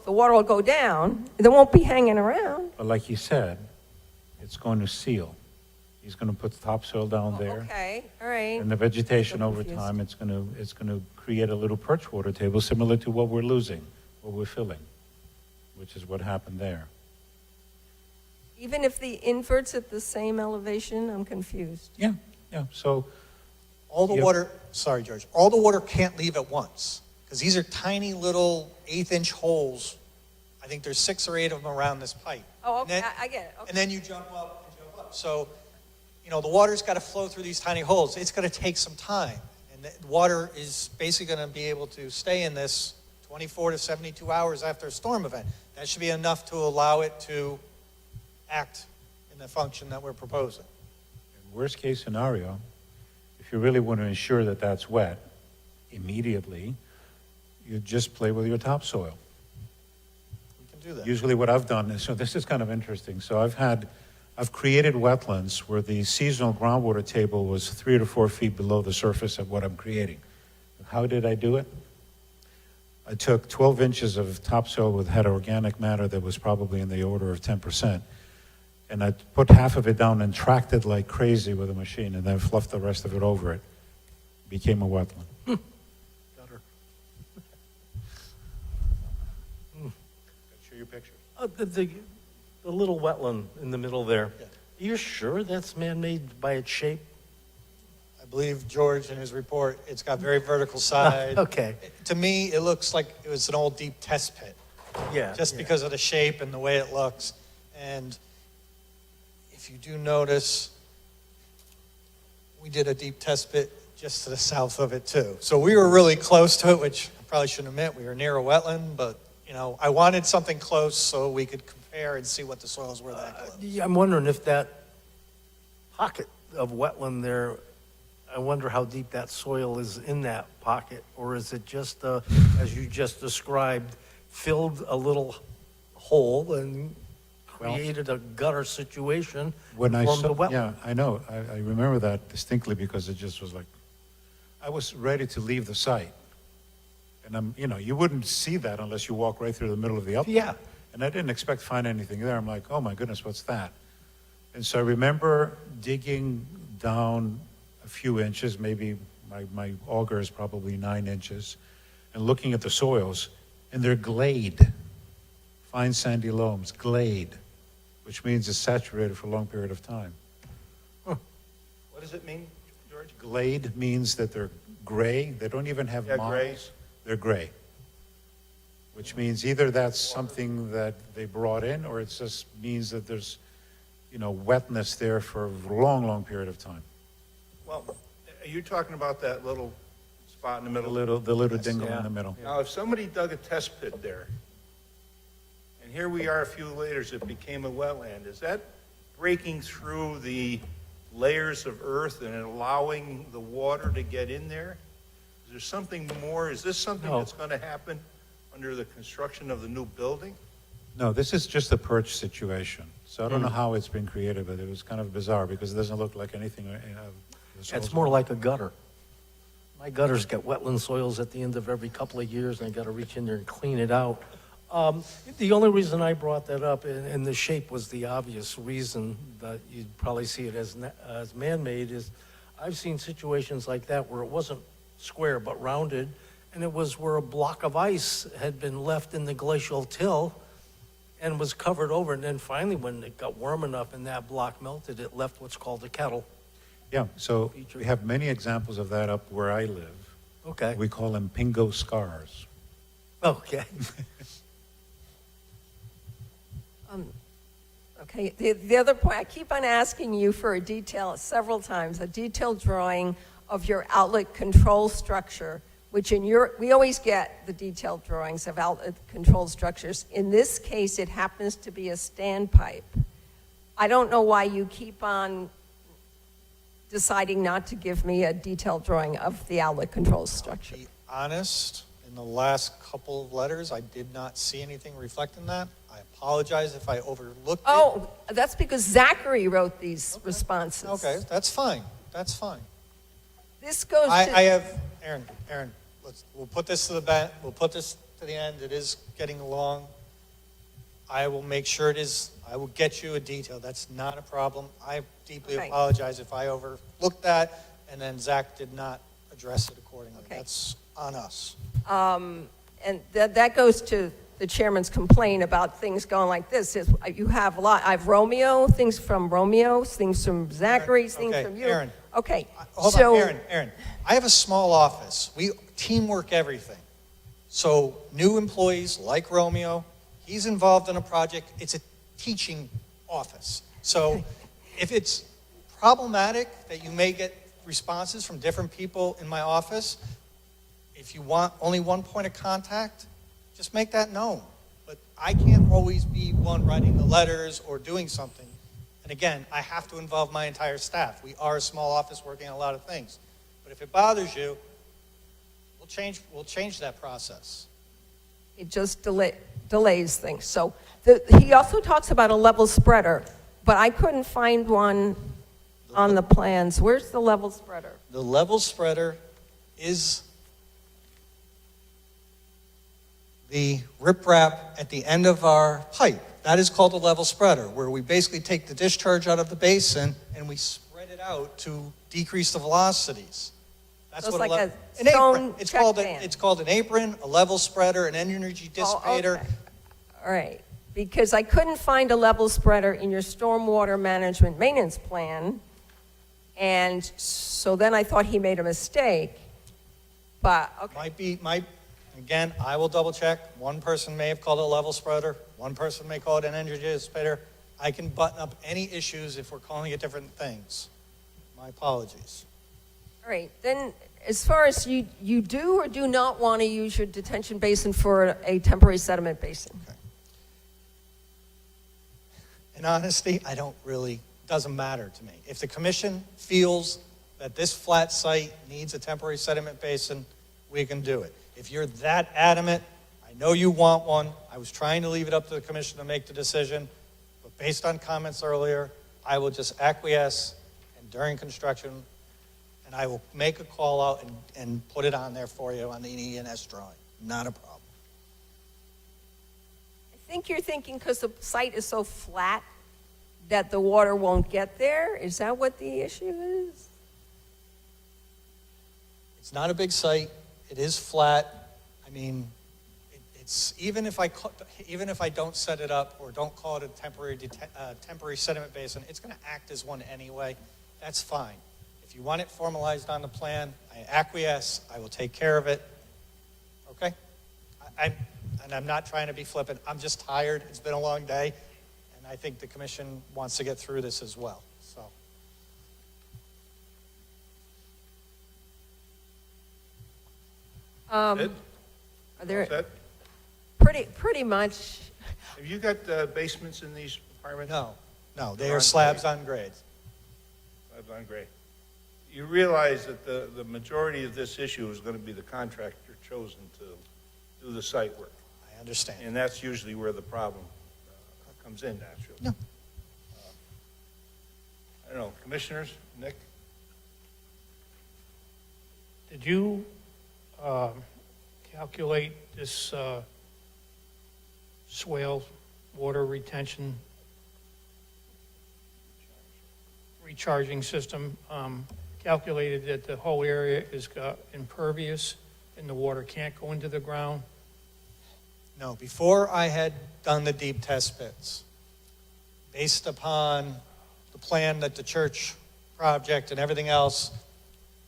The water will go down. It won't be hanging around. But like he said, it's going to seal. He's going to put the topsoil down there. Okay, all right. And the vegetation I'm over confused. time, it's going to create a little perch water table similar to what we're losing, what we're filling, which is what happened there. Even if the invert's at the same elevation, I'm confused. Yeah. So All the Yep. water, sorry, George, all the water can't leave at once, because these are tiny little 1/8-inch holes. I think there's 6 or 8 of them around this pipe. Oh, And okay, then- I get it. Okay. And then you jump up and jump up. So, the water's got to flow through these tiny holes. It's going to take some time. And the water is basically going to be able to stay in this 24 to 72 hours after a storm event. That should be enough to allow it to act in the function that we're proposing. Worst case scenario, if you really want to ensure that that's wet immediately, you just play with your topsoil. We can do that. Usually what I've done is, so this is kind of interesting. So I've created wetlands where the seasonal groundwater table was 3 to 4 feet below the surface of what I'm creating. How did I do it? I took 12 inches of topsoil that had organic matter that was probably in the order of 10%. And I put half of it down and tracked it like crazy with a machine and then fluffed the rest of it over it. Became a wetland. Gutter. Show you pictures. The little wetland in the middle there. Yeah. Are you sure that's man-made by its shape? I believe George in his report, it's got very vertical side. Okay. To me, it looks like it was an old deep test pit, Yeah. just yeah. because of the shape and the way it looks. And if you do notice, we did a deep test pit just to the south of it too. So we were really close to it, which I probably shouldn't admit. We were near a wetland, but I wanted something close so we could compare and see what the soils were that close. Yeah, I'm wondering if that pocket of wetland there, I wonder how deep that soil is in that pocket, or is it just, as you just described, filled a little hole and created a gutter situation When and I formed a saw, wetland? yeah, I know. I remember that distinctly because it just was like, I was ready to leave the site. And you wouldn't see that unless you walk right through the middle of the upland. Yeah. And I didn't expect to find anything there. I'm like, oh my goodness, what's that? And so I remember digging down a few inches, maybe my auger is probably 9 inches, and looking at the soils, and they're glade, fine sandy loams, glade, which means it's saturated for a long period of time. What does it mean, George? Glade means that they're gray. They don't even have Yeah, moss. gray. They're gray, which means either that's something that they brought in, or it just means that there's, wetness there for a long, long period of time. Well, are you talking about that little spot in the The middle? little dingle Yeah. in the middle. Now, if somebody dug a test pit there, and here we are a few years, it became a wetland, is that breaking through the layers of earth and allowing the water to get in there? Is there something more? Is this something No. that's going to happen under the construction of the new building? No, this is just a perch situation. So I don't know how it's been created, but it was kind of bizarre because it doesn't look like anything. It's more like a gutter. My gutters get wetland soils at the end of every couple of years, and I got to reach in there and clean it out. The only reason I brought that up, and the shape was the obvious reason that you'd probably see it as man-made, is I've seen situations like that where it wasn't square but rounded, and it was where a block of ice had been left in the glacial till and was covered over, and then finally when it got warm enough and that block melted, it left what's called a kettle. Yeah, so we have many examples of that up where I live. Okay. We call them pingo scars. Okay. Okay, the other point, I keep on asking you for a detail, several times, a detailed drawing of your outlet control structure, which we always get the detailed drawings of outlet control structures. In this case, it happens to be a standpipe. I don't know why you keep on deciding not to give me a detailed drawing of the outlet control structure. To be honest, in the last couple of letters, I did not see anything reflecting that. I apologize if I overlooked it. Oh, that's because Zachary wrote these responses. Okay, that's fine. That's fine. This goes to... I have, Aaron, we'll put this to the end. It is getting long. I will make sure I will get you a detail. That's not a problem. I deeply Okay. apologize if I overlooked that, and then Zach did not address it accordingly. Okay. That's on us. And that goes to the chairman's complaint about things going like this. You have a lot. I have Romeo, things from Romeo, things from Zachary, things Okay, from you. Aaron, Okay, Hold so. on, Aaron, I have a small office. We teamwork everything. So new employees like Romeo, he's involved in a project. It's a teaching office. So if it's problematic that you may get responses from different people in my office, if you want only one point of contact, just make that known. But I can't always be one writing the letters or doing something. And again, I have to involve my entire staff. We are a small office working on a lot of things. But if it bothers you, we'll change that process. It just delays things. So he also talks about a level spreader, but I couldn't find one on the plans. Where's the level spreader? The level spreader is the riprap at the end of our pipe. That is called a level spreader, where we basically take the discharge out of the basin and we spread it out to decrease the velocities. That's So it's what like an a stone apron. It's check called dam. it's called an apron, a level spreader, an energy dissipator. Oh, okay. All right, because I couldn't find a level spreader in your stormwater management maintenance plan, and so then I thought he made a mistake, but, okay. Again, I will double check. One person may have called it a level spreader. One person may call it an energy dissipator. I can button up any issues if we're calling it different things. My apologies. All right, then, as far as you do or do not want to use your detention basin for a temporary sediment basin? Okay. In honesty, doesn't matter to me. If the commission feels that this flat site needs a temporary sediment basin, we can do it. If you're that adamant, I know you want one. I was trying to leave it up to the commission to make the decision, but based on comments earlier, I will just acquiesce, and during construction, and I will make a call out and put it on there for you on the ENS drawing. Not a problem. I think you're thinking because the site is so flat that the water won't get there? Is that what the issue is? It's not a big site. It is flat. I mean, it's even if I don't set it up or don't call it a temporary sediment basin, it's going to act as one anyway. That's fine. If you want it formalized on the plan, I acquiesce. I will take care of it. Okay? And I'm not trying to be flippant. I'm just tired. It's been a long day, and I think the commission wants to get through this as well. So. Ed? Are there Set? pretty much? Have you got basements in these apartments? No, they are slabs on grades. Slabs on grade. You realize that the majority of this issue is going to be the contractor chosen to do the site work. I understand. And that's usually where the problem comes in, naturally. No. I don't know, commissioners, Nick? Did you calculate this swale water retention recharging system? Calculated that the whole area is impervious and the water can't go into the ground? No, before I had done the deep test pits, based upon the plan that the church project and everything else,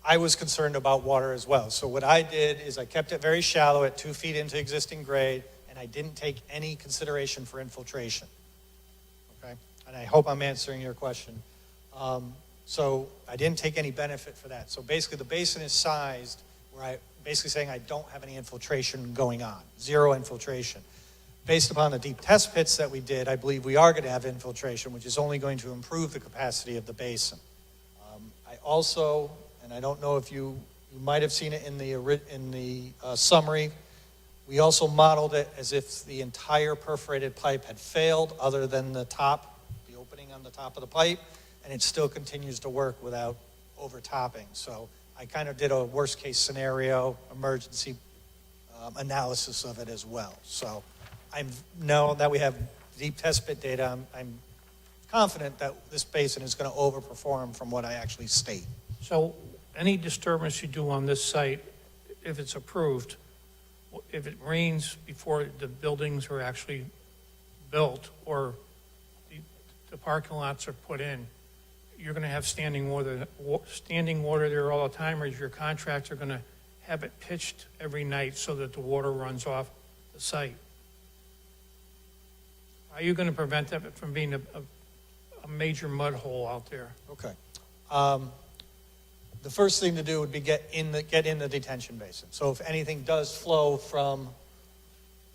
I was concerned about water as well. So what I did is I kept it very shallow at 2 feet into existing grade, and I didn't take any consideration for infiltration. Okay? And I hope I'm answering your question. So I didn't take any benefit for that. So basically the basin is sized where I basically saying I don't have any infiltration going on, zero infiltration. Based upon the deep test pits that we did, I believe we are going to have infiltration, which is only going to improve the capacity of the basin. I also, and I don't know if you might have seen it in the summary, we also modeled it as if the entire perforated pipe had failed other than the top, the opening on the top of the pipe, and it still continues to work without overtopping. So I kind of did a worst case scenario emergency analysis of it as well. So I know that we have deep test pit data. I'm confident that this basin is going to overperform from what I actually state. So any disturbance you do on this site, if it's approved, if it rains before the buildings are actually built or the parking lots are put in, you're going to have standing water there all the time, or is your contractor going to have it pitched every night so that the water runs off the site? Are you going to prevent that from being a major mud hole out there? Okay. The first thing to do would be get in the detention basin. So if anything does flow from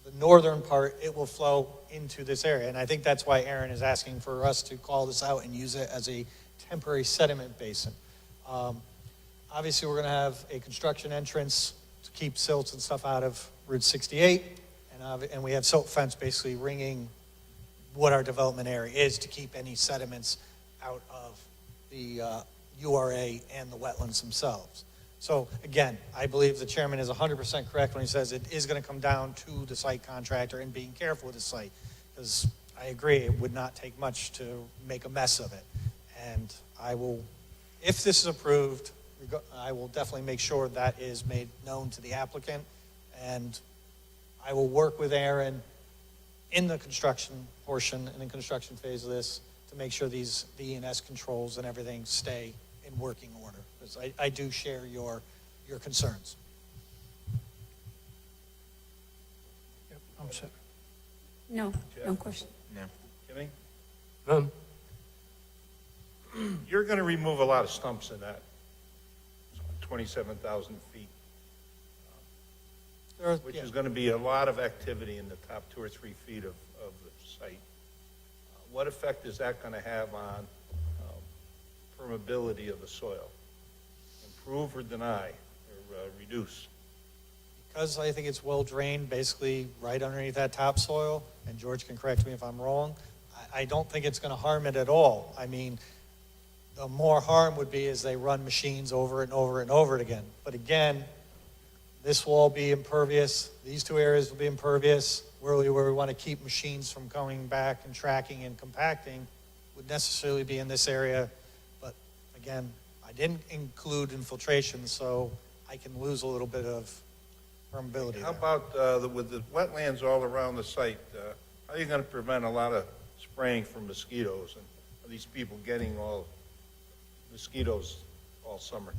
the northern part, it will flow into this area. And I think that's why Aaron is asking for us to call this out and use it as a temporary sediment basin. Obviously, we're going to have a construction entrance to keep silts and stuff out of Route 68. And we have silt fence basically ringing what our development area is to keep any sediments out of the URA and the wetlands themselves. So again, I believe the chairman is 100% correct when he says it is going to come down to the site contractor and being careful with the site, because I agree it would not take much to make a mess of it. And I will, if this is approved, I will definitely make sure that is made known to the applicant, and I will work with Aaron in the construction portion and the construction phase of this to make sure these E&S controls and everything stay in working order, because I do share your concerns. Yep, I'm set. No, no question. Jimmy? None. You're going to remove a lot of stumps in that 27,000 feet, which is going to be a lot of activity in the top 2 or 3 feet of the site. What effect is that going to have on permeability of the soil? Improve or deny or reduce? Because I think it's well drained, basically right underneath that topsoil, and George can correct me if I'm wrong, I don't think it's going to harm it at all. I mean, the more harm would be as they run machines over and over and over it again. But again, this will all be impervious. These two areas will be impervious. Where we want to keep machines from coming back and tracking and compacting would necessarily be in this area. But again, I didn't include infiltration, so I can lose a little bit of permeability. How there. about with the wetlands all around the site, how are you going to prevent a lot of spraying from mosquitoes and these people getting all mosquitoes all summer?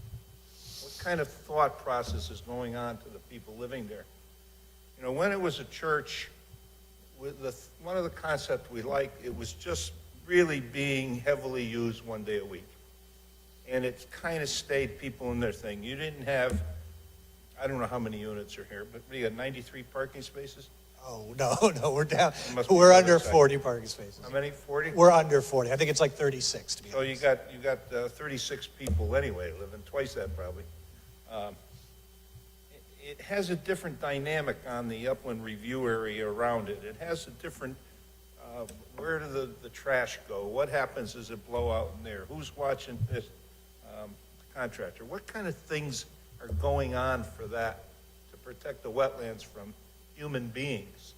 What kind of thought process is going on to the people living there? You know, when it was a church, one of the concepts we liked, it was just really being heavily used one day a week. And it kind of stayed people in their thing. You didn't have, I don't know how many units are here, but you got 93 parking spaces? Oh, no, we're down. It must be We're on under the site. 40 parking spaces. How many, 40? We're under 40. I think it's like 36 to be So honest. you got 36 people anyway, living twice that probably. It has a different dynamic on the upland review area around it. It has a different, where do the trash go? What happens as it blow out in there? Who's watching this contractor? What kind of things are going on for that to protect the wetlands from human beings?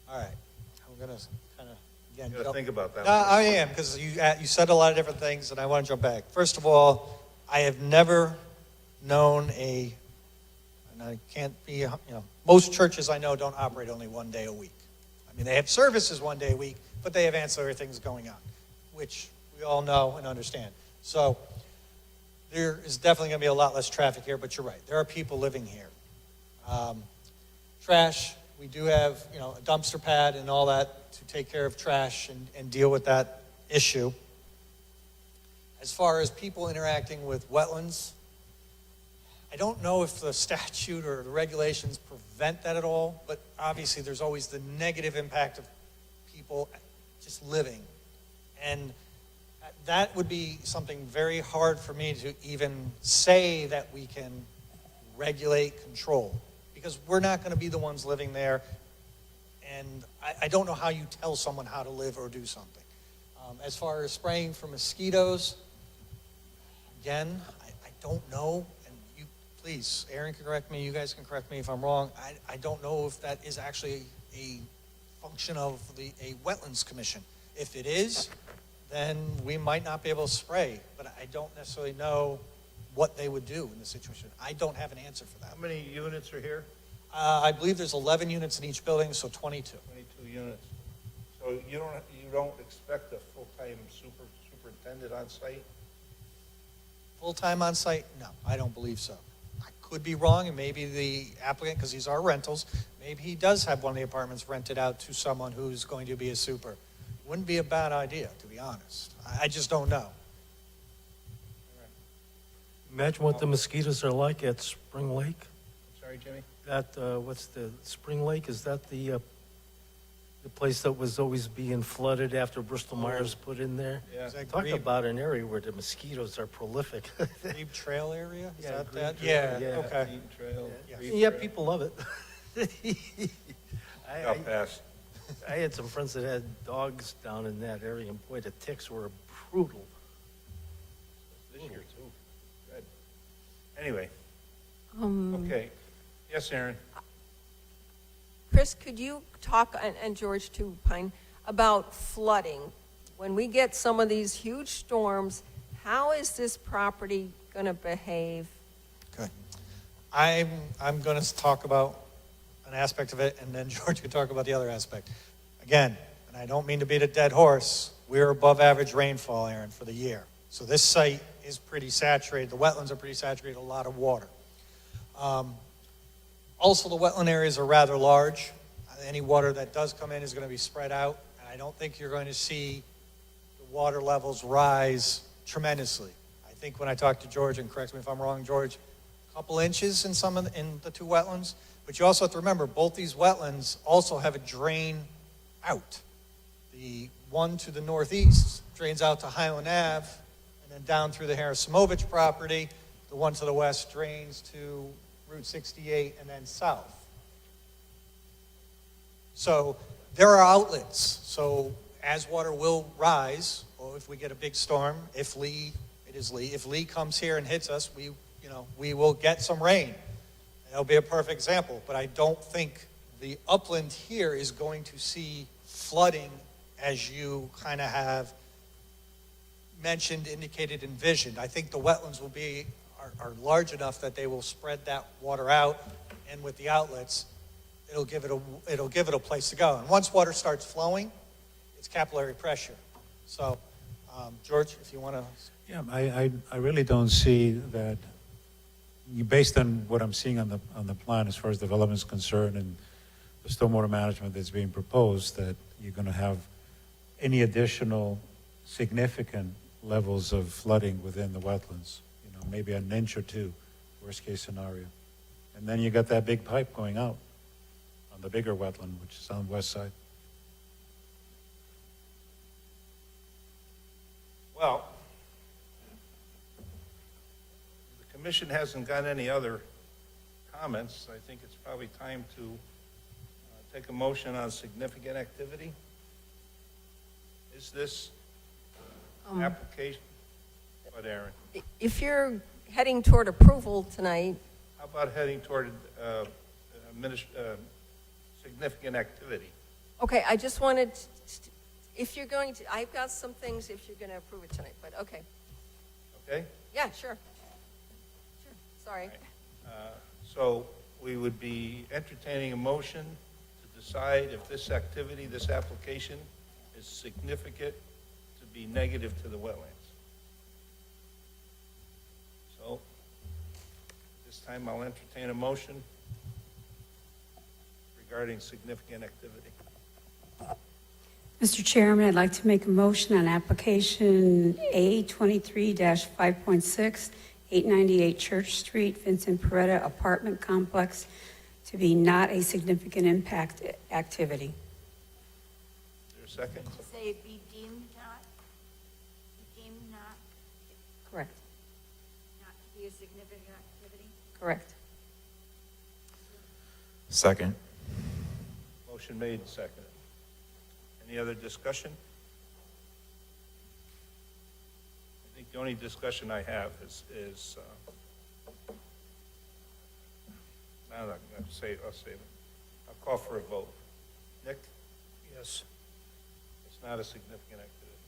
All right. I'm going to kind of, again, You gotta jump- think about that. I am, because you said a lot of different things, and I want to jump back. First of all, I have never known and I can't be, most churches I know don't operate only one day a week. I mean, they have services one day a week, but they have ancillary things going on, which we all know and understand. So there is definitely going to be a lot less traffic here, but you're right. There are people living here. Trash, we do have, a dumpster pad and all that to take care of trash and deal with that issue. As far as people interacting with wetlands, I don't know if the statute or the regulations prevent that at all, but obviously there's always the negative impact of people just living. And that would be something very hard for me to even say that we can regulate, control, because we're not going to be the ones living there. And I don't know how you tell someone how to live or do something. As far as spraying for mosquitoes, again, I don't know, and you, please, Aaron can correct me, you guys can correct me if I'm wrong. I don't know if that is actually a function of a wetlands commission. If it is, then we might not be able to spray, but I don't necessarily know what they would do in this situation. I don't have an answer for that. How many units are here? I believe there's 11 units in each building, so 22. 22 units. So you don't expect a full-time superintendent on site? Full-time on site? No, I don't believe so. I could be wrong, and maybe the applicant, because these are rentals, maybe he does have one of the apartments rented out to someone who's going to be a super. Wouldn't be a bad idea, to be honest. I just don't know. Imagine what the mosquitoes are like at Spring Lake. Sorry, Jimmy? That, what's the, Spring Lake, is that the place that was always being flooded after Bristol Myers put in there? Yeah. Is that Talk Grebe- about an area where the mosquitoes are prolific. Grebe Trail area? Is Yeah, that Grebe that? Trail, Yeah, yeah. okay. Dean Trail. Yeah. Reed Yeah, Trail. people love it. I'll pass. I had some friends that had dogs down in that area, and boy, the ticks were brutal. This year, too. Good. Anyway, Um, okay. Yes, Aaron? Chris, could you talk, and George too, Pine, about flooding? When we get some of these huge storms, how is this property going to behave? Okay. I'm going to talk about an aspect of it, and then George can talk about the other aspect. Again, and I don't mean to beat a dead horse, we're above average rainfall, Aaron, for the year. So this site is pretty saturated. The wetlands are pretty saturated, a lot of water. Also, the wetland areas are rather large. Any water that does come in is going to be spread out, and I don't think you're going to see the water levels rise tremendously. I think when I talked to George, and correct me if I'm wrong, George, a couple inches in in the two wetlands. But you also have to remember, both these wetlands also have a drain out. The one to the northeast drains out to Highland Ave, and then down through the Harris-Samovich property. The one to the west drains to Route 68 and then south. So there are outlets. So as water will rise, or if we get a big storm, if Lee comes here and hits us, we will get some rain. That'll be a perfect example, but I don't think the upland here is going to see flooding as you kind of have mentioned, indicated, envisioned. I think the wetlands will are large enough that they will spread that water out, and with the outlets, it'll give it a place to go. And once water starts flowing, it's capillary pressure. So, George, if you want to. Yeah, I really don't see that, based on what I'm seeing on the plan as far as development is concerned and the stormwater management that's being proposed, that you're going to have any additional significant levels of flooding within the wetlands. Maybe an inch or two, worst case scenario. And then you got that big pipe going out on the bigger wetland, which is on the west side. Well, the commission hasn't got any other comments. I think it's probably time to take a motion on significant activity. Is this application, what, Aaron? If you're heading toward approval tonight, How about heading toward significant activity? okay, I just wanted, if you're going to, I've got some things if you're going to approve it tonight, but okay. Okay? Yeah, sure. Sure, sorry. So we would be entertaining a motion to decide if this activity, this application, is significant to be negative to the wetlands. So this time I'll entertain a motion regarding significant activity. Mr. Chairman, I'd like to make a motion on application A 23-5.6, 898 Church Street, Vincent Peretta Apartment Complex, to be not a significant impact activity. Is there a second? To say be deemed not, Correct. not to be a significant activity? Correct. Second. Motion made and seconded. Any other discussion? I think the only discussion I have is I'm not going to say it, I'll save it. I'll call for a vote. Nick? Yes. It's not a significant activity.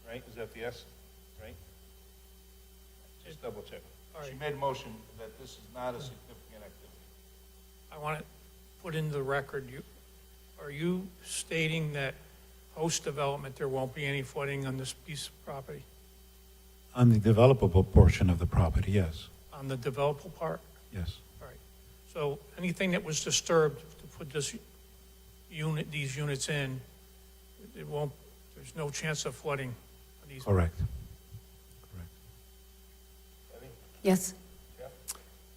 Right? Is that the yes? Right? Just double check. All She right. made a motion that this is not a significant activity. I want to put into the record, are you stating that post-development, there won't be any flooding on this piece of property? On the developable portion of the property, yes, On the developable part? yes. All right. So anything that was disturbed to put these units in, it won't, there's no chance of flooding on these? Correct. Correct. Yes.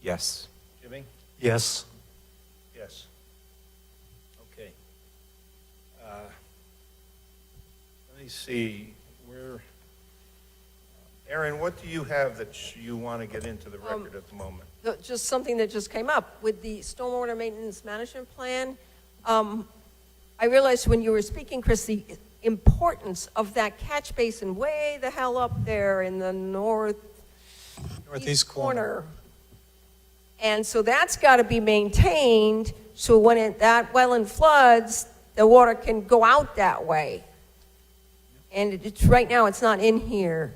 Yes. Jimmy? Yes. Yes. Okay. Let me see, Aaron, what do you have that you want to get into the record at the moment? Just something that just came up with the stormwater maintenance management plan. I realized when you were speaking, Chris, the importance of that catch basin way the hell up there in the northeast corner. And so that's got to be maintained, so when that wetland floods, the water can go out that way. And right now, it's not in here.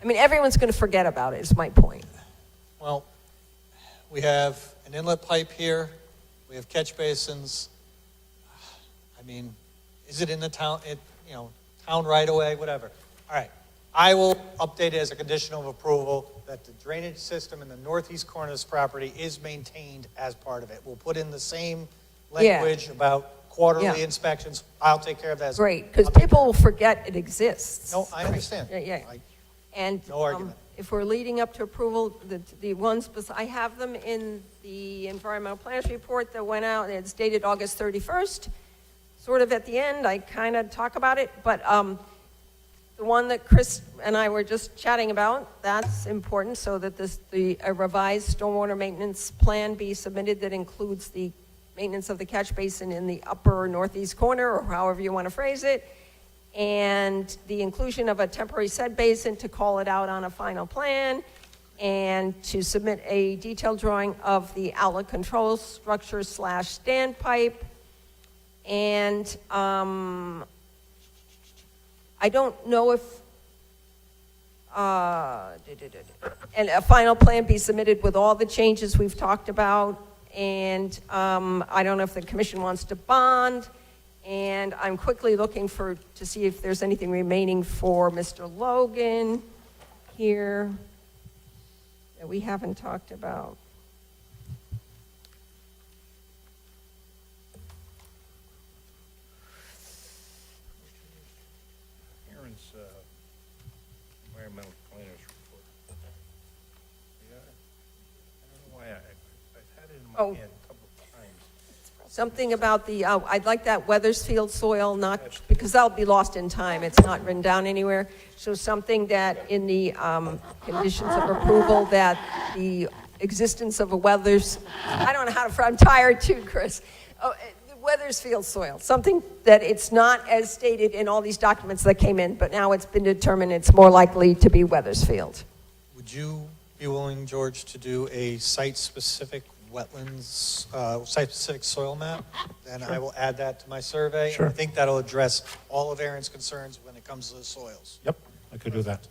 I mean, everyone's going to forget about it, is my point. Well, we have an inlet pipe here, we have catch basins. I mean, is it in the town, town right away, whatever. All right, I will update it as a condition of approval that the drainage system in the northeast corner of this property is maintained as part of it. We'll put in the same language about quarterly inspections. I'll take care of that. Great, because people will forget it exists. No, I understand. Yeah. And No argument. if we're leading up to approval, the ones, I have them in the environmental plans report that went out, it's dated August 31st. Sort of at the end, I kind of talk about it, but the one that Chris and I were just chatting about, that's important, so that a revised stormwater maintenance plan be submitted that includes the maintenance of the catch basin in the upper northeast corner, or however you want to phrase it, and the inclusion of a temporary set basin to call it out on a final plan, and to submit a detailed drawing of the outlet control structure / standpipe. And I don't know if, and a final plan be submitted with all the changes we've talked about. And I don't know if the commission wants to bond. And I'm quickly looking to see if there's anything remaining for Mr. Logan here that we haven't talked about. Aaron's environmental planners report. Yeah, I don't know why I've had it in my hand a couple of times. Something about I'd like that Weathersfield soil, not, because that'll be lost in time, it's not written down anywhere. So something that in the conditions of approval, that the existence of I don't know how to, I'm tired too, Chris. The Weathersfield soil, something that it's not as stated in all these documents that came in, but now it's been determined it's more likely to be Weathersfield. Would you be willing, George, to do a site-specific wetlands, site-specific soil map? Then I will add that to my survey. Sure. I think that'll address all of Aaron's concerns when it comes to the soils. Yep, I could do that.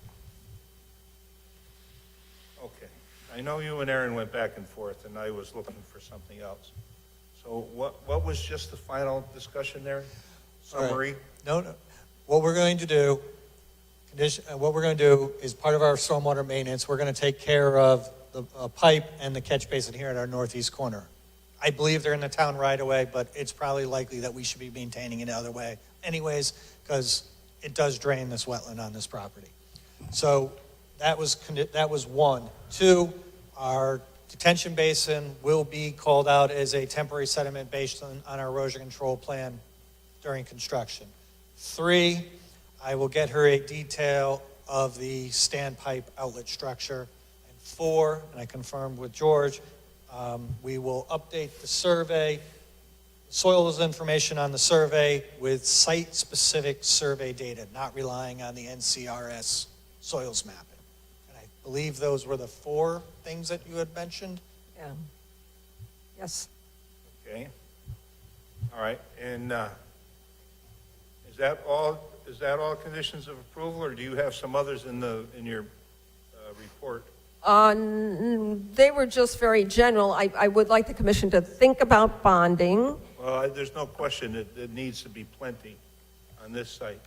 Okay. I know you and Aaron went back and forth, and I was looking for something else. So what was just the final discussion there? Summary? No. What we're going to do, what we're going to do is part of our stormwater maintenance, we're going to take care of the pipe and the catch basin here at our northeast corner. I believe they're in the town right away, but it's probably likely that we should be maintaining it other way anyways, because it does drain this wetland on this property. So that was one. Two, our detention basin will be called out as a temporary sediment based on our erosion control plan during construction. Three, I will get her a detail of the standpipe outlet structure. And four, and I confirmed with George, we will update the survey, soils information on the survey with site-specific survey data, not relying on the NCRS soils mapping. And I believe those were the four things that you had mentioned. Yeah. Yes. Okay. All right. And is that all conditions of approval, or do you have some others in your report? They were just very general. I would like the commission to think about bonding, Well, there's no question that there needs to be plenty on this site.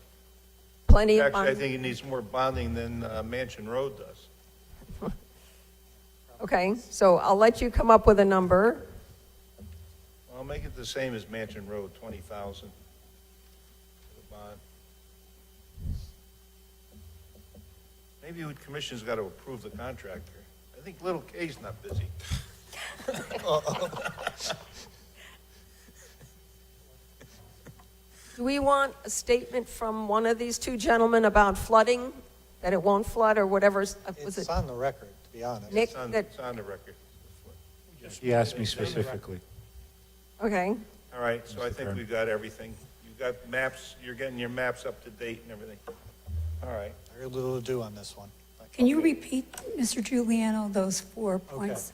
plenty of Actually, I bonding. think it needs more bonding than Mansion Road does. Okay, so I'll let you come up with a number. I'll make it the same as Mansion Road, 20,000 for the bond. Maybe the commission's got to approve the contractor. I think Little K's not busy. Do we want a statement from one of these two gentlemen about flooding, that it won't flood or whatever? Was It's it on the record, to be honest. Nick? It's on the record. He asked me specifically. Okay, All right, so I think we've got everything. You've got maps, you're getting your maps up to date and everything. All right. Very little to do on this one. Can you repeat, Mr. Giuliano, those 4 points?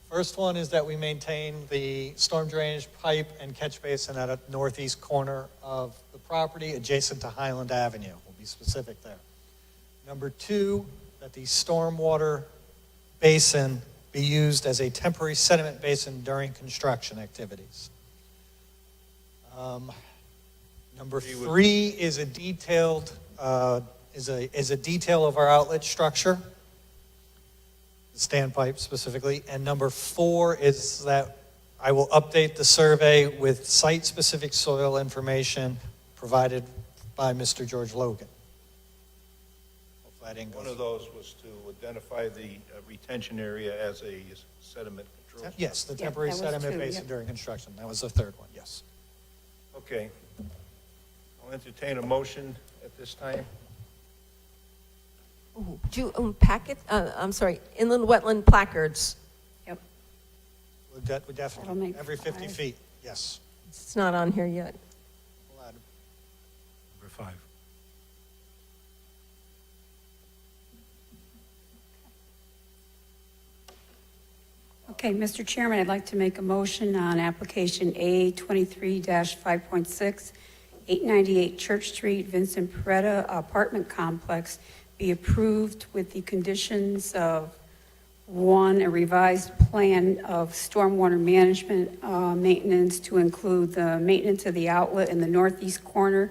First one is that we maintain the storm drainage pipe and catch basin at a northeast corner of the property adjacent to Highland Avenue. We'll be specific there. Number 2, that the stormwater basin be used as a temporary sediment basin during construction activities. Number 3 is a detailed, is a detail of our outlet structure, the standpipe specifically. And number 4 is that I will update the survey with site-specific soil information provided by Mr. George Logan. Hopefully I didn't go One of those was to identify the retention area as a sediment control. Yes, the Yeah, temporary that was sediment 2, basin yeah. during construction. That was the 3rd one, yes. Okay. I'll entertain a motion at this time. I'm sorry, inland wetland placards. Yep. We're That'll definitely, make every 50 5. feet, yes. It's not on here yet. We'll add Number 5. Okay, Mr. Chairman, I'd like to make a motion on application A 23-5.6, 898 Church Street, Vincent Peretta Apartment Complex, be approved with the conditions of, 1, a revised plan of stormwater management maintenance to include the maintenance of the outlet in the northeast corner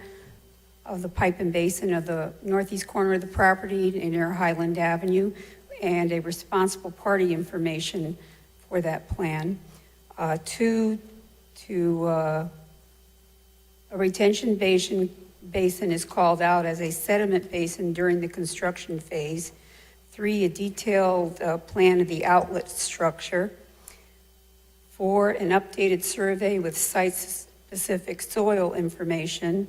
of the pipe and basin of the northeast corner of the property near Highland Avenue, and a responsible party information for that plan. 2, a retention basin is called out as a sediment basin during the construction phase. 3, a detailed plan of the outlet structure. 4, an updated survey with site-specific soil information.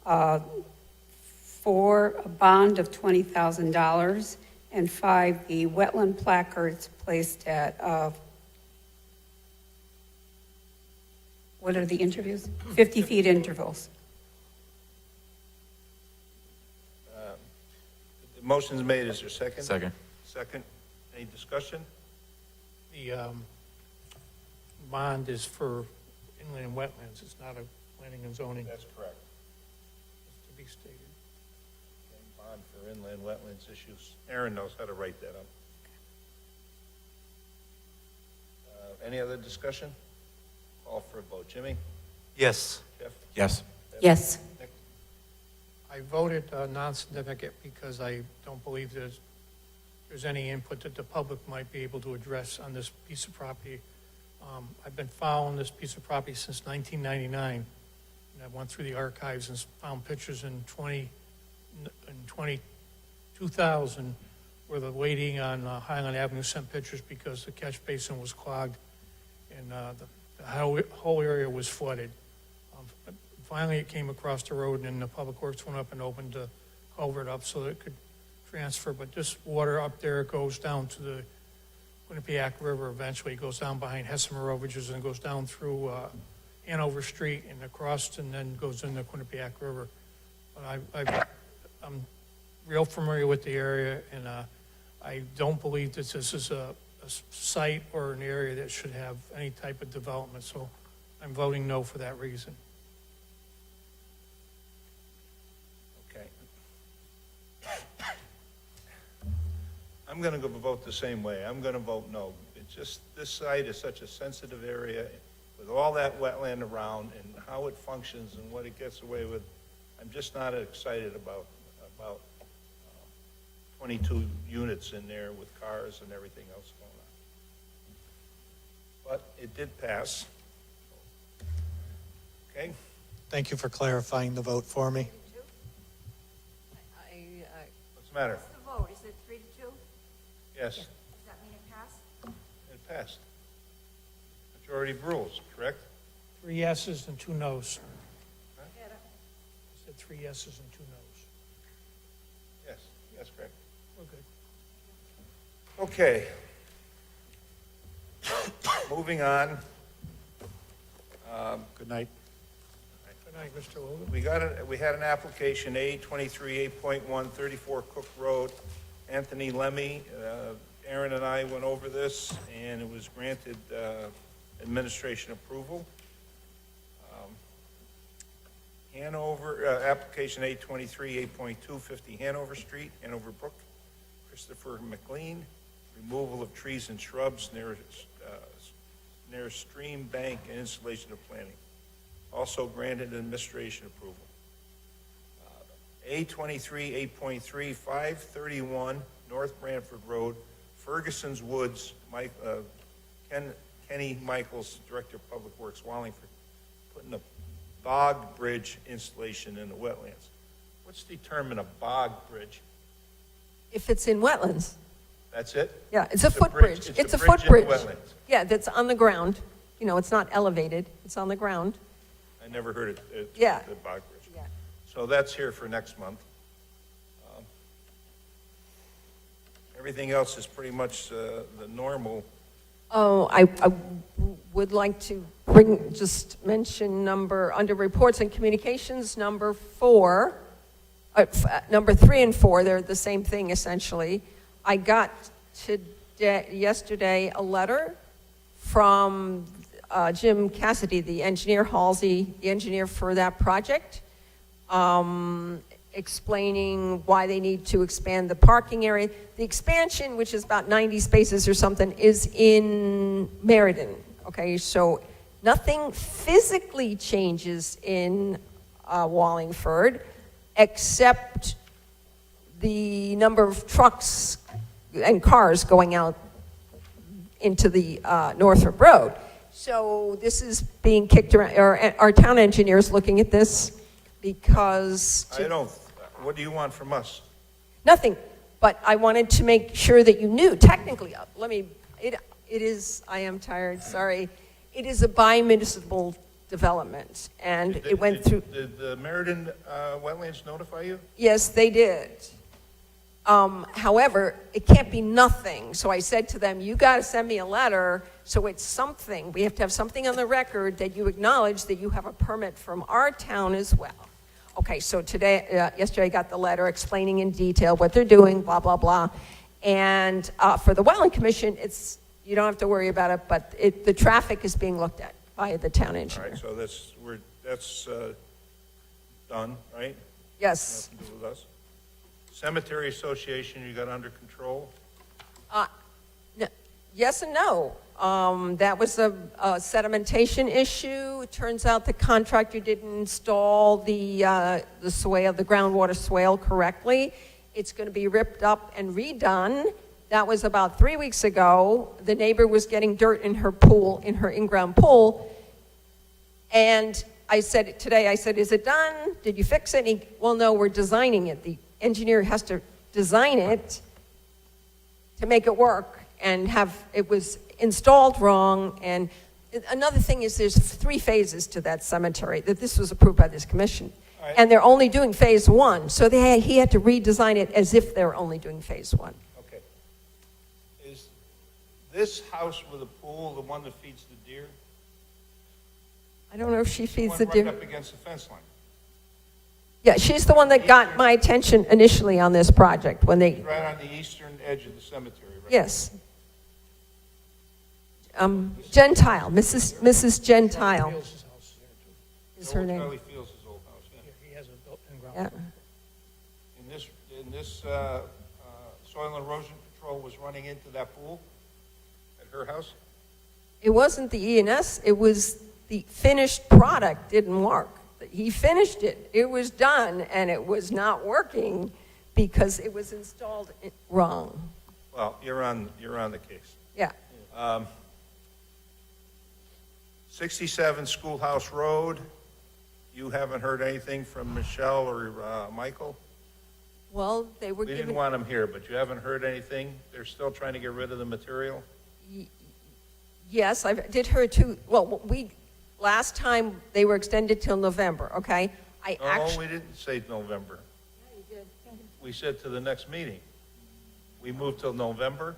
4, a bond of $20,000. And 5, the wetland placards placed at, what are the interviews? 50 feet intervals. The motion's made, is there a second? Second. Second. Any discussion? The bond is for inland wetlands, it's not a planning and zoning, That's correct. to be stated. Bond for inland wetlands issues. Aaron knows how to write that up. Any other discussion? Call for a vote. Jimmy? Yes. Jeff? Yes. Yes. Nick? I voted non-significant because I don't believe there's any input that the public might be able to address on this piece of property. I've been following this piece of property since 1999, and I went through the archives and found pictures in 2000 where the waiting on Highland Avenue sent pictures because the catch basin was clogged and the whole area was flooded. Finally, it came across the road, and the Public Works went up and opened the culvert up so that it could transfer. But this water up there goes down to the Quinnipiac River eventually. It goes down behind Hessemer Rovages and goes down through Hanover Street and across, and then goes in the Quinnipiac River. But I'm real familiar with the area, and I don't believe that this is a site or an area that should have any type of development. So I'm voting no for that reason. Okay. I'm going to vote the same way. I'm going to vote no. It's just, this site is such a sensitive area with all that wetland around and how it functions and what it gets away with. I'm just not excited about 22 units in there with cars and everything else going on. But it did pass. Okay? Thank you for clarifying the vote for me. What's the matter? What's the vote? Is it 3-2? Yes, Does that mean it passed? it passed. Majority of rules, correct? 3 yeses and 2 noes. Huh? I said 3 yeses and 2 noes. Yes, yes, correct. We're good. Okay. Moving on. Good night. Good night, Mr. Logan. We had an application, A23 8.1, 34 Cook Road, Anthony Lemmy. Aaron and I went over this, and it was granted administration approval. Hanover, application A23 8.2, 50 Hanover Street, Hanover Brook, Christopher McLean, removal of trees and shrubs near stream bank and installation of planting. Also granted administration approval. A23 8.3, 531 North Branford Road, Ferguson's Woods, Kenny Michaels, Director of Public Works, Wallingford, putting a bog bridge installation in the wetlands. What's determined a bog bridge? If it's in wetlands. That's it? Yeah, it's a footbridge. It's a footbridge. Yeah, that's on the ground. You know, it's not elevated. It's on the ground. I never heard it. Yeah. The bog bridge. Yeah. So that's here for next month. Everything else is pretty much the normal. Oh, I would like to just mention under reports and communications, number 4, number 3 and 4, they're the same thing essentially. I got yesterday a letter from Jim Cassidy, the engineer, Halsey, the engineer for that project, explaining why they need to expand the parking area. The expansion, which is about 90 spaces or something, is in Meriden. Okay, so nothing physically changes in Wallingford except the number of trucks and cars going out into the Northrop Road. So this is being kicked around, or our town engineers looking at this because... What do you want from us? Nothing, but I wanted to make sure that you knew, technically, it is, I am tired, sorry, it is a bi-municipal development, and it went through... Did the Meriden wetlands notify you? Yes, they did. However, it can't be nothing, so I said to them, you got to send me a letter, so it's something. We have to have something on the record that you acknowledge that you have a permit from our town as well. Okay, so yesterday I got the letter explaining in detail what they're doing, blah, blah, blah. And for the Wetland Commission, you don't have to worry about it, but the traffic is being looked at by the town engineer. All right, so that's done, right? Yes. Nothing to do with us. Cemetery Association, you got under control? Yes and no. That was a sedimentation issue. It turns out the contractor didn't install the groundwater swale correctly. It's going to be ripped up and redone. That was about 3 weeks ago. The neighbor was getting dirt in her pool, in her in-ground pool. And I said today, is it done? Did you fix it? Well, no, we're designing it. The engineer has to design it to make it work, and it was installed wrong. And another thing is there's 3 phases to that cemetery, that this was approved by this commission. Right. And they're only doing phase 1. So he had to redesign it as if they're only doing phase 1. Okay. Is this house with a pool the one that feeds the deer? I don't know if she feeds the One deer. right up against the fence line. Yeah, she's the one that got my attention initially on this project when they... Right on the eastern edge of the cemetery, right? Yes. Gentile, Mrs. Gentile is her name. Charlie Fields' old house, yeah. He has a in-ground. Yeah. In this soil and erosion Patrol was running into that pool at her house? It wasn't the ENS, it was the finished product didn't work. He finished it, it was done, and it was not working because it was installed wrong. Well, you're on the case. Yeah. 67 Schoolhouse Road, you haven't heard anything from Michelle or Michael? Well, they were We didn't given, want them here, but you haven't heard anything? They're still trying to get rid of the material? yes, I did hear too, well, last time they were extended till November, okay? No, we didn't say November. We said to the next meeting. We moved till November,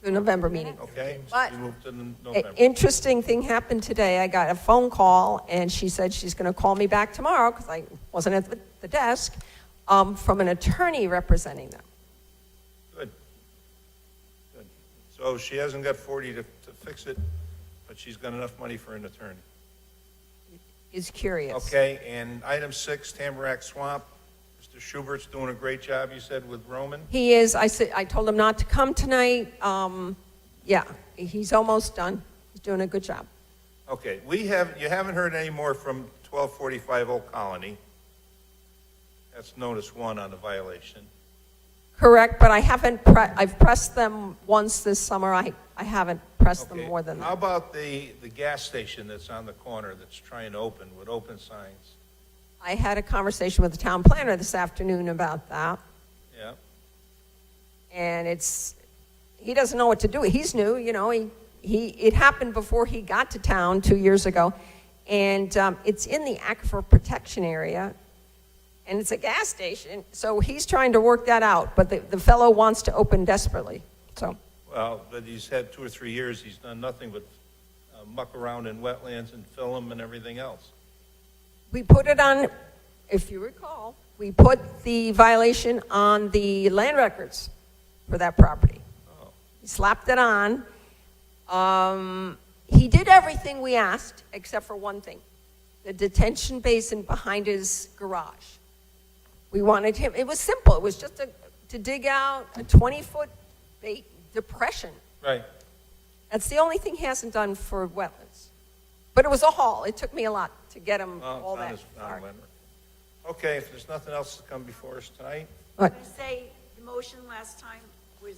The November meeting. okay? But- We moved to An November. interesting thing happened today. I got a phone call, and she said she's going to call me back tomorrow, because I wasn't at the desk, from an attorney representing them. Good. Good. So she hasn't got 40 to fix it, but she's got enough money for an attorney. Is curious. Okay, and item 6, Tamarack Swamp. Mr. Schubert's doing a great job, you said, with Roman? He is. I told him not to come tonight. Yeah, he's almost done. He's doing a good job. Okay, you haven't heard any more from 1245 Old Colony. That's notice 1 on the violation. Correct, but I haven't. I've pressed them once this summer. I haven't pressed them Okay, more than how that. about the gas station that's on the corner that's trying to open with open signs? I had a conversation with the town planner this afternoon about that, Yeah, and he doesn't know what to do. He's new, you know. It happened before he got to town 2 years ago, and it's in the aquifer protection area, and it's a gas station. So he's trying to work that out, but the fellow wants to open desperately. So well, but he's had 2 or 3 years, he's done nothing but muck around in wetlands and fill them and everything else. we put it on, if you recall, we put the violation on the land records for that property. Oh. He slapped it on. He did everything we asked, except for one thing, the detention basin behind his garage. We wanted him, it was simple, it was just to dig out a 20-foot depression. Right. That's the only thing he hasn't done for wetlands. But it was a haul, it took me a lot to get him Well, all it's not that as- not far. Leonard. Okay, if there's nothing else to come before us tonight, What? I'm going to say the motion last time was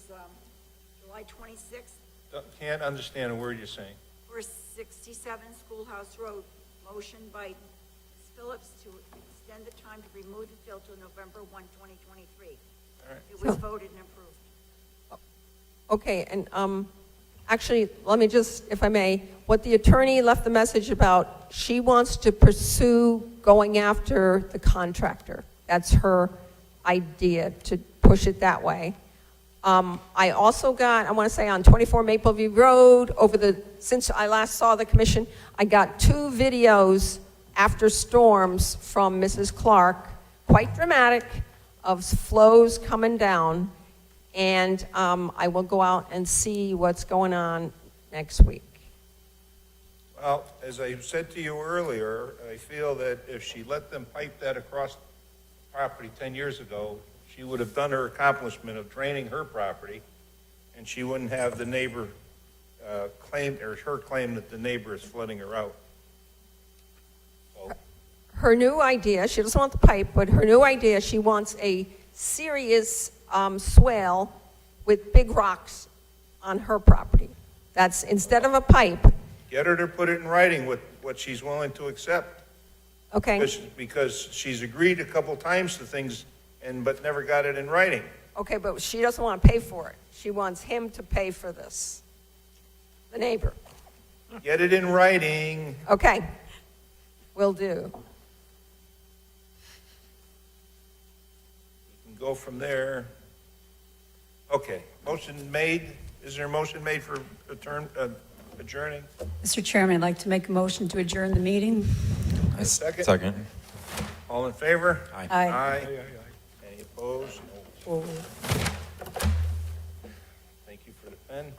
July 26th can't understand a word you're saying. for 67 Schoolhouse Road. Motion by Ms. Phillips to extend the time to remove the fill to November 1, 2023. All right. It was voted and approved. Okay, and actually, let me just, if I may, what the attorney left the message about, she wants to pursue going after the contractor. That's her idea, to push it that way. I also got, I want to say on 24 Mapleview Road, since I last saw the commission, I got 2 videos after storms from Mrs. Clark, quite dramatic, of flows coming down. And I will go out and see what's going on next week. Well, as I said to you earlier, I feel that if she let them pipe that across the property 10 years ago, she would have done her accomplishment of draining her property, and she wouldn't have the neighbor claim that the neighbor is flooding her out. So, Her new idea, she doesn't want the pipe, but her new idea, she wants a serious swale with big rocks on her property. That's, instead of a pipe, get her to put it in writing what she's willing to accept. okay? Because she's agreed a couple times to things, but never got it in writing. Okay, but she doesn't want to pay for it. She wants him to pay for this, the neighbor. Get it in writing. Okay, will do. You can go from there. Okay, motion made. Is there a motion made for adjourning? Mr. Chairman, I'd like to make a motion to adjourn the meeting. Second? Second. All in favor? Aye. Aye. Any opposed? No. Thank you for the pen.